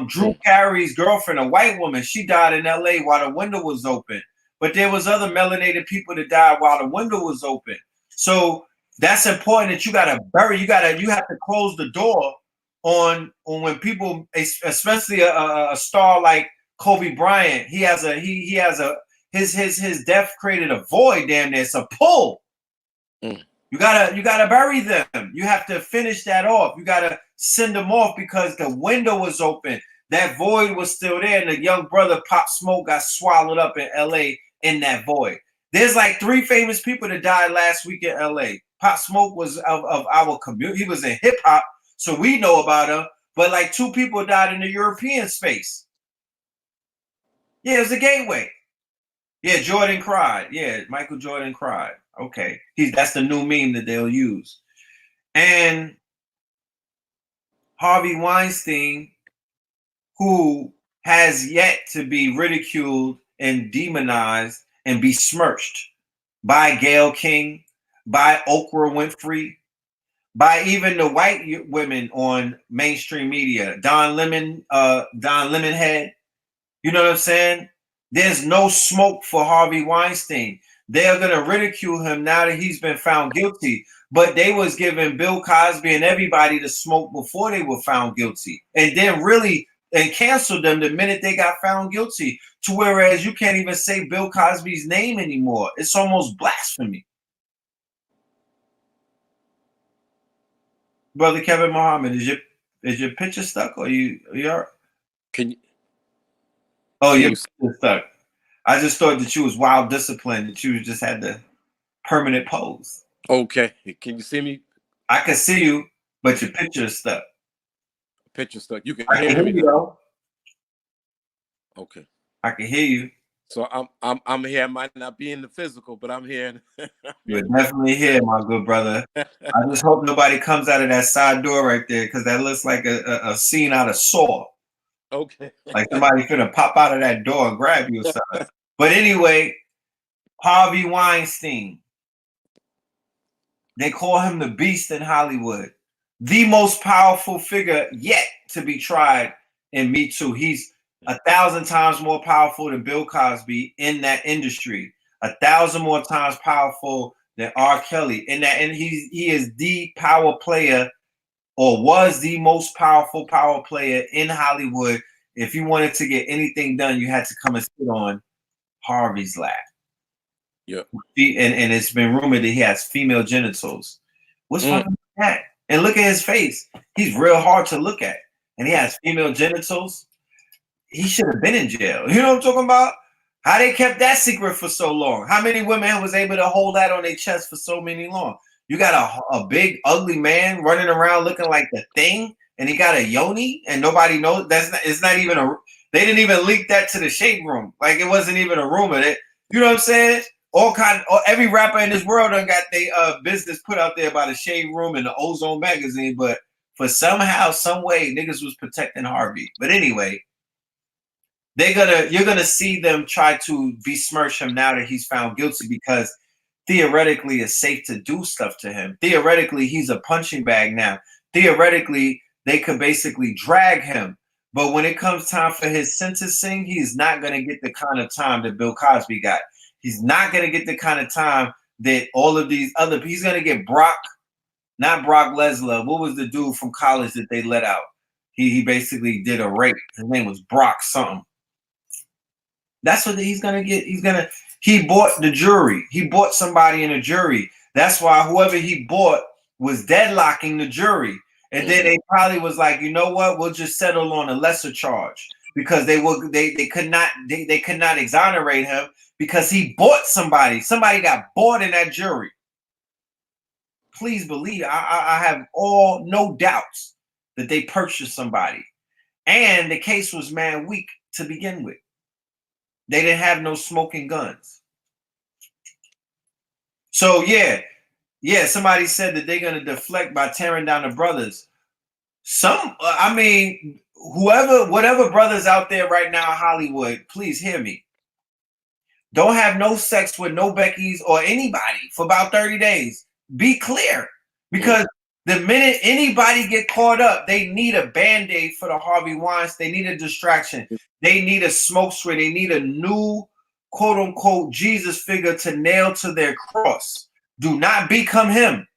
Drew Carey's girlfriend, a white woman, she died in LA while the window was open. But there was other melanated people that died while the window was open. So that's important that you gotta bury, you have to close the door on when people, especially a star like Kobe Bryant, his death created a void damn near. It's a pull. You gotta bury them. You have to finish that off. You gotta send them off because the window was open. That void was still there, and the young brother Pop Smoke got swallowed up in LA in that void. There's like 3 famous people that died last week in LA. Pop Smoke was of our community. He was in hip hop, so we know about him. But like 2 people died in the European space. Yeah, it was a gateway. Yeah, Jordan cried. Yeah, Michael Jordan cried. Okay, that's the new meme that they'll use. And Harvey Weinstein, who has yet to be ridiculed and demonized and besmirched by Gayle King, by Oprah Winfrey, by even the white women on mainstream media, Don Lemonhead. You know what I'm saying? There's no smoke for Harvey Weinstein. They're going to ridicule him now that he's been found guilty. But they was giving Bill Cosby and everybody the smoke before they were found guilty. And then really canceled them the minute they got found guilty. To whereas you can't even say Bill Cosby's name anymore. It's almost blasphemy. Brother Kevin Muhammad, is your picture stuck or you're Can you? Oh, you're stuck. I just thought that you was wild disciplined, that you just had the permanent pose. Okay. Can you see me? I can see you, but your picture is stuck. Picture stuck. You can I hear can me. hear you though. Okay. I can hear you. So I'm here. I might not be in the physical, but I'm here. You're definitely here, my good brother. I just hope nobody comes out of that side door right there, because that looks like a scene out of Saw. Okay. Like somebody finna pop out of that door and grab you or something. But anyway, Harvey Weinstein. They call him the beast in Hollywood. The most powerful figure yet to be tried in Me Too. He's 1,000 times more powerful than Bill Cosby in that industry. 1,000 more times powerful than R. Kelly in that. And he is the power player, or was the most powerful power player in Hollywood. If you wanted to get anything done, you had to come and sit on Harvey's lap. Yep. And it's been rumored that he has female genitals. What's funny with that? And look at his face. He's real hard to look at. And he has female genitals. He should have been in jail. You know what I'm talking about? How they kept that secret for so long? How many women was able to hold that on their chest for so many long? You got a big ugly man running around looking like the Thing, and he got a yoni, and nobody knows. It's not even a. They didn't even leak that to the shade room. Like it wasn't even a rumor. You know what I'm saying? Every rapper in this world done got their business put out there by the shade room and the Ozone magazine, but for somehow, some way, niggas was protecting Harvey. But anyway. You're gonna see them try to besmirch him now that he's found guilty, because theoretically it's safe to do stuff to him. Theoretically, he's a punching bag now. Theoretically, they could basically drag him. But when it comes time for his sentencing, he's not gonna get the kind of time that Bill Cosby got. He's not gonna get the kind of time that all of these other. He's gonna get not Brock Lesnar. What was the dude from college that they let out? He basically did a rape. His name was Brock something. That's what he's gonna get. He bought the jury. He bought somebody in a jury. That's why whoever he bought was deadlocking the jury. And then they probably was like, you know what? We'll just settle on a lesser charge, because they could not exonerate him because he bought somebody. Somebody got bought in that jury. Please believe I have no doubts that they purchased somebody. And the case was man weak to begin with. They didn't have no smoking guns. So yeah, somebody said that they're gonna deflect by tearing down the brothers. Whatever brothers out there right now in Hollywood, please hear me. Don't have no sex with no Beckys or anybody for about 30 days. Be clear. Because the minute anybody get caught up, they need a Band-Aid for the Harvey Weinstein. They need a distraction. They need a smoke screen. They need a new, quote unquote, Jesus figure to nail to their cross. Do not become him.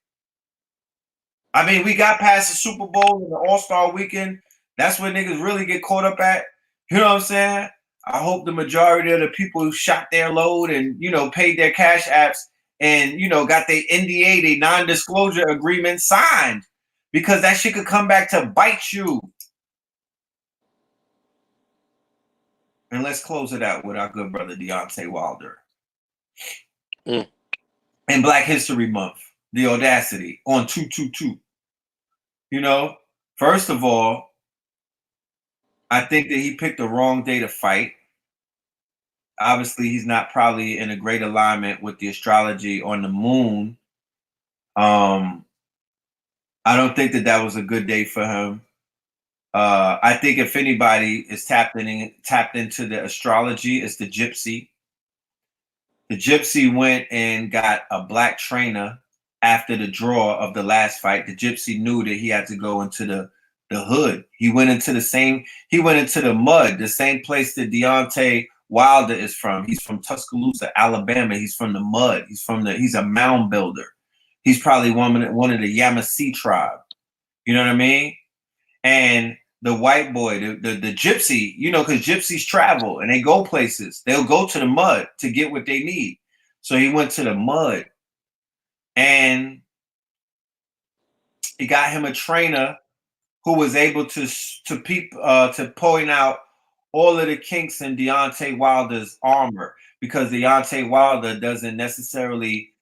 I mean, we got past the Super Bowl and the All-Star weekend. That's where niggas really get caught up at. You know what I'm saying? I hope the majority of the people who shot their load and, paid their cash apps and, got their NDA, their non-disclosure agreement signed, because that shit could come back to bite you. And let's close it out with our good brother Deontay Wilder. In Black History Month, the audacity on 222. First of all, I think that he picked the wrong day to fight. Obviously, he's not probably in a great alignment with the astrology on the moon. I don't think that was a good day for him. I think if anybody is tapped into the astrology, it's the Gypsy. The Gypsy went and got a black trainer after the draw of the last fight. The Gypsy knew that he had to go into the hood. He went into the mud, the same place that Deontay Wilder is from. He's from Tuscaloosa, Alabama. He's from the mud. He's a mound builder. He's probably one of the Yamasee tribe. You know what I mean? And the white boy, the Gypsy, because Gypsies travel and they go places. They'll go to the mud to get what they need. So he went to the mud, and he got him a trainer who was able to point out all of the kinks in Deontay Wilder's armor, because Deontay Wilder doesn't necessarily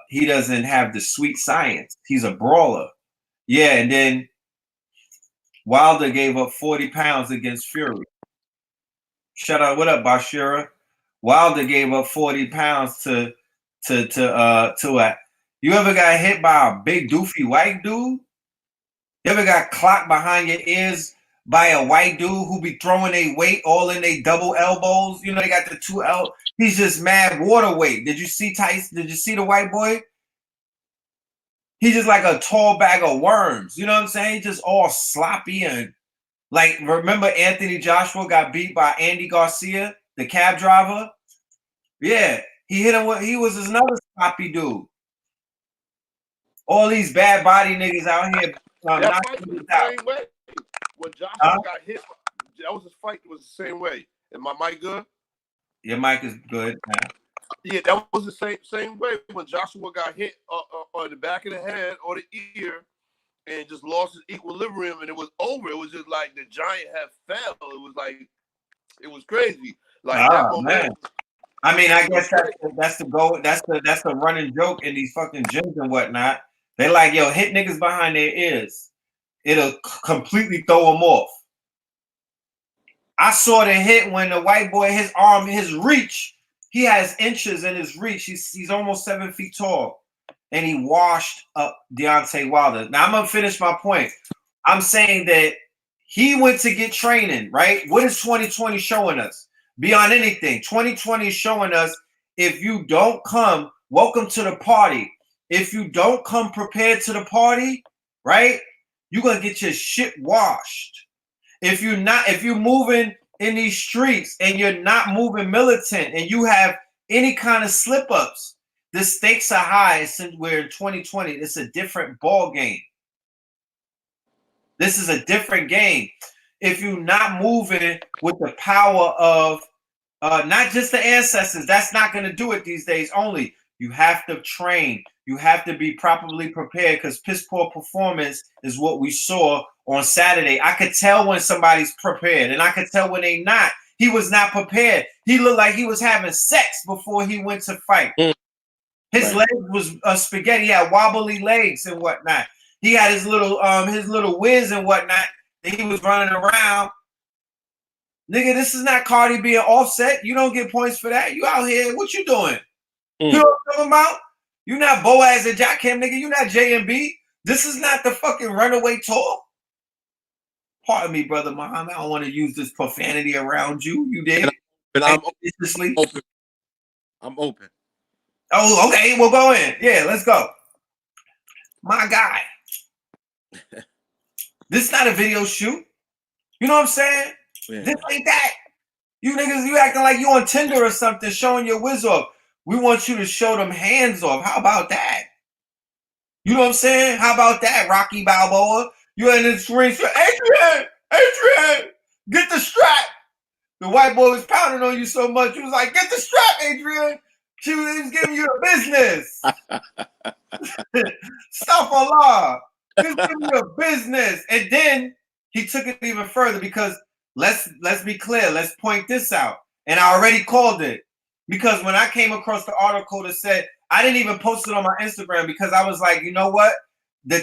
he doesn't have the sweet science. He's a brawler. Yeah, and then Wilder gave up 40 pounds against Fury. Shut up. What up, Bashira? Wilder gave up 40 pounds to a. You ever got hit by a big doofy white dude? You ever got clocked behind your ears by a white dude who be throwing their weight all in their double elbows? They got the 2L. He's just mad water weight. Did you see Tyson? Did you see the white boy? He's just like a tall bag of worms. You know what I'm saying? He's just all sloppy and like, remember Anthony Joshua got beat by Andy Garcia, the cab driver? Yeah, he hit him with, he was another sloppy dude. All these bad body niggas out here. That fight was the same way. When Joshua got hit, that was his fight. Was the same way. Is my mic good? Your mic is good. Yeah, that was the same way when Joshua got hit on the back of the head or the ear and just lost his equilibrium, and it was over. It was just like the giant had fell. It was crazy. Like that Oh momentum. man. I mean, I guess that's the goal. That's the running joke in these fucking gyms and whatnot. They like, yo, hit niggas behind their ears. It'll completely throw them off. I saw the hit when the white boy, his arm, his reach, he has inches in his reach. He's almost 7 feet tall. And he washed up Deontay Wilder. Now I'm gonna finish my point. I'm saying that he went to get training, right? What is 2020 showing us? Beyond anything, 2020 is showing us if you don't come, welcome to the party. If you don't come prepared to the party, right, you're gonna get your shit washed. If you're moving in these streets and you're not moving militant and you have any kind of slip-ups, the stakes are high. Since we're in 2020, it's a different ball game. This is a different game. If you're not moving with the power of not just the ancestors, that's not going to do it these days only. You have to train. You have to be properly prepared because piss poor performance is what we saw on Saturday. I could tell when somebody's prepared and I could tell when they not. He was not prepared. He looked like he was having sex before he went to fight. His legs was spaghetti. He had wobbly legs and whatnot. He had his little whiz and whatnot that he was running around. Nigga, this is not Cardi being Offset. You don't get points for that. You out here. What you doing? You know what I'm talking about? You not Boaz and Jackham, nigga. You not J&B. This is not the fucking runaway tour. Pardon me, brother Muhammad. I don't want to use this profanity around you. You did. And I'm open. I'm open. Oh, okay. We'll go in. Yeah, let's go. My guy. This is not a video shoot. You know what I'm saying? Yeah. This ain't that. You niggas, you acting like you on Tinder or something, showing your whiz off. We want you to show them hands off. How about that? You know what I'm saying? How about that, Rocky Balboa? You in the screen, Adrian, get the strap. The white boy was pounding on you so much. He was like, get the strap, Adrian. He was giving you the business. Stop Allah. He was giving you a business. And then he took it even further because let's be clear. Let's point this out. And I already called it. Because when I came across the article that said, I didn't even post it on my Instagram because I was like, you know what? The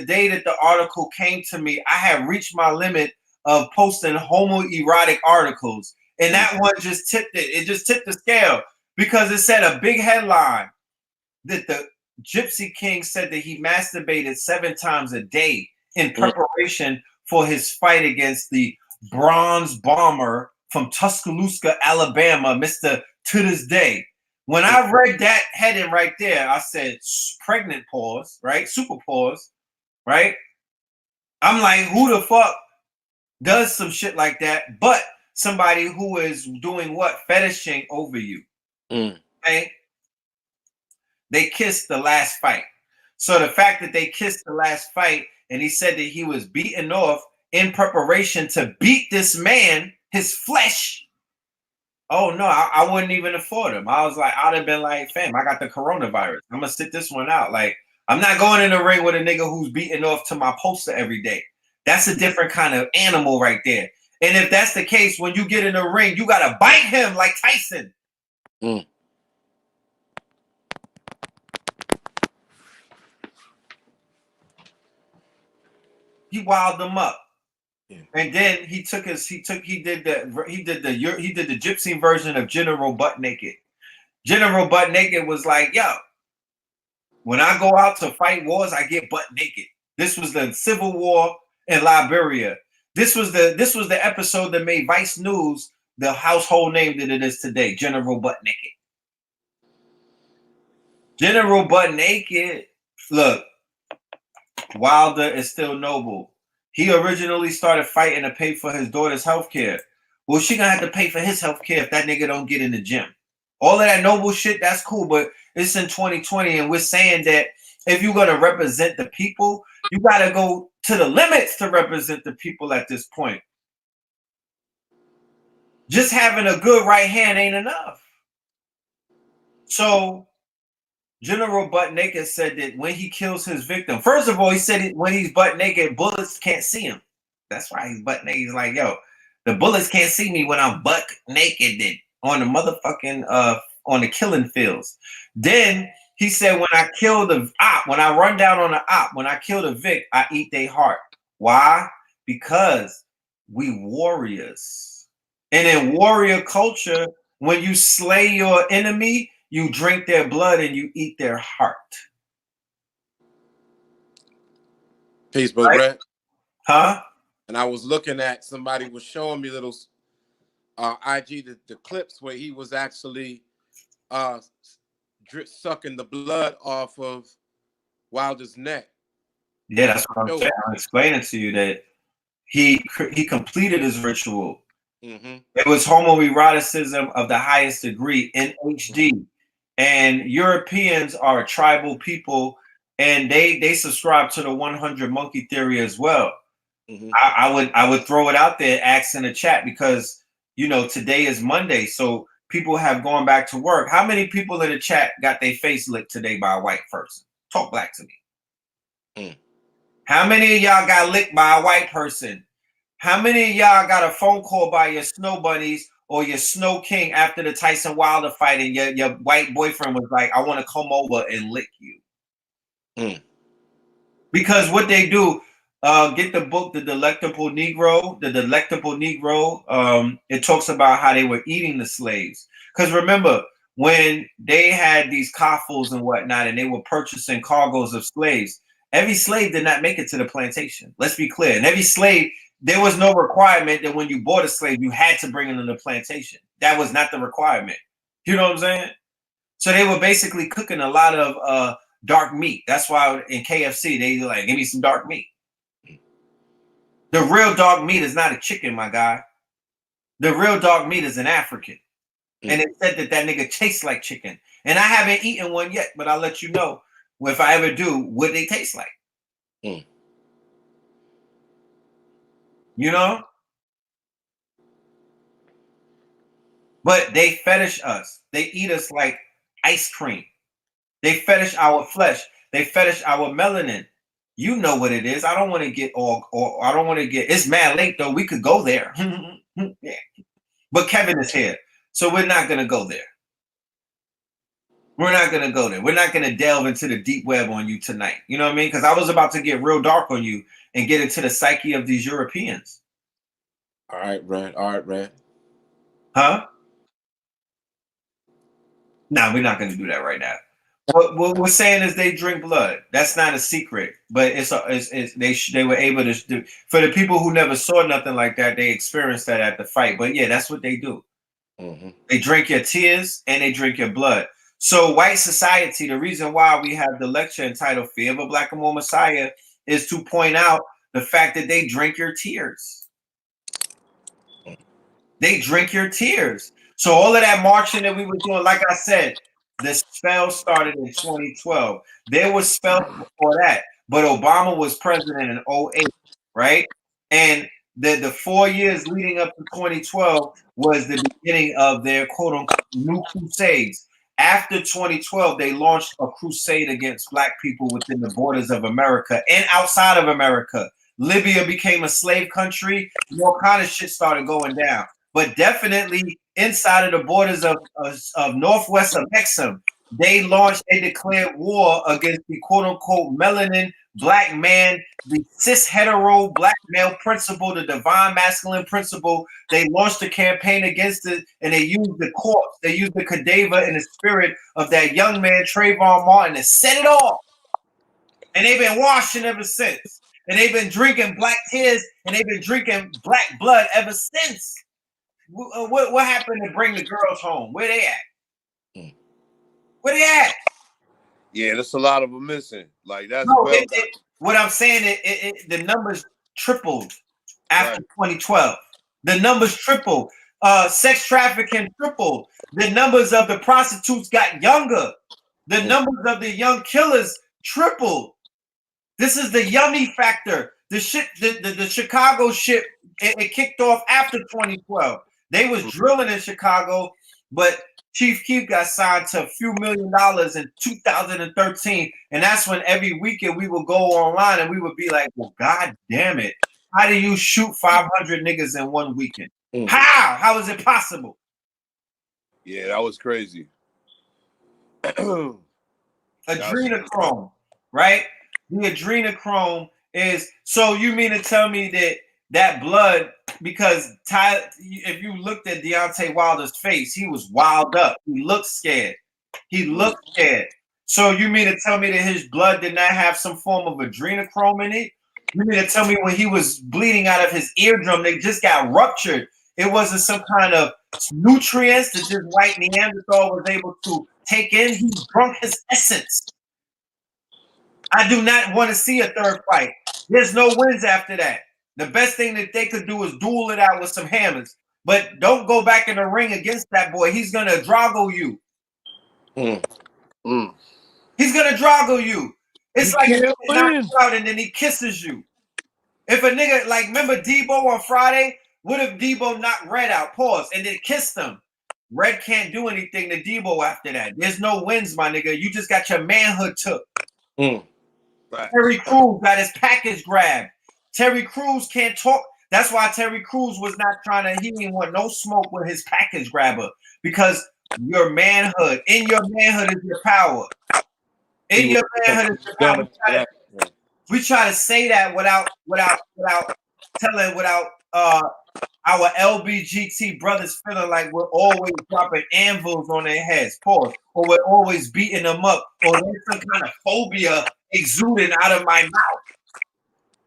day that the article came to me, I had reached my limit of posting homoerotic articles. And that one just tipped it. It just tipped the scale because it said a big headline that the Gypsy King said that he masturbated 7 times a day in preparation for his fight against the Bronze Bomber from Tuscaloosa, Alabama, Mr. To This Day. When I read that heading right there, I said, pregnant pause, right? Super pause, right? I'm like, who the fuck does some shit like that? But somebody who is doing what? Fetishing over you. Okay? They kissed the last fight. So the fact that they kissed the last fight and he said that he was beaten off in preparation to beat this man, his flesh. Oh no, I wouldn't even afford him. I was like, I'd have been like, fam, I got the coronavirus. I'm gonna sit this one out. Like, I'm not going in the ring with a nigga who's beating off to my poster every day. That's a different kind of animal right there. And if that's the case, when you get in the ring, you gotta bite him like Tyson. He wilded them up. Yeah. And then he did the gypsy version of General Butt Naked. General Butt Naked was like, yo, when I go out to fight wars, I get butt naked. This was the Civil War in Liberia. This was the episode that made Vice News the household name that it is today, General Butt Naked. General Butt Naked. Look, Wilder is still noble. He originally started fighting to pay for his daughter's health care. Well, she gonna have to pay for his health care if that nigga don't get in the gym. All of that noble shit, that's cool, but it's in 2020, and we're saying that if you're gonna represent the people, you gotta go to the limits to represent the people at this point. Just having a good right hand ain't enough. So General Butt Naked said that when he kills his victim, first of all, he said when he's butt naked, bullets can't see him. That's why he's butt naked. He's like, yo, The bullets can't see me when I'm buck naked on the motherfucking on the killing fields. Then he said, when I kill the op, when I run down on the op, when I kill the Vic, I eat their heart. Why? Because we warriors. And in warrior culture, when you slay your enemy, you drink their blood and you eat their heart. Peace, Bro Right? Brett. Huh? And I was looking at, somebody was showing me little IG the clips where he was actually sucking the blood off of Wilder's neck. Yeah, that's what I'm saying. I'm explaining to you that he completed his ritual. Mm-hmm. It was homoeroticism of the highest degree in HD. And Europeans are a tribal people, and they subscribe to the 100 monkey theory as well. Mm-hmm. I would throw it out there, ask in the chat, because today is Monday, so people have gone back to work. How many people in the chat got their face licked today by a white person? Talk black to me. How many of y'all got licked by a white person? How many of y'all got a phone call by your snow bunnies or your snow king after the Tyson Wilder fight, and your white boyfriend was like, I want to come over and lick you? Because what they do, get the book, The Delectable Negro. The Delectable Negro, it talks about how they were eating the slaves. Because remember, when they had these coffles and whatnot, and they were purchasing cargoes of slaves, every slave did not make it to the plantation. Let's be clear. And every slave, there was no requirement that when you bought a slave, you had to bring it to the plantation. That was not the requirement. You know what I'm saying? So they were basically cooking a lot of dark meat. That's why in KFC, they like, give me some dark meat. The real dark meat is not a chicken, my guy. The real dark meat is an African. And it said that nigga tastes like chicken. And I haven't eaten one yet, but I'll let you know if I ever do what they taste like. You know? But they fetish us. They eat us like ice cream. They fetish our flesh. They fetish our melanin. You know what it is. I don't want to get I don't want to get, it's mad late though. We could go there. Yeah. But Kevin is here. So we're not going to go there. We're not going to go there. We're not going to delve into the deep web on you tonight. You know what I mean? Because I was about to get real dark on you and get into the psyche of these Europeans. All right, Red. All right, Red. Huh? No, we're not going to do that right now. What we're saying is they drink blood. That's not a secret, but they were able to do. For the people who never saw nothing like that, they experienced that at the fight. But yeah, that's what they do. Mm-hmm. They drink your tears and they drink your blood. So white society, the reason why we have the lecture entitled "Fear of a Black and More Messiah" is to point out the fact that they drink your tears. They drink your tears. So all of that marching that we were doing, like I said, the spell started in 2012. There was spells before that, but Obama was president in 2008, right? And the 4 years leading up to 2012 was the beginning of their quote-unquote new crusades. After 2012, they launched a crusade against Black people within the borders of America and outside of America. Libya became a slave country. All kind of shit started going down. But definitely inside of the borders of Northwest of Mexico, they declared war against the quote-unquote melanin Black man, the cis hetero Black male principle, the divine masculine principle. They launched a campaign against it, and they used the corpse, they used the cadaver and the spirit of that young man, Trayvon Martin, and set it off. And they've been washing ever since. And they've been drinking Black tears, and they've been drinking Black blood ever since. What happened to bring the girls home? Where they at? Where they at? Yeah, there's a lot of them missing. Like that's what I'm saying. The numbers tripled after 2012. The numbers tripled. Sex trafficking tripled. The numbers of the prostitutes got younger. The numbers of the young killers tripled. This is the yummy factor. The Chicago shit. It kicked off after 2012. They was drilling in Chicago, but Chief Keef got signed to a few $1 million in 2013. And that's when every weekend we would go online and we would be like, well, God damn it. How do you shoot 500 niggas in one weekend? How is it possible? Yeah, that was crazy. Adrenochrome, right? The adrenochrome is, so you mean to tell me that blood, because if you looked at Deontay Wilder's face, he was wild up. He looked scared. So you mean to tell me that his blood did not have some form of adrenochrome in it? You mean to tell me when he was bleeding out of his eardrum, they just got ruptured? It wasn't some kind of nutrients that this white Neanderthal was able to take in. He drunk his essence. I do not want to see a third fight. There's no wins after that. The best thing that they could do is duel it out with some hammers. But don't go back in the ring against that boy. He's going to Drago you. He's going to Drago you. It's like he knocks you out and then he kisses you. If a nigga, like, remember Debo on Friday? What if Debo knocked Red out, pause, and then kissed him? Red can't do anything to Debo after that. There's no wins, my nigga. You just got your manhood took. Right. Terry Crews got his package grabbed. Terry Crews can't talk. That's why Terry Crews was not he didn't want no smoke with his package grabber, because your manhood, in your manhood is your power. In your manhood is your power. We try to say that without our LBGT brothers feeling like we're always dropping anvils on their heads, pause, or we're always beating them up, or there's some kind of phobia exuding out of my mouth.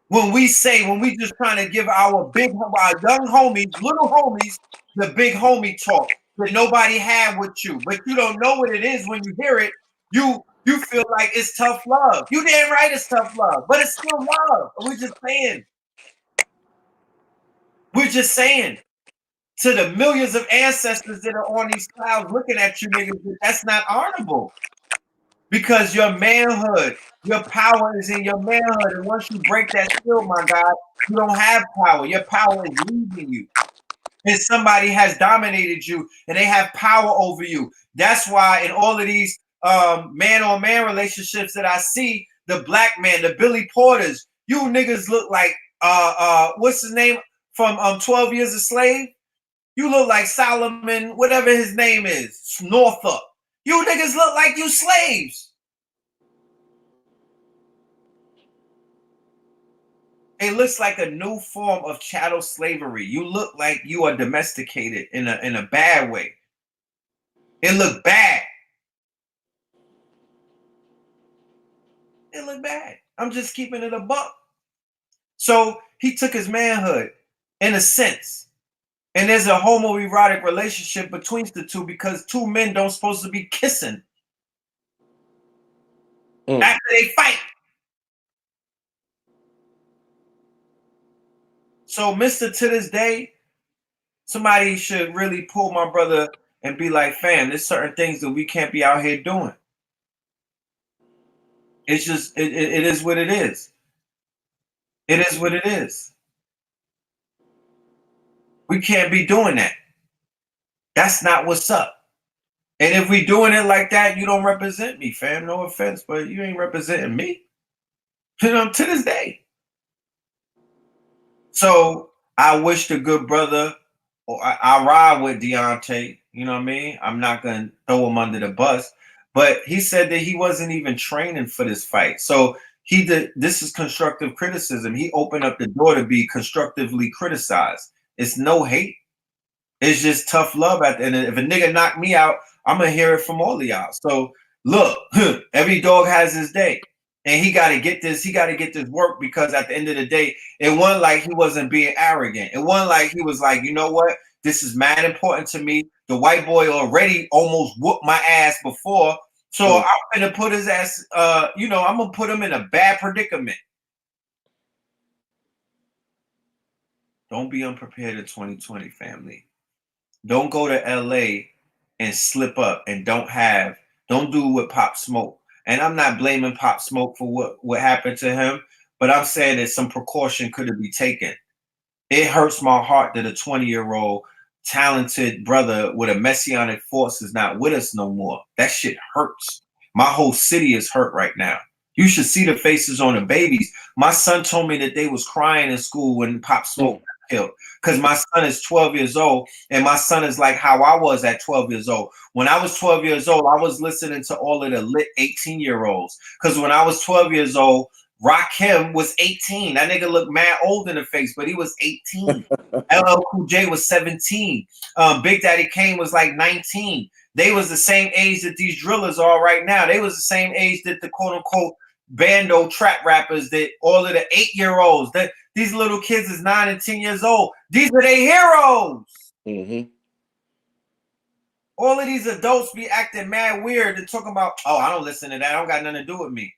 When we just trying to give our young homies, little homies, the big homie talk that nobody had with you, but you don't know what it is when you hear it. You feel like it's tough love. You damn right it's tough love, but it's still love. We're just saying to the millions of ancestors that are on these clouds looking at you niggas, that's not honorable. Because your manhood, your power is in your manhood. And once you break that skill, my God, you don't have power. Your power is leaving you. And somebody has dominated you and they have power over you. That's why in all of these man-on-man relationships that I see, the black man, the Billy Porters, you niggas look like, what's his name from 12 Years a Slave? You look like Solomon, whatever his name is, Northup. You niggas look like you slaves. It looks like a new form of chattel slavery. You look like you are domesticated in a bad way. It look bad. It look bad. I'm just keeping it a buck. So he took his manhood in a sense. And there's a homoerotic relationship between the two because two men don't supposed to be kissing after they fight. So, Mr. To this day, somebody should really pull my brother and be like, fam, there's certain things that we can't be out here doing. It's just, it is what it is. It is what it is. We can't be doing that. That's not what's up. And if we doing it like that, you don't represent me, fam. No offense, but you ain't representing me. You know, to this day. So I wish the good brother, or I ride with Deontay, you know what I mean? I'm not going to throw him under the bus. But he said that he wasn't even training for this fight. So this is constructive criticism. He opened up the door to be constructively criticized. It's no hate. It's just tough love at the end. If a nigga knock me out, I'm gonna hear it from all of y'all. So look, every dog has his day, and he got to get this. He got to get this work because at the end of the day, it wasn't like he wasn't being arrogant. It wasn't like he was like, you know what, this is mad important to me. The white boy already almost whooped my ass before, so I'm gonna put his ass. I'm gonna put him in a bad predicament. Don't be unprepared in 2020, family. Don't go to LA and slip up and don't do what Pop Smoke. And I'm not blaming Pop Smoke for what happened to him, but I'm saying that some precaution could have been taken. It hurts my heart that a 20-year-old talented brother with a messianic force is not with us no more. That shit hurts. My whole city is hurt right now. You should see the faces on the babies. My son told me that they was crying in school when Pop Smoke got killed. Because my son is 12 years old, and my son is like how I was at 12 years old. When I was 12 years old, I was listening to all of the lit 18-year-olds. Because when I was 12 years old, Rakim was 18. That nigga looked mad old in the face, but he was 18. LL Cool J was 17. Big Daddy Kane was like 19. They was the same age that these drillers are right now. They was the same age that the quote unquote bando trap rappers, that all of the 8-year-olds, that these little kids is 9 and 10 years old. These are their heroes. Mm-hmm. All of these adults be acting mad weird and talking about, oh, I don't listen to that. I don't got nothing to do with me.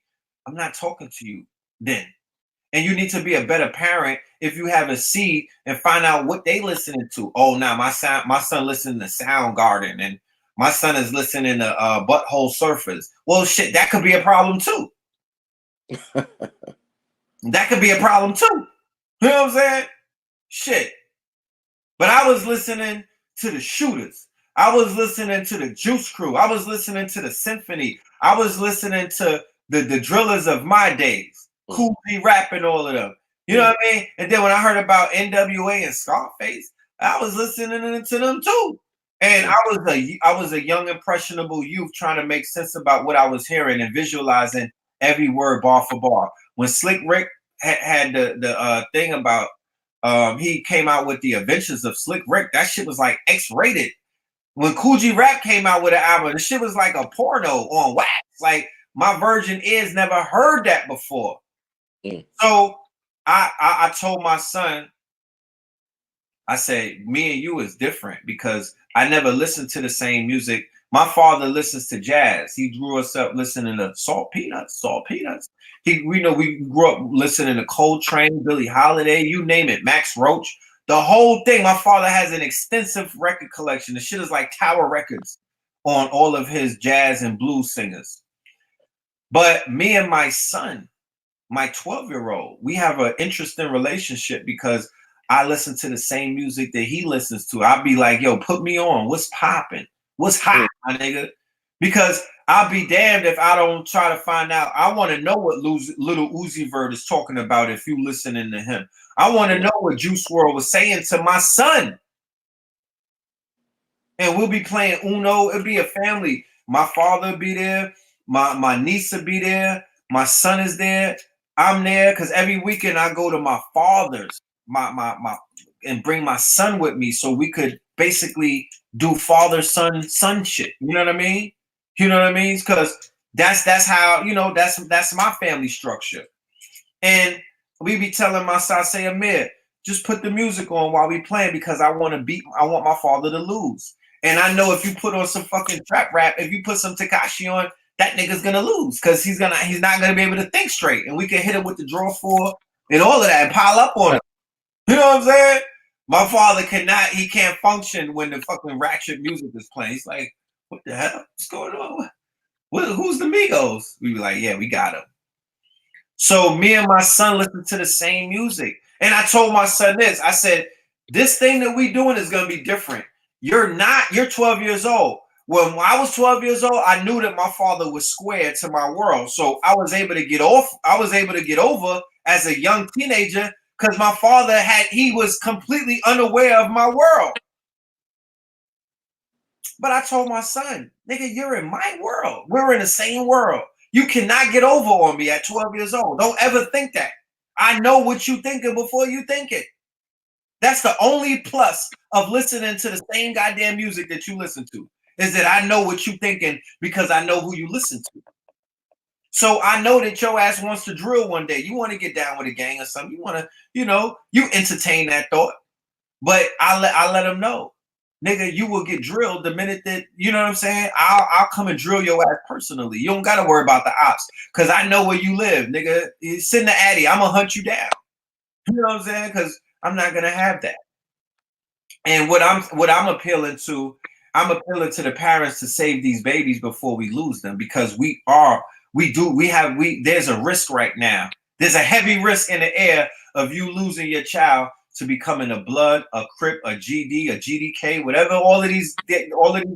I'm not talking to you then. And you need to be a better parent if you have a seed and find out what they listening to. Oh, now my son listening to Soundgarden, and my son is listening to Butthole Surfers. Well, shit, that could be a problem too. That could be a problem too. You know what I'm saying? Shit. But I was listening to the Shooters. I was listening to the Juice Crew. I was listening to the Symphony. I was listening to the drillers of my days. Cool G Rap and all of them. You know what I mean? And then when I heard about NWA and Scarface, I was listening to them too. And I was a young, impressionable youth trying to make sense about what I was hearing and visualizing every word bar for bar. When Slick Rick had the thing about he came out with the Adventures of Slick Rick, that shit was like X-rated. When Cool G Rap came out with an album, the shit was like a porno on wax. Like my virgin ears never heard that before. So I told my son, I said, me and you is different because I never listened to the same music. My father listens to jazz. He grew us up listening to Salt Peanuts. We grew up listening to Coltrane, Billie Holiday, you name it, Max Roach, the whole thing. My father has an extensive record collection. The shit is like Tower Records on all of his jazz and blues singers. But me and my son, my 12-year-old, we have an interesting relationship because I listen to the same music that he listens to. I'll be like, yo, put me on. What's popping? What's hot, my nigga? Because I'll be damned if I don't try to find out. I want to know what Little Uzi Vert is talking about if you listening to him. I want to know what Juice WRLD was saying to my son. And we'll be playing Uno. It'll be a family. My father will be there. My niece will be there. My son is there. I'm there because every weekend I go to my father's, and bring my son with me so we could basically do father-son shit. You know what I mean? You know what I mean? Because that's how, you know, that's my family structure. And we be telling my son, say, Amir, just put the music on while we playing because I want my father to lose. And I know if you put on some fucking trap rap, if you put some Tekashi on, that nigga's gonna lose because he's not gonna be able to think straight. And we can hit him with the draw four and all of that and pile up on him. You know what I'm saying? My father he can't function when the fucking ratchet music is playing. He's like, what the hell? What's going on? Who's the Migos? We be like, yeah, we got him. So me and my son listen to the same music. And I told my son this. I said, this thing that we doing is going to be different. You're 12 years old. When I was 12 years old, I knew that my father was square to my world. So I was able to get over as a young teenager because my father he was completely unaware of my world. But I told my son, nigga, you're in my world. We're in the same world. You cannot get over on me at 12 years old. Don't ever think that. I know what you thinking before you think it. That's the only plus of listening to the same goddamn music that you listen to, is that I know what you thinking because I know who you listen to. So I know that your ass wants to drill one day. You want to get down with a gang or something. You want to, you entertain that thought. But I let them know, nigga, you will get drilled the minute that, you know what I'm saying? I'll come and drill your ass personally. You don't got to worry about the ops because I know where you live, nigga. Send the Addy. I'm going to hunt you down. You know what I'm saying? Because I'm not going to have that. And what I'm appealing to the parents to save these babies before we lose them, because there's a risk right now. There's a heavy risk in the air of you losing your child to becoming a Blood, a Crip, a GD, a GDK, whatever, all of these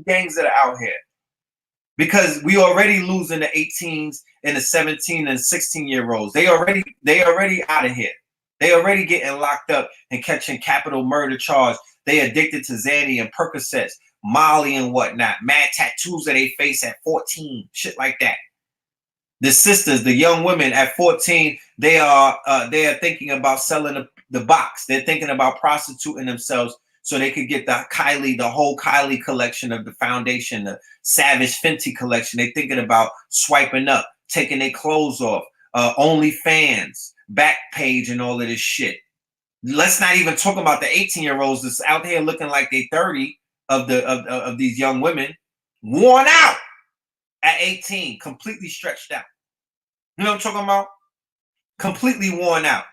gangs that are out here. Because we already losing the 18s and the 17 and 16-year-olds. They already out of here. They already getting locked up and catching capital murder charge. They addicted to Xanny and Percocets, Molly and whatnot. Mad tattoos of their face at 14, shit like that. The sisters, the young women at 14, they are thinking about selling the box. They're thinking about prostituting themselves so they could get the whole Kylie collection of the foundation, the Savage Fenty collection. They're thinking about swiping up, taking their clothes off, OnlyFans, Backpage, and all of this shit. Let's not even talk about the 18-year-olds that's out here looking like they 30 of these young women, worn out at 18, completely stretched out. You know what I'm talking about? Completely worn out,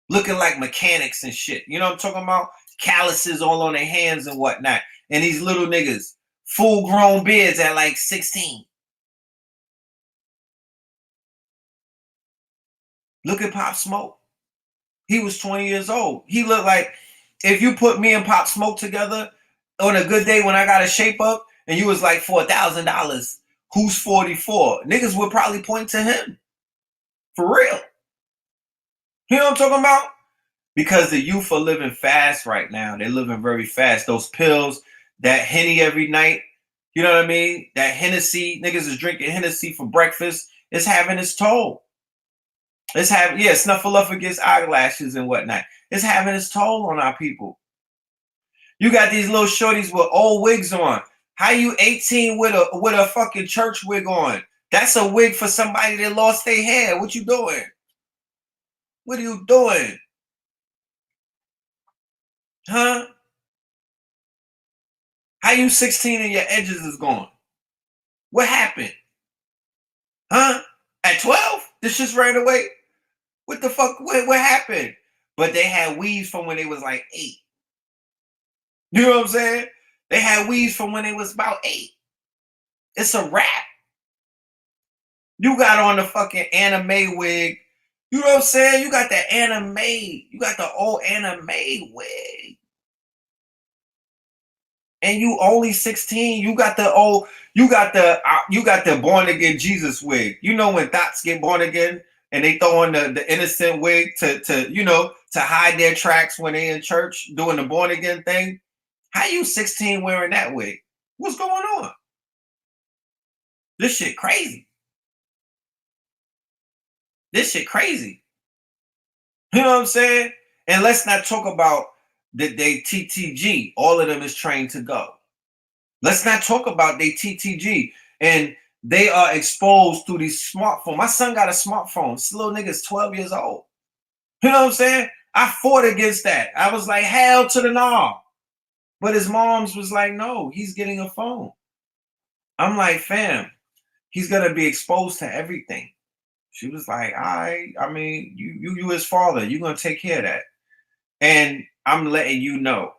looking like mechanics and shit. You know what I'm talking about? Calluses all on their hands and whatnot. And these little niggas, full-grown beards at like 16. Look at Pop Smoke. He was 20 years old. He looked like, if you put me and Pop Smoke together on a good day when I got a shape up and you was like $4,000, who's 44? Niggas would probably point to him. For real. You know what I'm talking about? Because the youth are living fast right now. They're living very fast. Those pills, that Henny every night, you know what I mean? That Hennessy, niggas is drinking Hennessy for breakfast. It's having its toll. It's having, Snuffleupagus eyelashes and whatnot. It's having its toll on our people. You got these little shorties with old wigs on. How you 18 with a fucking church wig on? That's a wig for somebody that lost their hair. What you doing? What are you doing? Huh? How you 16 and your edges is gone? What happened? Huh? At 12? This shit's right away? What the fuck? What happened? But they had weaves from when they was like 8. You know what I'm saying? They had weaves from when they was about 8. It's a wrap. You got on the fucking anime wig. You know what I'm saying? You got the anime. You got the old anime wig. And you only 16. You got the born again Jesus wig. You know when thoughts get born again and they throw on the innocent wig to hide their tracks when they in church doing the born again thing. How you 16 wearing that wig? What's going on? This shit crazy. This shit crazy. You know what I'm saying? And let's not talk about that they TTG. All of them is trained to go. Let's not talk about they TTG. And they are exposed through these smartphones. My son got a smartphone. This little nigga's 12 years old. You know what I'm saying? I fought against that. I was like, hell to the no. But his mom's was like, no, he's getting a phone. I'm like, fam, he's gonna be exposed to everything. She was like, I mean, you his father, you're gonna take care of that. And I'm letting you know,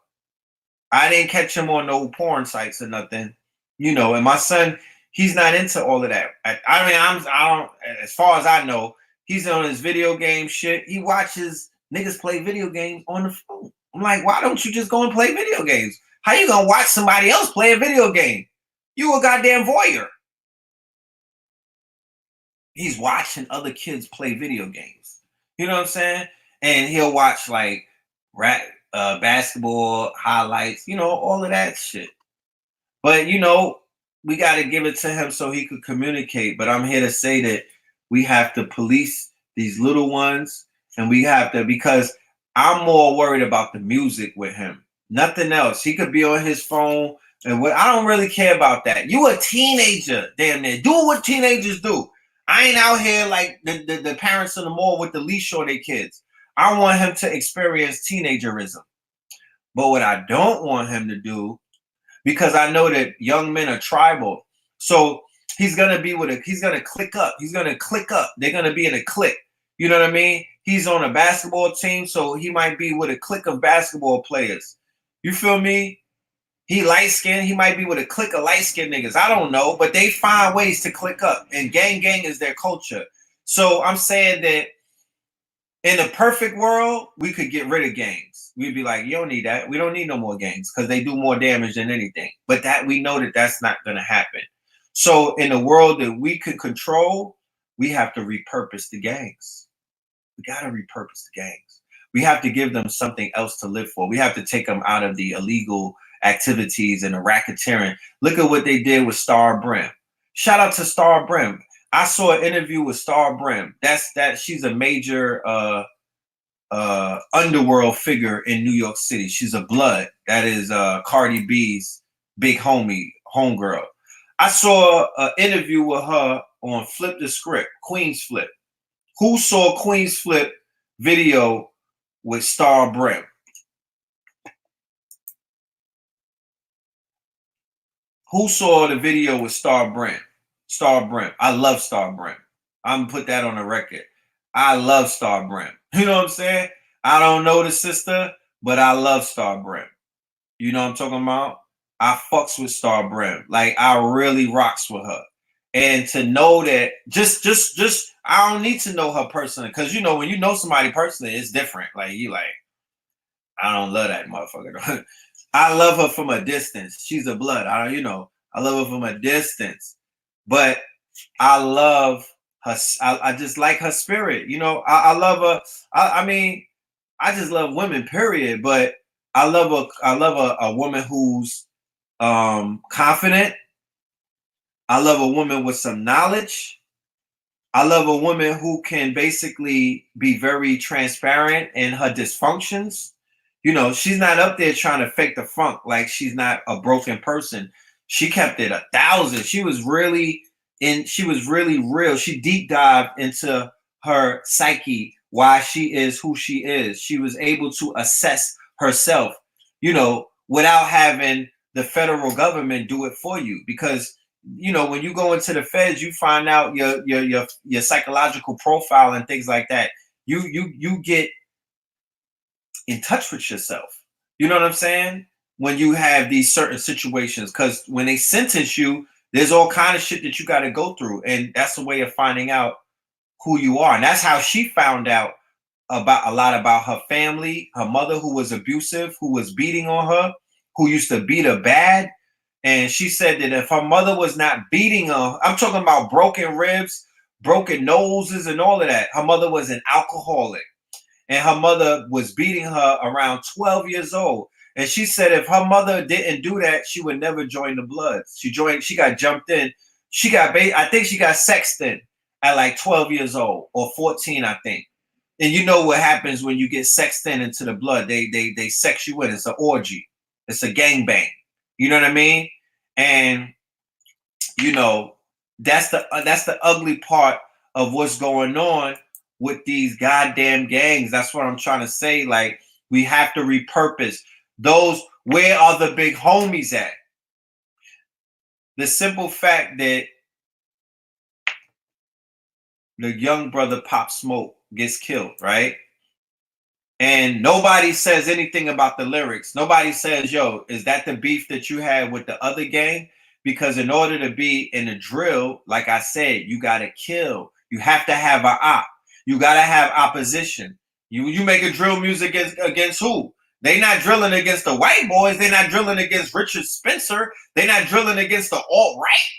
I didn't catch him on no porn sites or nothing, you know. And my son, he's not into all of that. I don't, as far as I know, he's on his video game shit. He watches niggas play video games on the phone. I'm like, why don't you just go and play video games? How you gonna watch somebody else play a video game? You a goddamn voyeur. He's watching other kids play video games. You know what I'm saying? And he'll watch like basketball highlights, you know, all of that shit. But, you know, we got to give it to him so he could communicate. But I'm here to say that we have to police these little ones. And we have to, because I'm more worried about the music with him. Nothing else. He could be on his phone. And I don't really care about that. You a teenager, damn near. Do what teenagers do. I ain't out here like the parents in the mall with the leash on their kids. I want him to experience teenagerism. But what I don't want him to do, because I know that young men are tribal. So he's going to he's going to click up. He's going to click up. They're going to be in a clique. You know what I mean? He's on a basketball team, so he might be with a clique of basketball players. You feel me? He light-skinned. He might be with a clique of light-skinned niggas. I don't know, but they find ways to click up, and gang is their culture. So I'm saying that in a perfect world, we could get rid of gangs. We'd be like, you don't need that. We don't need no more gangs because they do more damage than anything. But that we know that that's not going to happen. So in a world that we could control, we have to repurpose the gangs. We got to repurpose the gangs. we have to give them something else to live for. We have to take them out of the illegal activities and the racketeering. Look at what they did with Star Brim. Shout out to Star Brim. I saw an interview with Star Brim. She's a major underworld figure in New York City. She's a blood. That is Cardi B's big homegirl. I saw an interview with her on Flip the Script, Queen's Flip. Who saw Queen's Flip video with Star Brim? Who saw the video with Star Brim? Star Brim. I love Star Brim. I'm gonna put that on the record. I love Star Brim. You know what I'm saying? I don't know the sister, but I love Star Brim. You know what I'm talking about? I fucks with Star Brim. Like, I really rocks with her. And to know that, just I don't need to know her personally, because you know when you know somebody personally, it's different. Like, you like, I don't love that motherfucker. I love her from a distance. She's a blood. I love her from a distance. But I love her. I just like her spirit. You know, I love her. I mean, I just love women, period. But I love a woman who's confident. I love a woman with some knowledge. I love a woman who can basically be very transparent in her dysfunctions. You know, she's not up there trying to fake the funk like she's not a broken person. She kept it 1,000. She was really real. She deep dived into her psyche, why she is who she is. She was able to assess herself, you know, without having the federal government do it for you. Because, you know, when you go into the feds, you find out your psychological profile and things like that. You get in touch with yourself. You know what I'm saying? When you have these certain situations, because when they sentence you, there's all kind of shit that you got to go through. And that's a way of finding out who you are. And that's how she found out about a lot about her family, her mother who was abusive, who was beating on her, who used to beat her bad. And she said that if her mother was not beating her, I'm talking about broken ribs, broken noses and all of that. Her mother was an alcoholic. And her mother was beating her around 12 years old. And she said if her mother didn't do that, she would never join the Bloods. She got jumped in. I think she got sexed in at like 12 years old or 14, I think. And you know what happens when you get sexed into the Blood. They sex you in. It's an orgy. It's a gangbang. You know what I mean? And, you know, that's the ugly part of what's going on with these goddamn gangs. That's what I'm trying to say. Like, we have to repurpose those. Where are the big homies at? The simple fact that the young brother Pop Smoke gets killed, right? And nobody says anything about the lyrics. Nobody says, yo, is that the beef that you had with the other gang? Because in order to be in a drill, like I said, you got to kill. You have to have an op. You got to have opposition. You make a drill music against who? They not drilling against the white boys. They're not drilling against Richard Spencer. They're not drilling against the alt-right.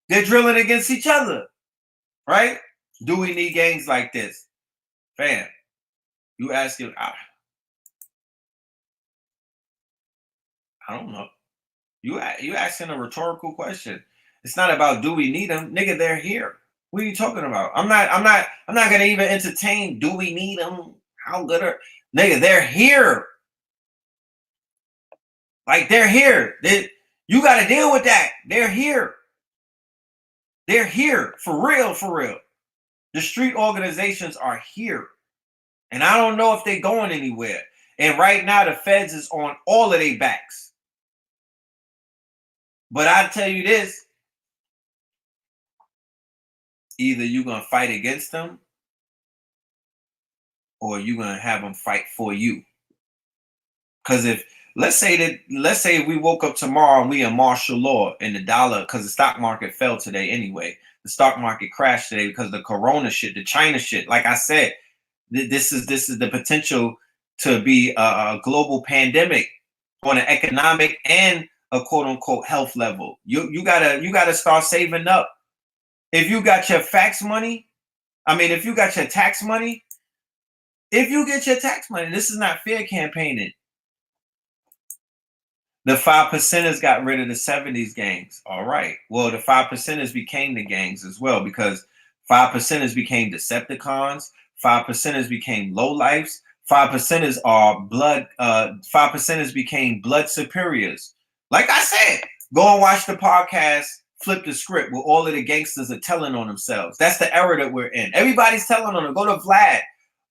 They're drilling against each other, right? Do we need gangs like this? Fam, you asking, I don't know. You asking a rhetorical question. It's not about do we need them, nigga. They're here. What are you talking about? I'm not gonna even entertain. Do we need them? How good are nigga? They're here. Like, they're here. You got to deal with that. They're here. They're here for real, for real. The street organizations are here, and I don't know if they're going anywhere. And right now, the feds is on all of their backs. But I tell you this. Either you're going to fight against them or you're going to have them fight for you. Because let's say we woke up tomorrow and we in martial law and the dollar, because the stock market fell today anyway. The stock market crashed today because of the corona shit, the China shit. Like I said, this is the potential to be a global pandemic on an economic and a quote unquote health level. You gotta start saving up. If you got your tax money, If you get your tax money, this is not fair campaigning. The 5%ers got rid of the 70s gangs. All right. Well, the 5%ers became the gangs as well, because 5%ers became Decepticons. 5%ers became lowlifes. 5%ers are blood. 5%ers became blood superiors. Like I said, go and watch the podcast, Flip the Script, where all of the gangsters are telling on themselves. That's the era that we're in. Everybody's telling on them. Go to Vlad.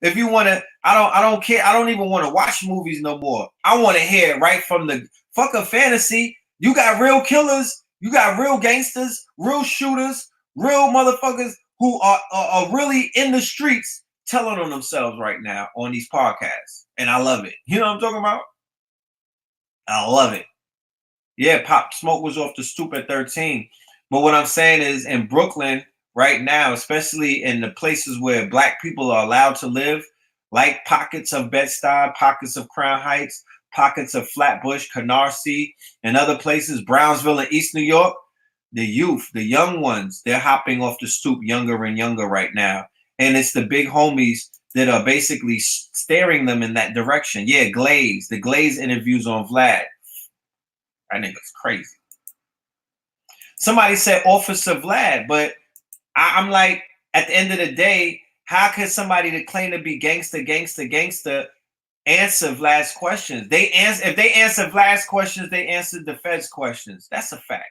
If you want to, I don't care. I don't even want to watch movies no more. I want to hear right from the fuck a fantasy. You got real killers. You got real gangsters, real shooters, real motherfuckers who are really in the streets telling on themselves right now on these podcasts. And I love it. You know what I'm talking about? I love it. Yeah, Pop Smoke was off the stoop at 13. But what I'm saying is in Brooklyn right now, especially in the places where black people are allowed to live, like pockets of Bed-Stuy, pockets of Crown Heights, pockets of Flatbush, Canarsie, and other places, Brownsville and East New York, the youth, the young ones, they're hopping off the stoop younger and younger right now. And it's the big homies that are basically steering them in that direction. Yeah, Glaze, the Glaze interviews on Vlad. That nigga's crazy. Somebody said Officer Vlad, but I'm like, at the end of the day, how can somebody that claim to be gangster answer Vlad's questions? If they answer Vlad's questions, they answered the Fed's questions. That's a fact.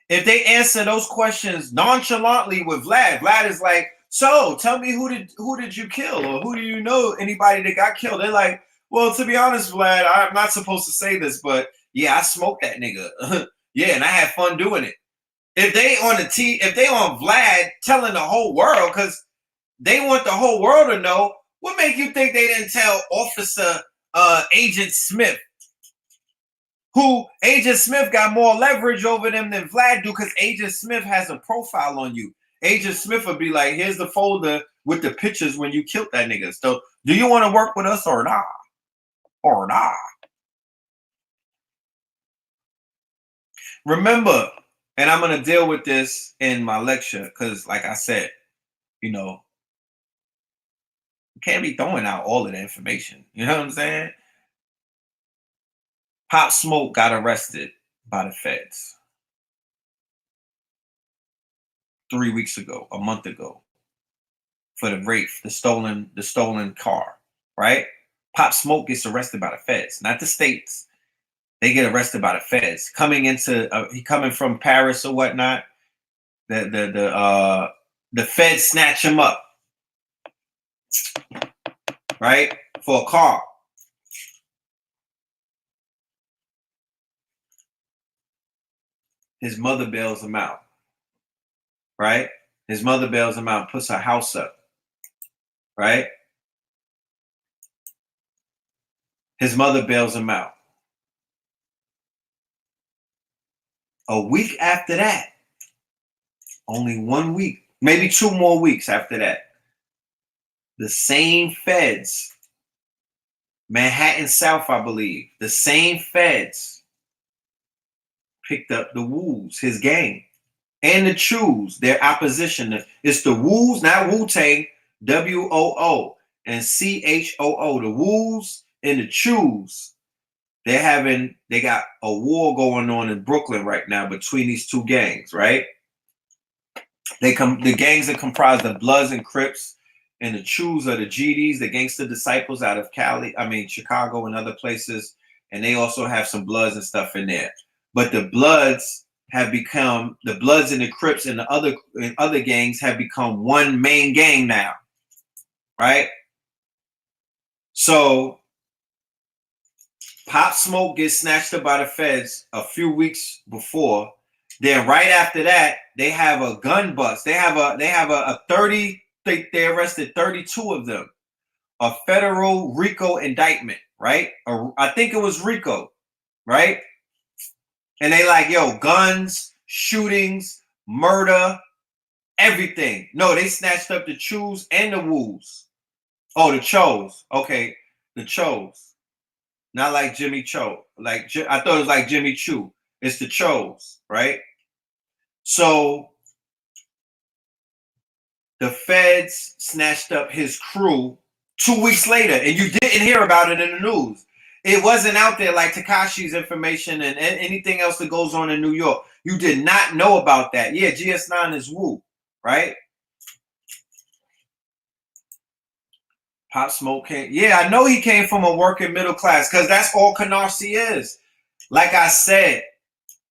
If they answer those questions nonchalantly with Vlad is like, so tell me who did you kill, or who do you know anybody that got killed? They're like, well, to be honest, Vlad, I'm not supposed to say this, but yeah, I smoked that nigga. Yeah, and I had fun doing it. If they on Vlad telling the whole world, because they want the whole world to know, what make you think they didn't tell Officer Agent Smith? Who Agent Smith got more leverage over them than Vlad do, because Agent Smith has a profile on you. Agent Smith would be like, here's the folder with the pictures when you killed that nigga. So do you want to work with us or not? Or not? Remember, and I'm going to deal with this in my lecture, because like I said, you know, you can't be throwing out all of the information. You know what I'm saying? Pop Smoke got arrested by the feds 3 weeks ago, a month ago, for the rape, the stolen car, right? Pop Smoke gets arrested by the feds, not the states. They get arrested by the feds coming from Paris or whatnot. The feds snatch him up, right, for a car. His mother bails him out, right? His mother bails him out, puts her house up, right? His mother bails him out. A week after that, only 1 week, maybe 2 more weeks after that, the same feds, Manhattan South, I believe, the same feds picked up the Woos, his gang, and the Chews, their opposition. It's the Woos, not Wu-Tang, W-O-O and C-H-O-O, the Woos and the Chews. They got a war going on in Brooklyn right now between these two gangs, right? The gangs are comprised of Bloods and Crips, and the Chews are the GDs, the gangster disciples out of Chicago and other places, and they also have some Bloods and stuff in there. But the Bloods and the Crips and the other gangs have become one main gang now, right? So Pop Smoke gets snatched up by the feds a few weeks before. Then right after that, they have a gun bust. They have a 30. They arrested 32 of them. A federal RICO indictment, right? I think it was RICO, right? And they like, yo, guns, shootings, murder, everything. No, they snatched up the Chews and the Woos. Oh, the Chos. Okay, the Chos. Not like Jimmy Cho. I thought it was like Jimmy Choo. It's the Chos, right? So the feds snatched up his crew 2 weeks later, and you didn't hear about it in the news. It wasn't out there like Tekashi's information and anything else that goes on in New York. You did not know about that. Yeah, GS9 is Wu, right? Pop Smoke came. Yeah, I know he came from a working middle class because that's all Canarsie is. Like I said,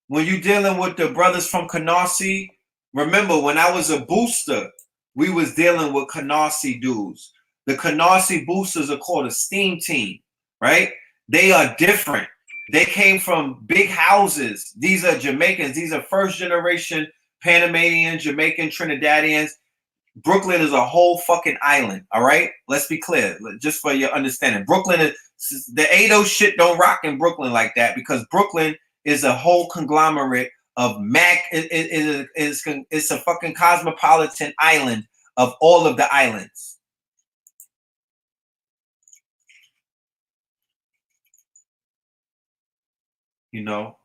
when you're dealing with the brothers from Canarsie, remember when I was a booster, we was dealing with Canarsie dudes. The Canarsie boosters are called a steam team, right? They are different. They came from big houses. These are Jamaicans. These are first generation Panamanian, Jamaican, Trinidadians. Brooklyn is a whole fucking island, all right? Let's be clear, just for your understanding. Brooklyn is, the 80 shit don't rock in Brooklyn like that because Brooklyn is a whole conglomerate of it's a fucking cosmopolitan island of all of the islands. You know?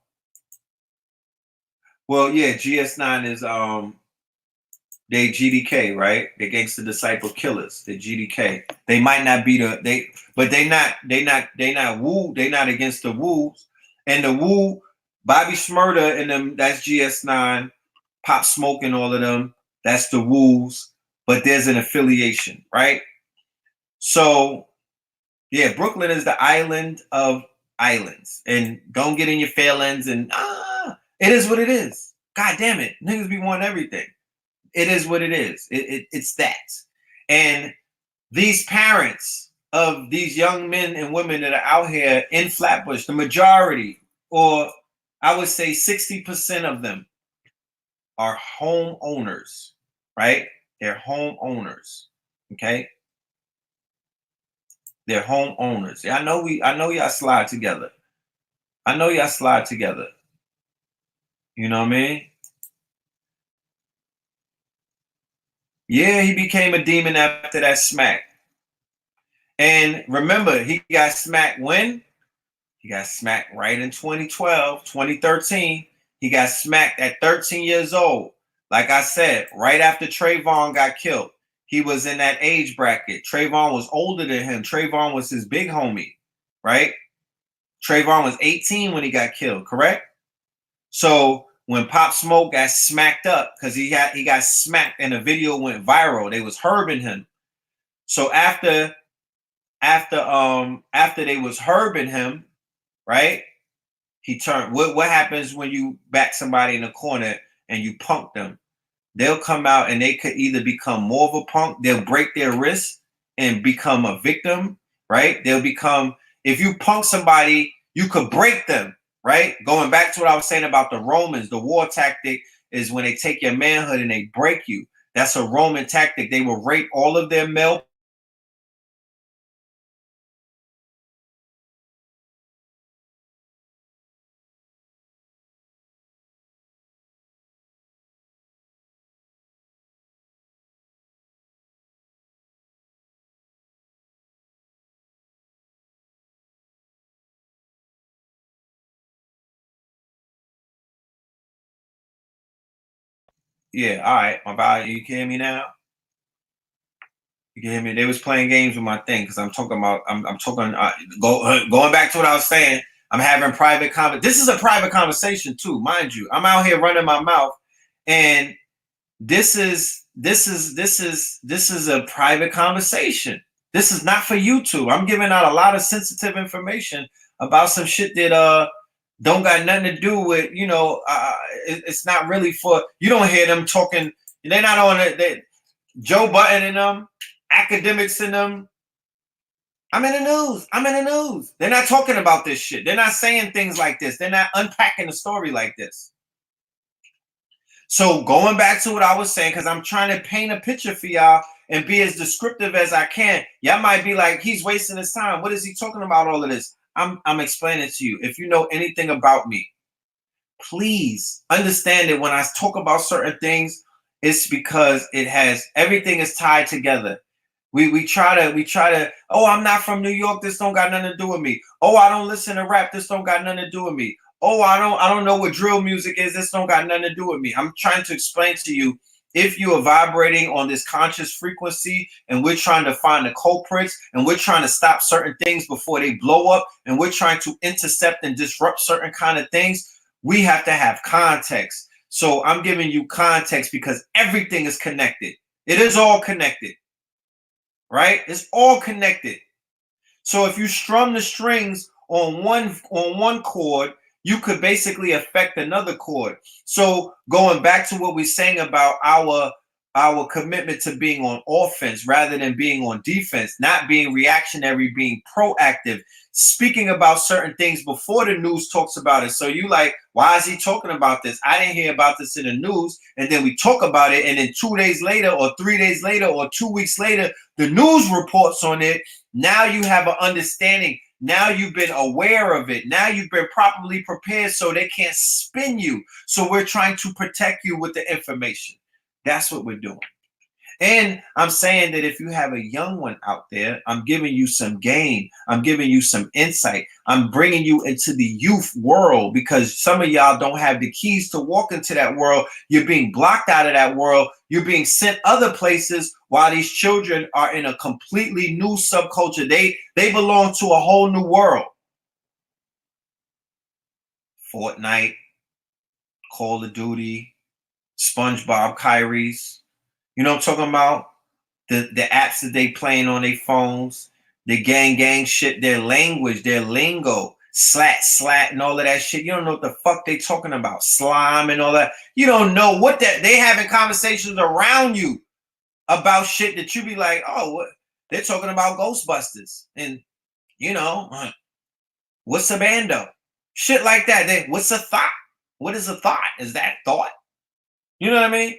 Well, yeah, GS9 is they GDK, right? They Gangster Disciple Killers. They GDK. They might not be but they not Wu. They not against the Woos. And the Wu, Bobby Shmurda and them, that's GS9. Pop Smoke and all of them, that's the Woos. But there's an affiliation, right? So, yeah, Brooklyn is the island of islands. And don't get in your feelings and it is what it is. God damn it. Niggas be wanting everything. It is what it is. It's that. And these parents of these young men and women that are out here in Flatbush, the majority, or I would say 60% of them are homeowners, right? They're homeowners. Okay? They're homeowners. Yeah, I know y'all slide together. I know y'all slide together. You know what I mean? Yeah, he became a demon after that smack. And remember, he got smacked when? He got smacked right in 2012, 2013. He got smacked at 13 years old. Like I said, right after Trayvon got killed. He was in that age bracket. Trayvon was older than him. Trayvon was his big homie, right? Trayvon was 18 when he got killed, correct? So when Pop Smoke got smacked up, because he got smacked and the video went viral, they was herbing him. So after they was herbing him, right? He turned. What happens when you back somebody in the corner and you punk them? They'll come out and they could either become more of a punk, they'll break their wrist and become a victim, right? They'll become, if you punk somebody, you could break them, right? Going back to what I was saying about the Romans, the war tactic is when they take your manhood and they break you. That's a Roman tactic. They will rape all of their male Yeah, all right. My body, you can hear me now? You can hear me? They was playing games with my thing because I'm talking about, I'm talking, going back to what I was saying, I'm having private this is a private conversation too, mind you. I'm out here running my mouth and this is a private conversation. This is not for YouTube. I'm giving out a lot of sensitive information about some shit that, don't got nothing to do with, it's not really for, you don't hear them talking, they're not on it, Joe Button and them, academics in them. I'm in the news. They're not talking about this shit. They're not saying things like this. They're not unpacking the story like this. So going back to what I was saying, because I'm trying to paint a picture for y'all and be as descriptive as I can. Y'all might be like, he's wasting his time. What is he talking about all of this? I'm explaining to you. If you know anything about me, please understand that when I talk about certain things, it's because everything is tied together. We try to, oh, I'm not from New York, this don't got nothing to do with me. Oh, I don't listen to rap, this don't got nothing to do with me. Oh, I don't know what drill music is, this don't got nothing to do with me. I'm trying to explain to you if you are vibrating on this conscious frequency and we're trying to find the culprits and we're trying to stop certain things before they blow up and we're trying to intercept and disrupt certain kind of things, we have to have context. So I'm giving you context because everything is connected. It is all connected, right? It's all connected. So if you strum the strings on one chord, you could basically affect another chord. So going back to what we're saying about our commitment to being on offense rather than being on defense, not being reactionary, being proactive, speaking about certain things before the news talks about it. So you like, why is he talking about this? I didn't hear about this in the news. And then we talk about it. And then 2 days later or 3 days later or 2 weeks later, the news reports on it. Now you have an understanding. Now you've been aware of it. Now you've been properly prepared so they can't spin you. So we're trying to protect you with the information. That's what we're doing. And I'm saying that if you have a young one out there, I'm giving you some game. I'm giving you some insight. I'm bringing you into the youth world because some of y'all don't have the keys to walk into that world. You're being blocked out of that world. You're being sent other places while these children are in a completely new subculture. They belong to a whole new world. Fortnite, Call of Duty, SpongeBob, Kyrie's. You know what I'm talking about? The apps that they playing on their phones, the gang shit, their language, their lingo, slat, and all of that shit. You don't know what the fuck they talking about. Slime and all that. You don't know what that they having conversations around you about shit that you be like, oh, what they're talking about Ghostbusters. And you know, what's a bando? Shit like that. What's a thought? What is a thought? Is that thought? You know what I mean?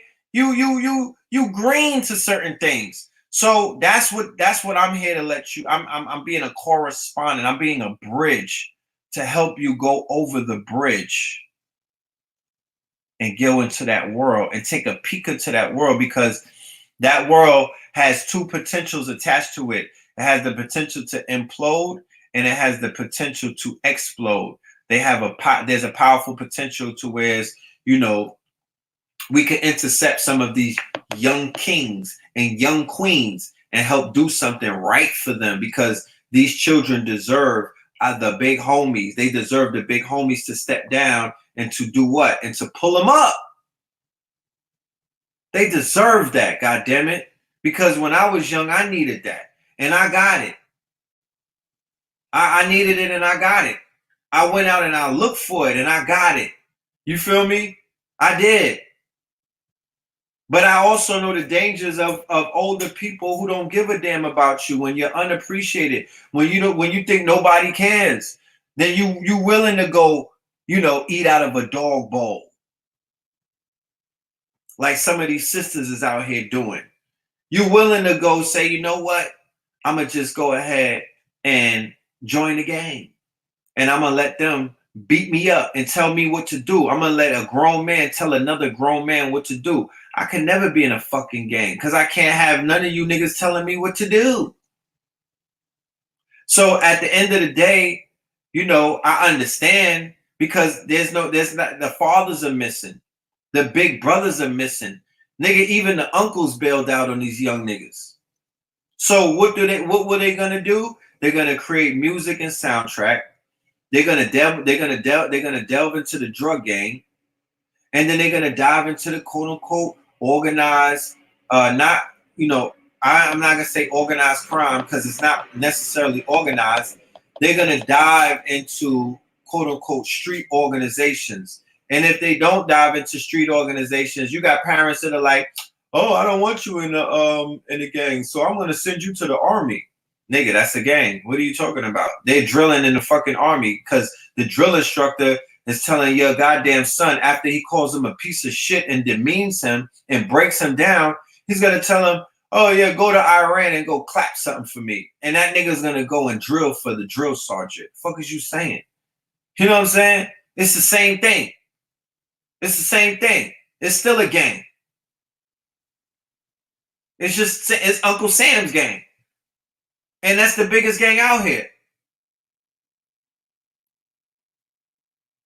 You green to certain things. So that's what I'm here to let you. I'm being a correspondent. I'm being a bridge to help you go over the bridge and go into that world and take a peek into that world because that world has two potentials attached to it. It has the potential to implode and it has the potential to explode. There's a powerful potential to where, you know, we can intercept some of these young kings and young queens and help do something right for them because these children deserve the big homies. They deserve the big homies to step down and to do what? And to pull them up. They deserve that, God damn it. Because when I was young, I needed that. And I got it. I needed it and I got it. I went out and I looked for it and I got it. You feel me? I did. But I also know the dangers of older people who don't give a damn about you when you're unappreciated, when you think nobody cares, then you willing to go, you know, eat out of a dog bowl. Like some of these sisters is out here doing. You're willing to go say, you know what? I'm going to just go ahead and join the game. And I'm going to let them beat me up and tell me what to do. I'm going to let a grown man tell another grown man what to do. I can never be in a fucking gang because I can't have none of you niggas telling me what to do. So at the end of the day, you know, I understand because there's not, the fathers are missing. The big brothers are missing. Nigga, even the uncles bailed out on these young niggas. So what were they gonna do? They're gonna create music and soundtrack. They're gonna delve into the drug game, and then they're gonna dive into the quote unquote organized, not, you know, I'm not gonna say organized crime because it's not necessarily organized. They're gonna dive into quote unquote street organizations. And if they don't dive into street organizations, you got parents that are like, oh, I don't want you in the gang, so I'm gonna send you to the army. Nigga, that's a gang. What are you talking about? They're drilling in the fucking army because the drill instructor is telling your goddamn son after he calls him a piece of shit and demeans him and breaks him down, he's gonna tell him, oh yeah, go to Iran and go clap something for me. And that nigga's gonna go and drill for the drill sergeant. Fuck is you saying? You know what I'm saying? It's the same thing. It's the same thing. It's still a gang. It's Uncle Sam's gang. And that's the biggest gang out here.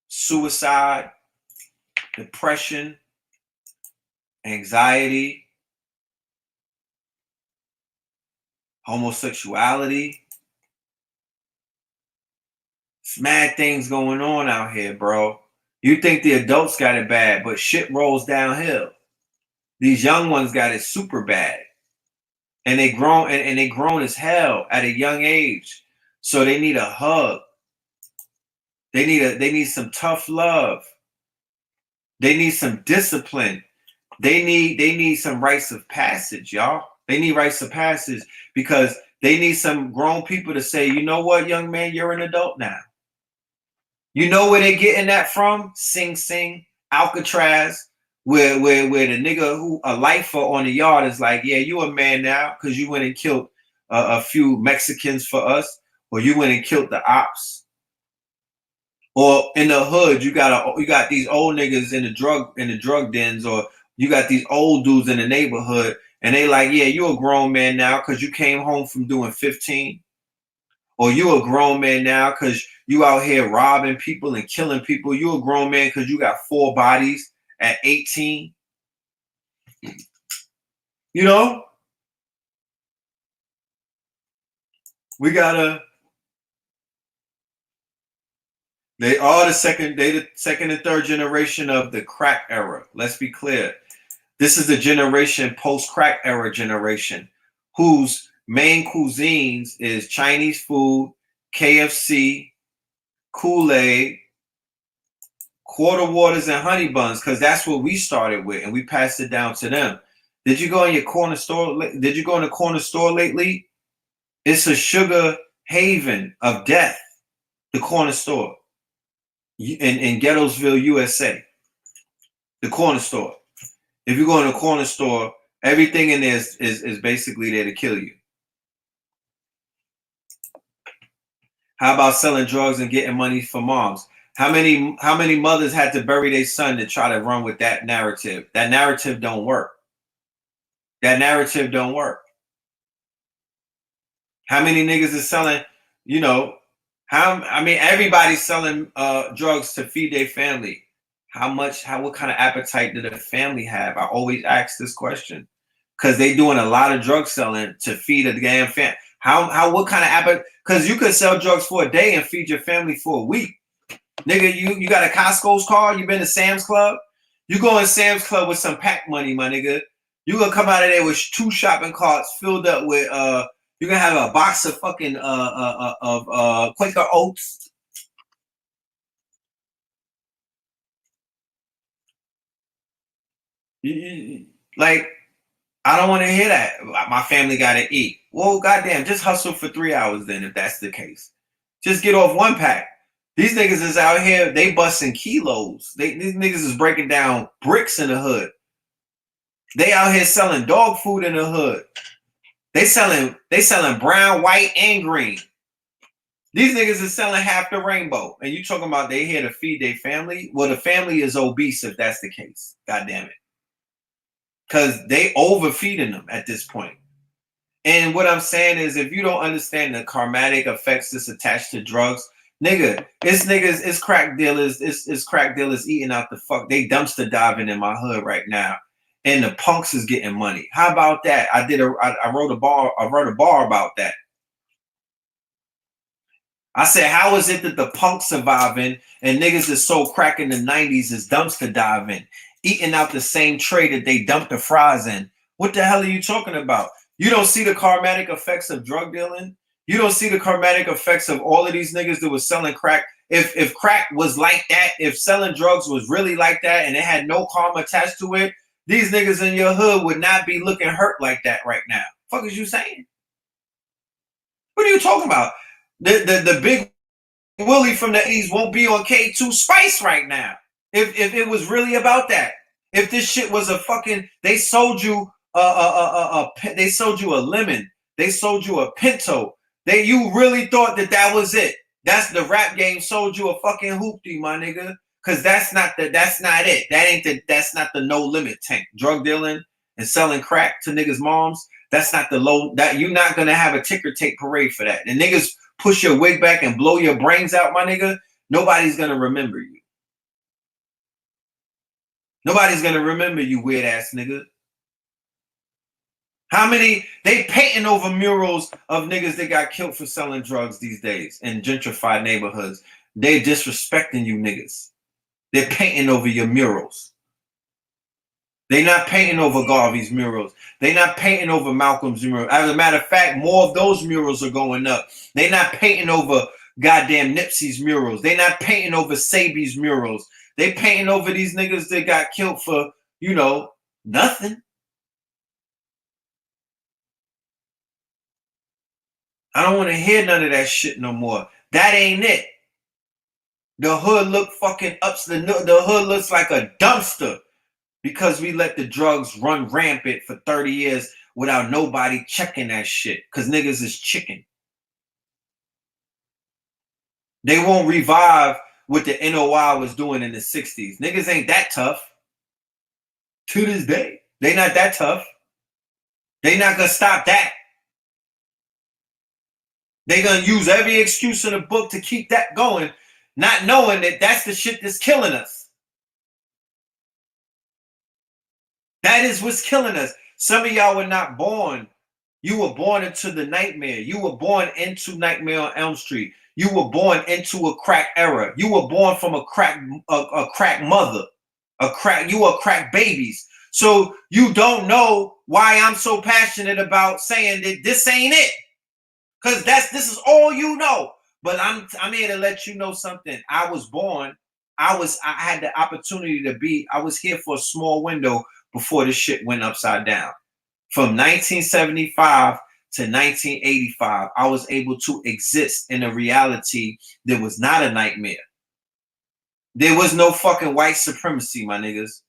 Suicide, depression, anxiety, homosexuality. It's mad things going on out here, bro. You think the adults got it bad, but shit rolls downhill. These young ones got it super bad. And they grown and they grown as hell at a young age. So they need a hug. They need some tough love. They need some discipline. They need some rites of passage, y'all. They need rites of passage because they need some grown people to say, you know what, young man, you're an adult now. You know where they getting that from? Sing Sing, Alcatraz, where the nigga who a lifer on the yard is like, yeah, you a man now because you went and killed a few Mexicans for us, or you went and killed the ops. Or in the hood, you got these old niggas in the drug dens, or you got these old dudes in the neighborhood, and they like, yeah, you a grown man now because you came home from doing 15. Or you a grown man now because you out here robbing people and killing people. You a grown man because you got 4 bodies at 18. You know? They are the second and third generation of the crack era. Let's be clear. This is the generation post-crack era generation whose main cuisines is Chinese food, KFC, Kool-Aid, quarter waters, and honey buns, because that's what we started with, and we passed it down to them. Did you go in your corner store? Did you go in the corner store lately? It's a sugar haven of death, the corner store in Ghettosville, USA. The corner store. If you go in the corner store, everything in there is basically there to kill you. How about selling drugs and getting money for moms? How many mothers had to bury their son to try to run with that narrative? That narrative don't work. That narrative don't work. How many niggas is selling, you know, everybody's selling drugs to feed their family. What kind of appetite did a family have? I always ask this question. Because they doing a lot of drug selling to feed a damn family. What kind of appetite? Because you could sell drugs for a day and feed your family for a week. Nigga, you got a Costco's card? You been to Sam's Club? You go in Sam's Club with some pack money, my nigga. You gonna come out of there with 2 shopping carts filled up with you're gonna have a box of fucking Quaker Oats. Like, I don't want to hear that. My family gotta eat. Well, goddamn, just hustle for 3 hours then, if that's the case. Just get off 1 pack. These niggas is out here, they busting kilos. These niggas is breaking down bricks in the hood. They out here selling dog food in the hood. They selling brown, white, and green. These niggas is selling half the rainbow. And you talking about they here to feed their family? Well, the family is obese if that's the case. God damn it. Because they overfeeding them at this point. And what I'm saying is, if you don't understand the karmatic effects that's attached to drugs, nigga, it's crack dealers, it's crack dealers eating out the fuck. They dumpster diving in my hood right now. And the punks is getting money. How about that? I wrote a bar about that. I said, how is it that the punks surviving and niggas that sold crack in the 90s is dumpster diving, eating out the same tray that they dumped the fries in? What the hell are you talking about? You don't see the karmatic effects of drug dealing? You don't see the karmatic effects of all of these niggas that was selling crack? If crack was like that, if selling drugs was really like that and it had no karma attached to it, these niggas in your hood would not be looking hurt like that right now. Fuck is you saying? What are you talking about? The big Willie from the 80s won't be on K2 Spice right now. If it was really about that. If this shit was a fucking, they sold you they sold you a lemon. They sold you a Pinto. You really thought that was it. That's the rap game sold you a fucking hoopty, my nigga. Cause that's not it. That's not the no limit tank. Drug dealing and selling crack to niggas' moms. That's not that you're not gonna have a ticker tape parade for that. And niggas push your wig back and blow your brains out, my nigga. Nobody's gonna remember you. Nobody's gonna remember you, weird ass nigga. How many they painting over murals of niggas that got killed for selling drugs these days in gentrified neighborhoods? They disrespecting you niggas. They're painting over your murals. They're not painting over Garvey's murals. They're not painting over Malcolm's murals. As a matter of fact, more of those murals are going up. They're not painting over goddamn Nipsey's murals. They're not painting over Sabi's murals. They painting over these niggas that got killed for, you know, nothing. I don't want to hear none of that shit no more. That ain't it. The hood look fucking ups. The hood looks like a dumpster because we let the drugs run rampant for 30 years without nobody checking that shit because niggas is chicken. They won't revive what the NOI was doing in the 60s. Niggas ain't that tough. To this day, they not that tough. They not gonna stop that. They gonna use every excuse in the book to keep that going, not knowing that that's the shit that's killing us. That is what's killing us. Some of y'all were not born. You were born into the nightmare. You were born into Nightmare on Elm Street. You were born into a crack era. You were born from a crack mother. You were crack babies. So you don't know why I'm so passionate about saying that this ain't it. Because this is all you know. But I'm here to let you know something. I was born. I had the opportunity to be. I was here for a small window before this shit went upside down. From 1975 to 1985, I was able to exist in a reality that was not a nightmare. There was no fucking white supremacy, my niggas.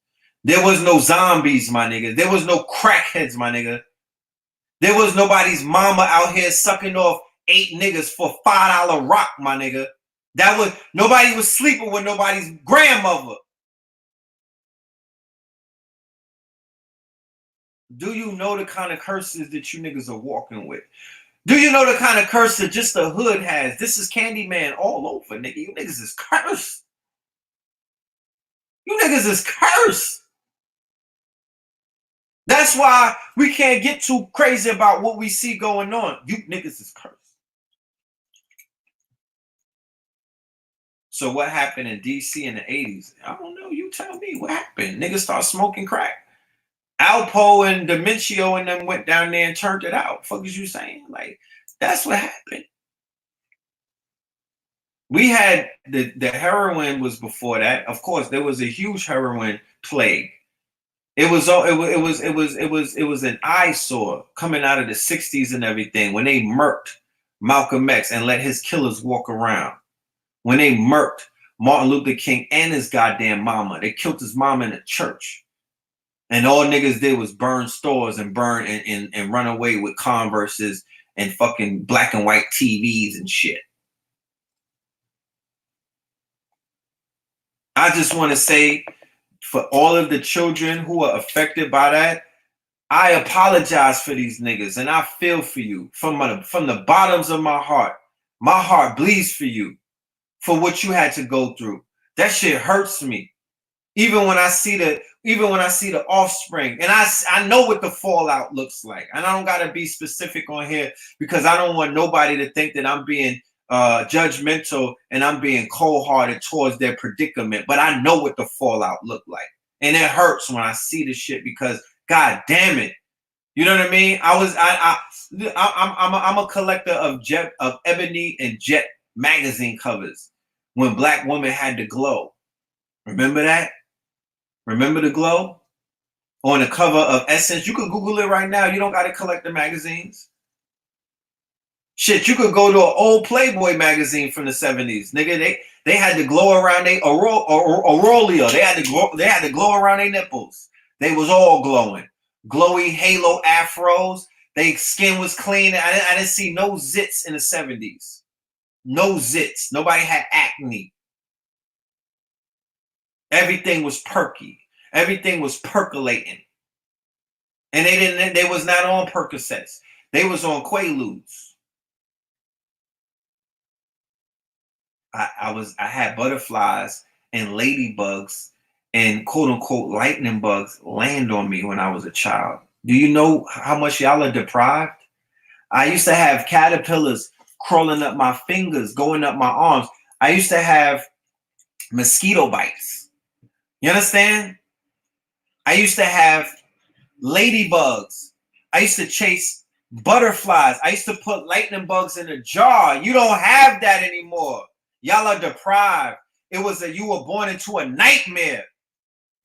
There was no zombies, my nigga. There was no crackheads, my nigga. There was nobody's mama out here sucking off 8 niggas for $5 rock, my nigga. Nobody was sleeping with nobody's grandmother. Do you know the kind of curses that you niggas are walking with? Do you know the kind of curse that just the hood has? This is Candyman all over, nigga. You niggas is cursed. You niggas is cursed. That's why we can't get too crazy about what we see going on. You niggas is cursed. So what happened in DC in the 80s? I don't know. You tell me what happened. Niggas start smoking crack. Alpo and Dementio and them went down there and turned it out. Fuck is you saying? Like, that's what happened. We had the heroin was before that. Of course, there was a huge heroin plague. It was an eyesore coming out of the 60s and everything when they murked Malcolm X and let his killers walk around. When they murked Martin Luther King and his goddamn mama. They killed his mama in a church. And all niggas did was burn stores and burn and run away with Converses and fucking black and white TVs and shit. I just want to say, for all of the children who are affected by that, I apologize for these niggas and I feel for you from the bottoms of my heart. My heart bleeds for you for what you had to go through. That shit hurts me. Even when I see the offspring, and I know what the fallout looks like, and I don't gotta be specific on here because I don't want nobody to think that I'm being judgmental and I'm being cold-hearted towards their predicament. But I know what the fallout looked like, and it hurts when I see the shit because God damn it, you know what I mean? I'm a collector of ebony and jet magazine covers when Black women had the glow. Remember that? Remember the glow? On the cover of Essence. You could Google it right now. You don't got to collect the magazines. Shit, you could go to an old Playboy magazine from the 70s. Nigga, they had to glow around their aureola. They had to glow around their nipples. They was all glowing. Glowy halo afros. Their skin was clean. I didn't see no zits in the 70s. No zits. Nobody had acne. Everything was perky. Everything was percolating. And they was not on Percocets. They was on Quaaludes. I had butterflies and ladybugs and quote unquote lightning bugs land on me when I was a child. Do you know how much y'all are deprived? I used to have caterpillars crawling up my fingers, going up my arms. I used to have mosquito bites. You understand? I used to have ladybugs. I used to chase butterflies. I used to put lightning bugs in a jar. You don't have that anymore. Y'all are deprived. It was that you were born into a nightmare.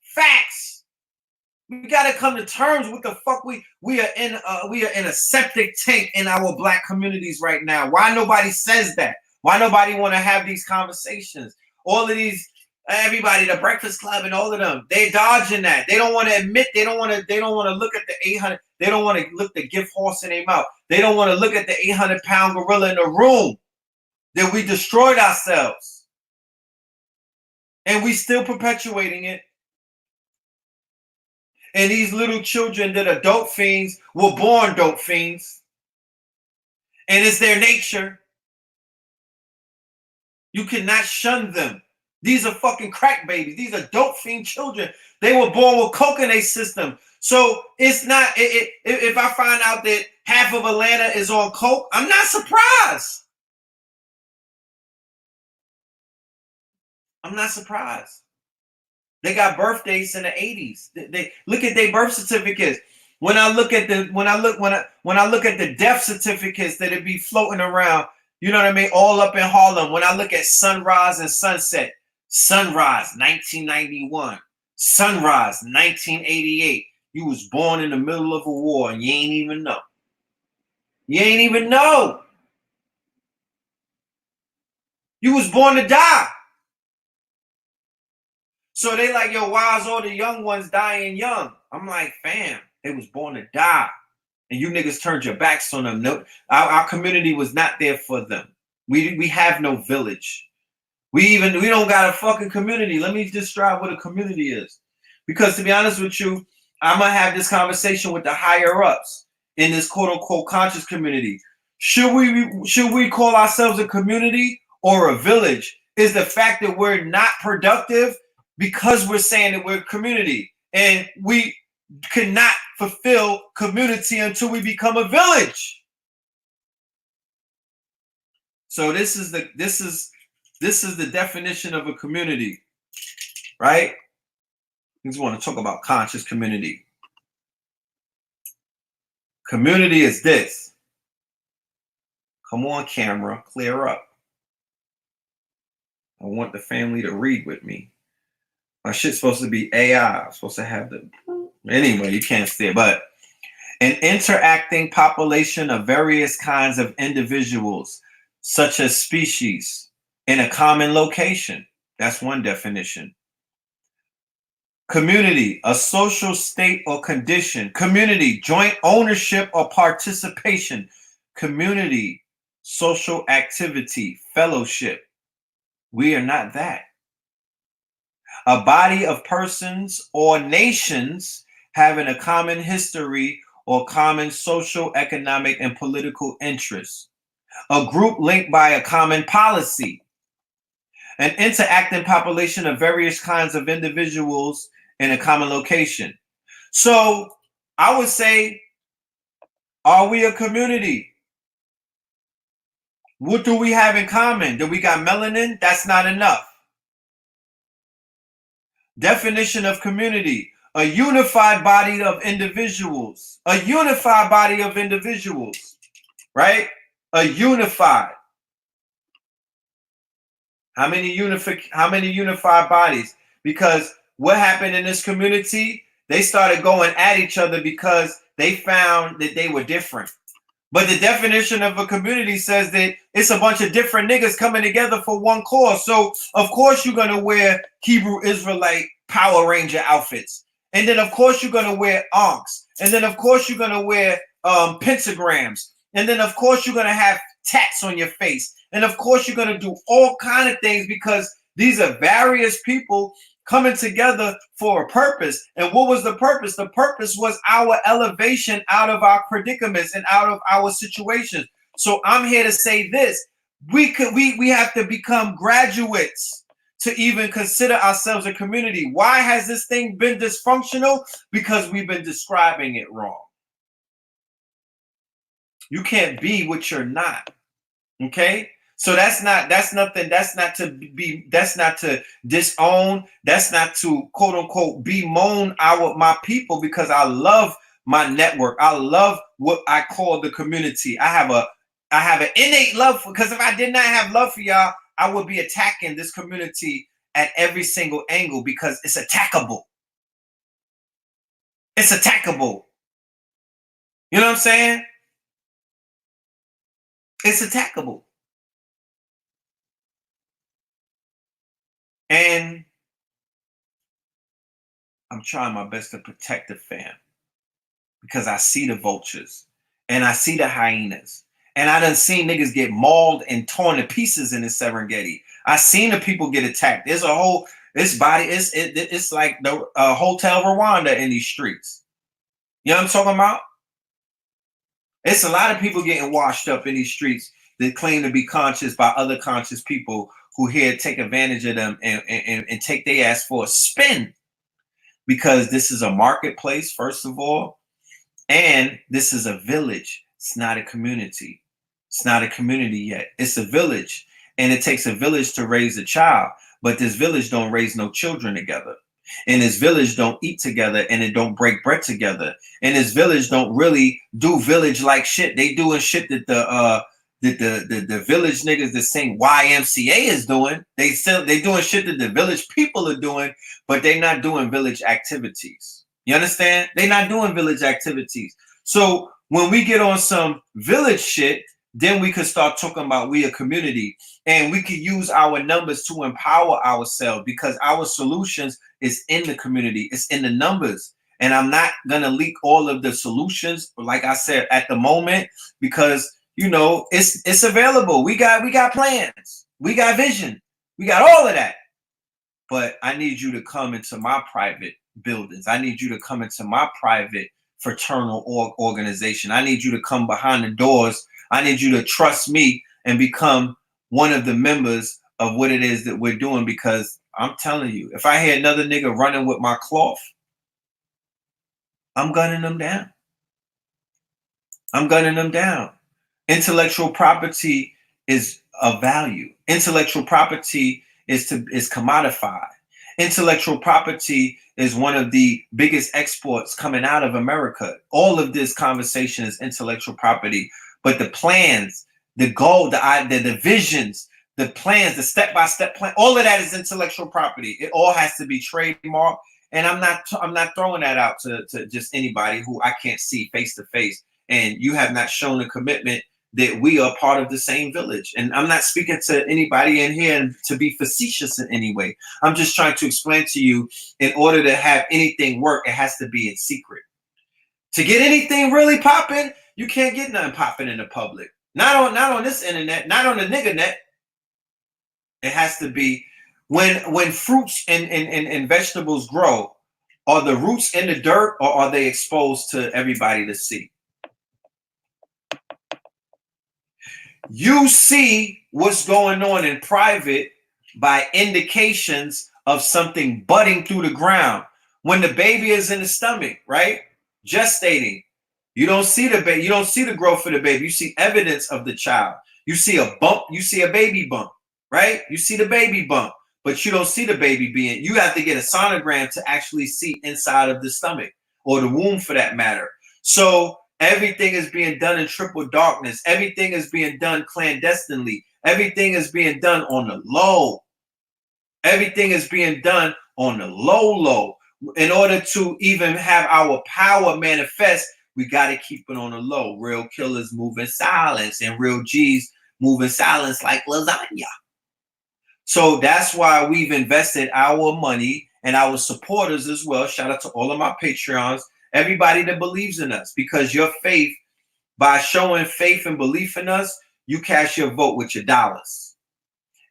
Facts. We gotta come to terms with the fuck we are in a septic tank in our black communities right now. Why nobody says that? Why nobody want to have these conversations? All of these, everybody, the Breakfast Club and all of them, they dodging that. They don't want to admit. They don't want to look at the 800. They don't want to look the gift horse in their mouth. They don't want to look at the 800-pound gorilla in the room that we destroyed ourselves, and we still perpetuating it. And these little children that are dope fiends were born dope fiends. And it's their nature. You cannot shun them. These are fucking crack babies. These are dope fiend children. They were born with coke in their system. So it's not, if I find out that half of Atlanta is on coke, I'm not surprised. I'm not surprised. They got birthdays in the 80s. They look at their birth certificates. When I look at the death certificates that it be floating around, you know what I mean, all up in Harlem. When I look at sunrise and sunset, sunrise 1991, sunrise 1988. You was born in the middle of a war and you ain't even know. You ain't even know. You was born to die. So they like, yo, why is all the young ones dying young? I'm like, fam, they was born to die. And you niggas turned your backs on them. No, our community was not there for them. We have no village. We don't got a fucking community. Let me describe what a community is. Because to be honest with you, I'm going to have this conversation with the higher ups in this quote unquote conscious community. Should we call ourselves a community or a village? Is the fact that we're not productive because we're saying that we're a community, and we cannot fulfill community until we become a village. So this is the definition of a community, right? We just want to talk about conscious community. Community is this. Come on, camera, clear up. I want the family to read with me. My shit's supposed to be AI. I'm supposed to have the... Anyway, you can't see it, but an interacting population of various kinds of individuals, such as species, in a common location. That's one definition. Community, a social state or condition. Community, joint ownership or participation. Community, social activity, fellowship. We are not that. A body of persons or nations having a common history or common social, economic, and political interests. A group linked by a common policy. An interacting population of various kinds of individuals in a common location. So I would say, are we a community? What do we have in common? Do we got melanin? That's not enough. Definition of community: a unified body of individuals. A unified body of individuals, right? A unified. How many unified bodies? Because what happened in this community? They started going at each other because they found that they were different. But the definition of a community says that it's a bunch of different niggas coming together for one cause. So, of course, you're going to wear Hebrew Israelite Power Ranger outfits. And then, of course, you're going to wear Ankhs. And then, of course, you're going to wear pentagrams. And then, of course, you're going to have tats on your face. And, of course, you're going to do all kind of things because these are various people coming together for a purpose. And what was the purpose? The purpose was our elevation out of our predicaments and out of our situations. So I'm here to say this. We have to become graduates to even consider ourselves a community. Why has this thing been dysfunctional? Because we've been describing it wrong. You can't be what you're not. Okay? So that's not to disown, that's not to quote unquote bemoan my people, because I love my network. I love what I call the community. I have an innate love for, because if I did not have love for y'all, I would be attacking this community at every single angle, because it's attackable. It's attackable. You know what I'm saying? It's attackable. And I'm trying my best to protect the fam, because I see the vultures and I see the hyenas. And I done seen niggas get mauled and torn to pieces in the Serengeti. I seen the people get attacked. There's a whole, it's like the Hotel Rwanda in these streets. You know what I'm talking about? It's a lot of people getting washed up in these streets that claim to be conscious by other conscious people who here take advantage of them and take their ass for a spin. Because this is a marketplace, first of all, and this is a village. It's not a community. It's not a community yet. It's a village, and it takes a village to raise a child, but this village don't raise no children together. And this village don't eat together, and it don't break bread together. And this village don't really do village like shit. They doing shit that the village niggas that sing YMCA is doing. They doing shit that the village people are doing, but they not doing village activities. You understand? They not doing village activities. So when we get on some village shit, then we could start talking about we a community, and we could use our numbers to empower ourselves, because our solutions is in the community. It's in the numbers. And I'm not going to leak all of the solutions, like I said, at the moment, because you know, it's available. We got plans. We got vision. We got all of that. But I need you to come into my private buildings. I need you to come into my private fraternal organization. I need you to come behind the doors. I need you to trust me and become one of the members of what it is that we're doing, because I'm telling you, if I hear another nigga running with my cloth, I'm gunning them down. I'm gunning them down. Intellectual property is of value. Intellectual property is commodified. Intellectual property is one of the biggest exports coming out of America. All of this conversation is intellectual property, but the plans, the goal, the visions, the plans, the step-by-step plan, all of that is intellectual property. It all has to be trademarked, and I'm not throwing that out to just anybody who I can't see face to face. And you have not shown a commitment that we are part of the same village. And I'm not speaking to anybody in here to be facetious in any way. I'm just trying to explain to you, in order to have anything work, it has to be in secret. To get anything really popping, you can't get nothing popping in the public. Not on this internet, not on the nigga net. It has to be when fruits and vegetables grow, are the roots in the dirt, or are they exposed to everybody to see? You see what's going on in private by indications of something budding through the ground. When the baby is in the stomach, right? Gestating. You don't see the baby, you don't see the growth of the baby. You see evidence of the child. You see a bump, you see a baby bump, right? You see the baby bump, but you don't see the baby being, you have to get a sonogram to actually see inside of the stomach, or the womb for that matter. So everything is being done in triple darkness. Everything is being done clandestinely. Everything is being done on the low. Everything is being done on the low. In order to even have our power manifest, we got to keep it on the low. Real killers move in silence, and real G's move in silence like lasagna. So that's why we've invested our money and our supporters as well. Shout out to all of my Patreons. Everybody that believes in us, because your faith, by showing faith and belief in us, you cast your vote with your dollars.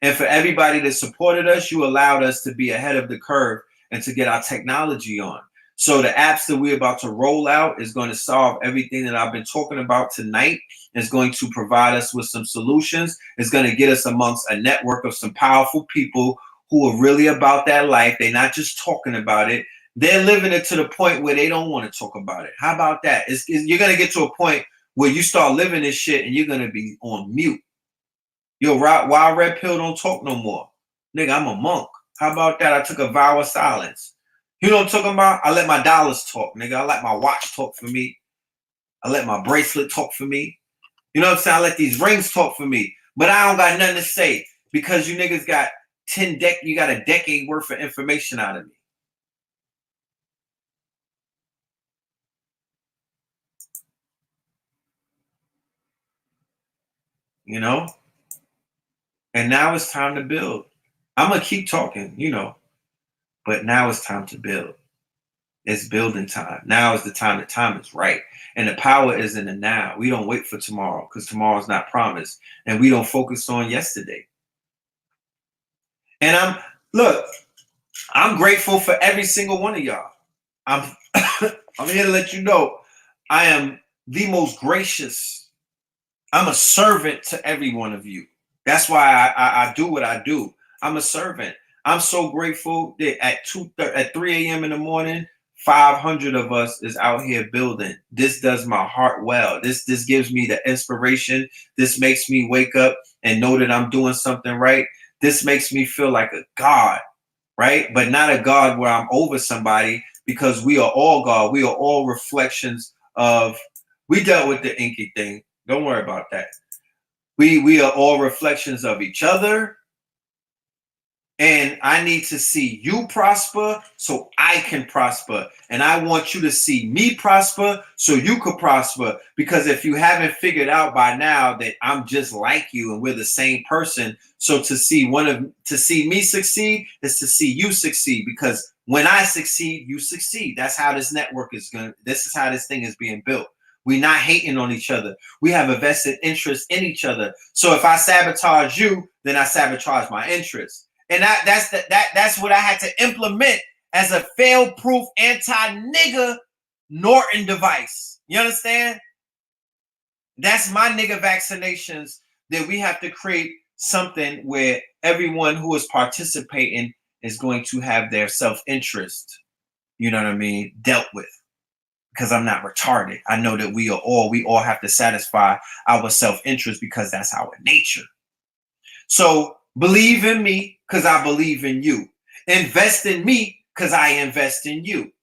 And for everybody that supported us, you allowed us to be ahead of the curve and to get our technology on. So the apps that we're about to roll out is going to solve everything that I've been talking about tonight. It's going to provide us with some solutions. It's going to get us amongst a network of some powerful people who are really about that life. They're not just talking about it. They're living it to the point where they don't want to talk about it. How about that? You're going to get to a point where you start living this shit and you're going to be on mute. Yo, Wild Red Pill don't talk no more. Nigga, I'm a monk. How about that? I took a vow of silence. You know what I'm talking about? I let my dollars talk, nigga. I let my watch talk for me. I let my bracelet talk for me. You know what I'm saying? I let these rings talk for me. But I don't got nothing to say because you niggas got you got a decade worth of information out of me. You know? And now it's time to build. I'm going to keep talking, you know, but now it's time to build. It's building time. Now is the time. The time is right. And the power is in the now. We don't wait for tomorrow because tomorrow's not promised. And we don't focus on yesterday. And I'm grateful for every single one of y'all. I'm here to let you know I am the most gracious. I'm a servant to every one of you. That's why I do what I do. I'm a servant. I'm so grateful that at 3 a.m. in the morning, 500 of us is out here building. This does my heart well. This gives me the inspiration. This makes me wake up and know that I'm doing something right. This makes me feel like a God, right? But not a God where I'm over somebody, because we are all God. We are all reflections of, we dealt with the inky thing. Don't worry about that. We are all reflections of each other. And I need to see you prosper so I can prosper. And I want you to see me prosper so you could prosper. Because if you haven't figured out by now that I'm just like you and we're the same person, so to see me succeed is to see you succeed. Because when I succeed, you succeed. That's how this network is going. This is how this thing is being built. We're not hating on each other. We have a vested interest in each other. So if I sabotage you, then I sabotage my interest. And that's what I had to implement as a fail-proof anti-nigga Norton device. You understand? That's my nigga vaccinations, that we have to create something where everyone who is participating is going to have their self-interest, you know what I mean, dealt with. Because I'm not retarded. I know that we all have to satisfy our self-interest because that's our nature. So believe in me because I believe in you. Invest in me because I invest in you.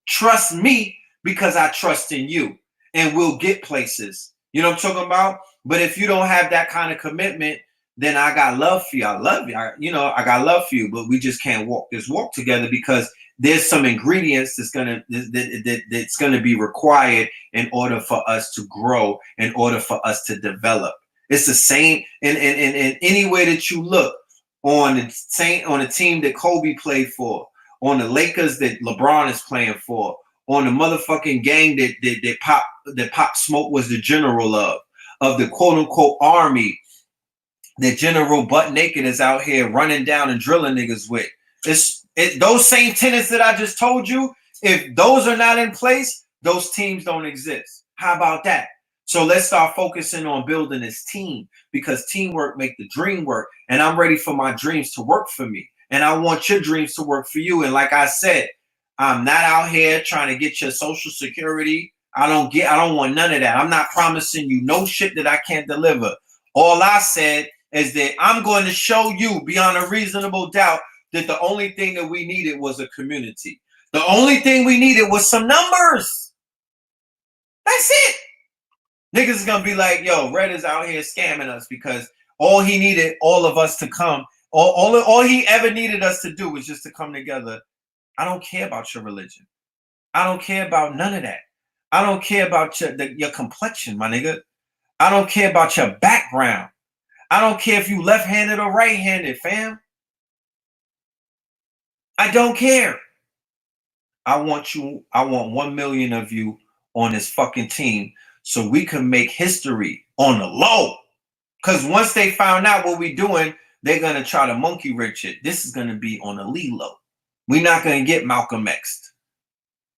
Trust me because I trust in you. And we'll get places. You know what I'm talking about? But if you don't have that kind of commitment, then I got love for you. I love you. I got love for you, but we just can't walk this walk together because there's some ingredients that's gonna be required in order for us to grow, in order for us to develop. It's the same in any way that you look, on the team that Kobe played for, on the Lakers that LeBron is playing for, on the motherfucking gang that Pop Smoke was the general of the quote unquote army that General Butt Naked is out here running down and drilling niggas with. Those same tenets that I just told you, if those are not in place, those teams don't exist. How about that? So let's start focusing on building this team, because teamwork make the dream work. And I'm ready for my dreams to work for me. And I want your dreams to work for you. And like I said, I'm not out here trying to get your Social Security. I don't want none of that. I'm not promising you no shit that I can't deliver. All I said is that I'm going to show you beyond a reasonable doubt that the only thing that we needed was a community. The only thing we needed was some numbers. That's it. Niggas is gonna be like, yo, Red is out here scamming us because all he needed all of us to come, all he ever needed us to do was just to come together. I don't care about your religion. I don't care about none of that. I don't care about your complexion, my nigga. I don't care about your background. I don't care if you left-handed or right-handed, fam. I don't care. I want 1 million of you on this fucking team so we can make history on the low. Because once they found out what we're doing, they're going to try to monkey wrench it. This is going to be on the low. We're not going to get Malcolm X'd.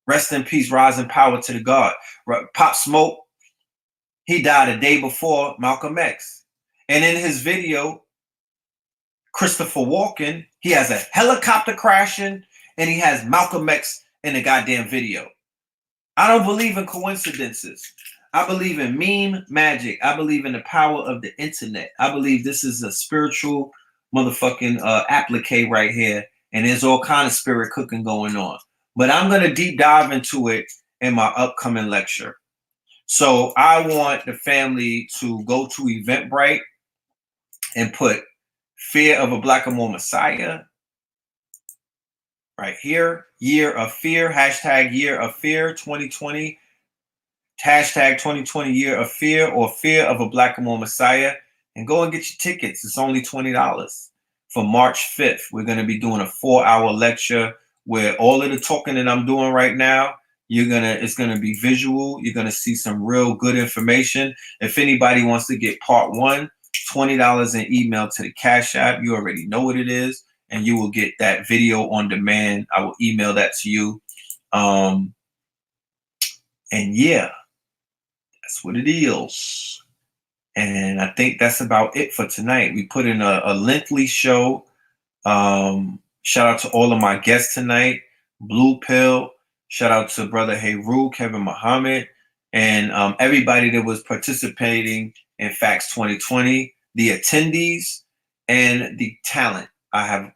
Rest in peace, rise in power to the God. Pop Smoke, he died a day before Malcolm X. And in his video, Christopher Walken, He has a helicopter crashing, and he has Malcolm X in the goddamn video. I don't believe in coincidences. I believe in meme magic. I believe in the power of the internet. I believe this is a spiritual motherfucking applique right here, and there's all kind of spirit cooking going on. But I'm gonna deep dive into it in my upcoming lecture. So I want the family to go to Eventbrite and put "Fear of a Black and More Messiah" right here. Year of Fear, hashtag Year of Fear 2020. Hashtag 2020 Year of Fear or Fear of a Black and More Messiah, and go and get your tickets. It's only $20 for March 5th. We're going to be doing a 4-hour lecture where all of the talking that I'm doing right now, it's going to be visual. You're going to see some real good information. If anybody wants to get part 1, $20 in email to the Cash App. You already know what it is, and you will get that video on demand. I will email that to you. And yeah, that's what it is. And I think that's about it for tonight. We put in a lengthy show. Shout out to all of my guests tonight. Blue Pill. Shout out to Brother Heru, Kevin Muhammad, and everybody that was participating in Facts 2020, the attendees, and the talent. I have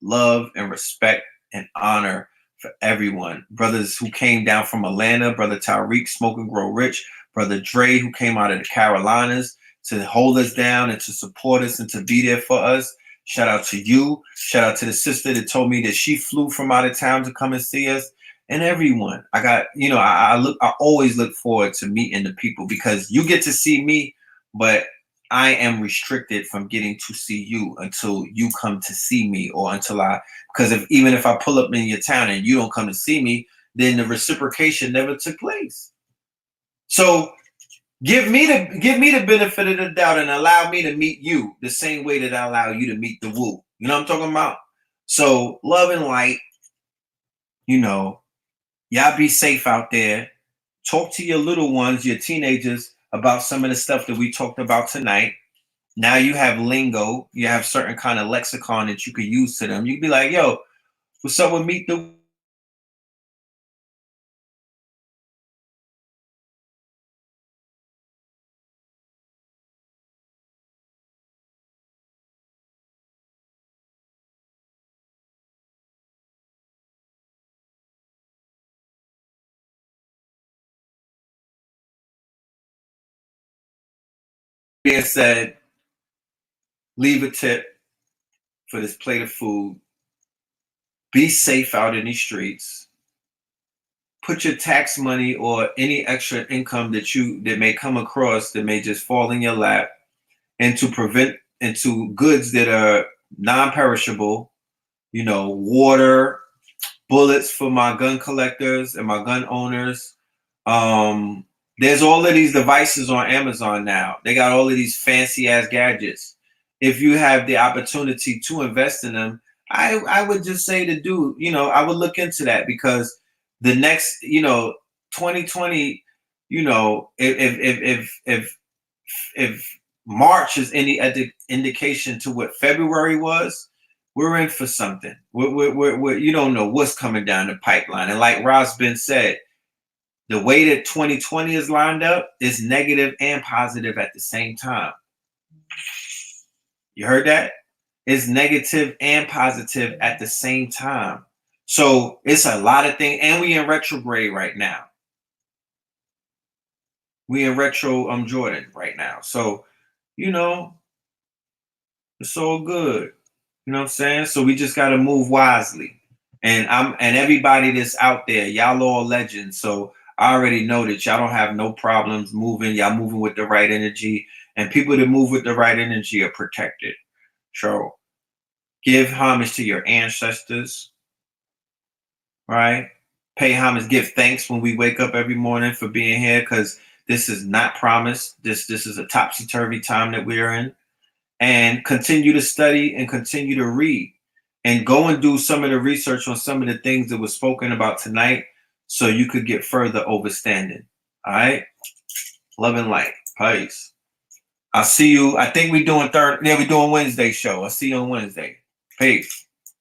love and respect and honor for everyone. Brothers who came down from Atlanta, Brother Tariq, Smoke and Grow Rich, Brother Dre, who came out of the Carolinas to hold us down and to support us and to be there for us. Shout out to you. Shout out to the sister that told me that she flew from out of town to come and see us, and everyone. I got, I always look forward to meeting the people because you get to see me, but I am restricted from getting to see you until you come to see me, or because even if I pull up in your town and you don't come to see me, then the reciprocation never took place. So give me the benefit of the doubt and allow me to meet you the same way that I allow you to meet the woo. You know what I'm talking about? So love and light, y'all be safe out there. Talk to your little ones, your teenagers, about some of the stuff that we talked about tonight. Now you have lingo, you have certain kind of lexicon that you could use to them. You could be like, yo, what's up with meet the being said, leave a tip for this plate of food. Be safe out in these streets. Put your tax money or any extra income that may come across that may just fall in your lap into goods that are non-perishable, water, bullets for my gun collectors and my gun owners. There's all of these devices on Amazon now. They got all of these fancy ass gadgets. If you have the opportunity to invest in them, I would just say to do, I would look into that, because the next, 2020, if March is any indication to what February was, we're in for something. We're you don't know what's coming down the pipeline. And like Ross Ben said, the way that 2020 is lined up is negative and positive at the same time. You heard that? It's negative and positive at the same time. So it's a lot of things. And we in retrograde right now. We in retro Jordan right now. So, it's all good. You know what I'm saying? So we just gotta move wisely. And everybody that's out there, y'all all legends. So I already know that y'all don't have no problems moving. Y'all moving with the right energy. And people that move with the right energy are protected. So give homage to your ancestors. Right? Pay homage, give thanks when we wake up every morning for being here, because this is not promised. This is a topsy-turvy time that we're in. And continue to study and continue to read. And go and do some of the research on some of the things that was spoken about tonight, so you could get further overstanding. All right? Love and light. Peace. I'll see you. I think we're doing Wednesday show. I'll see you on Wednesday. Peace.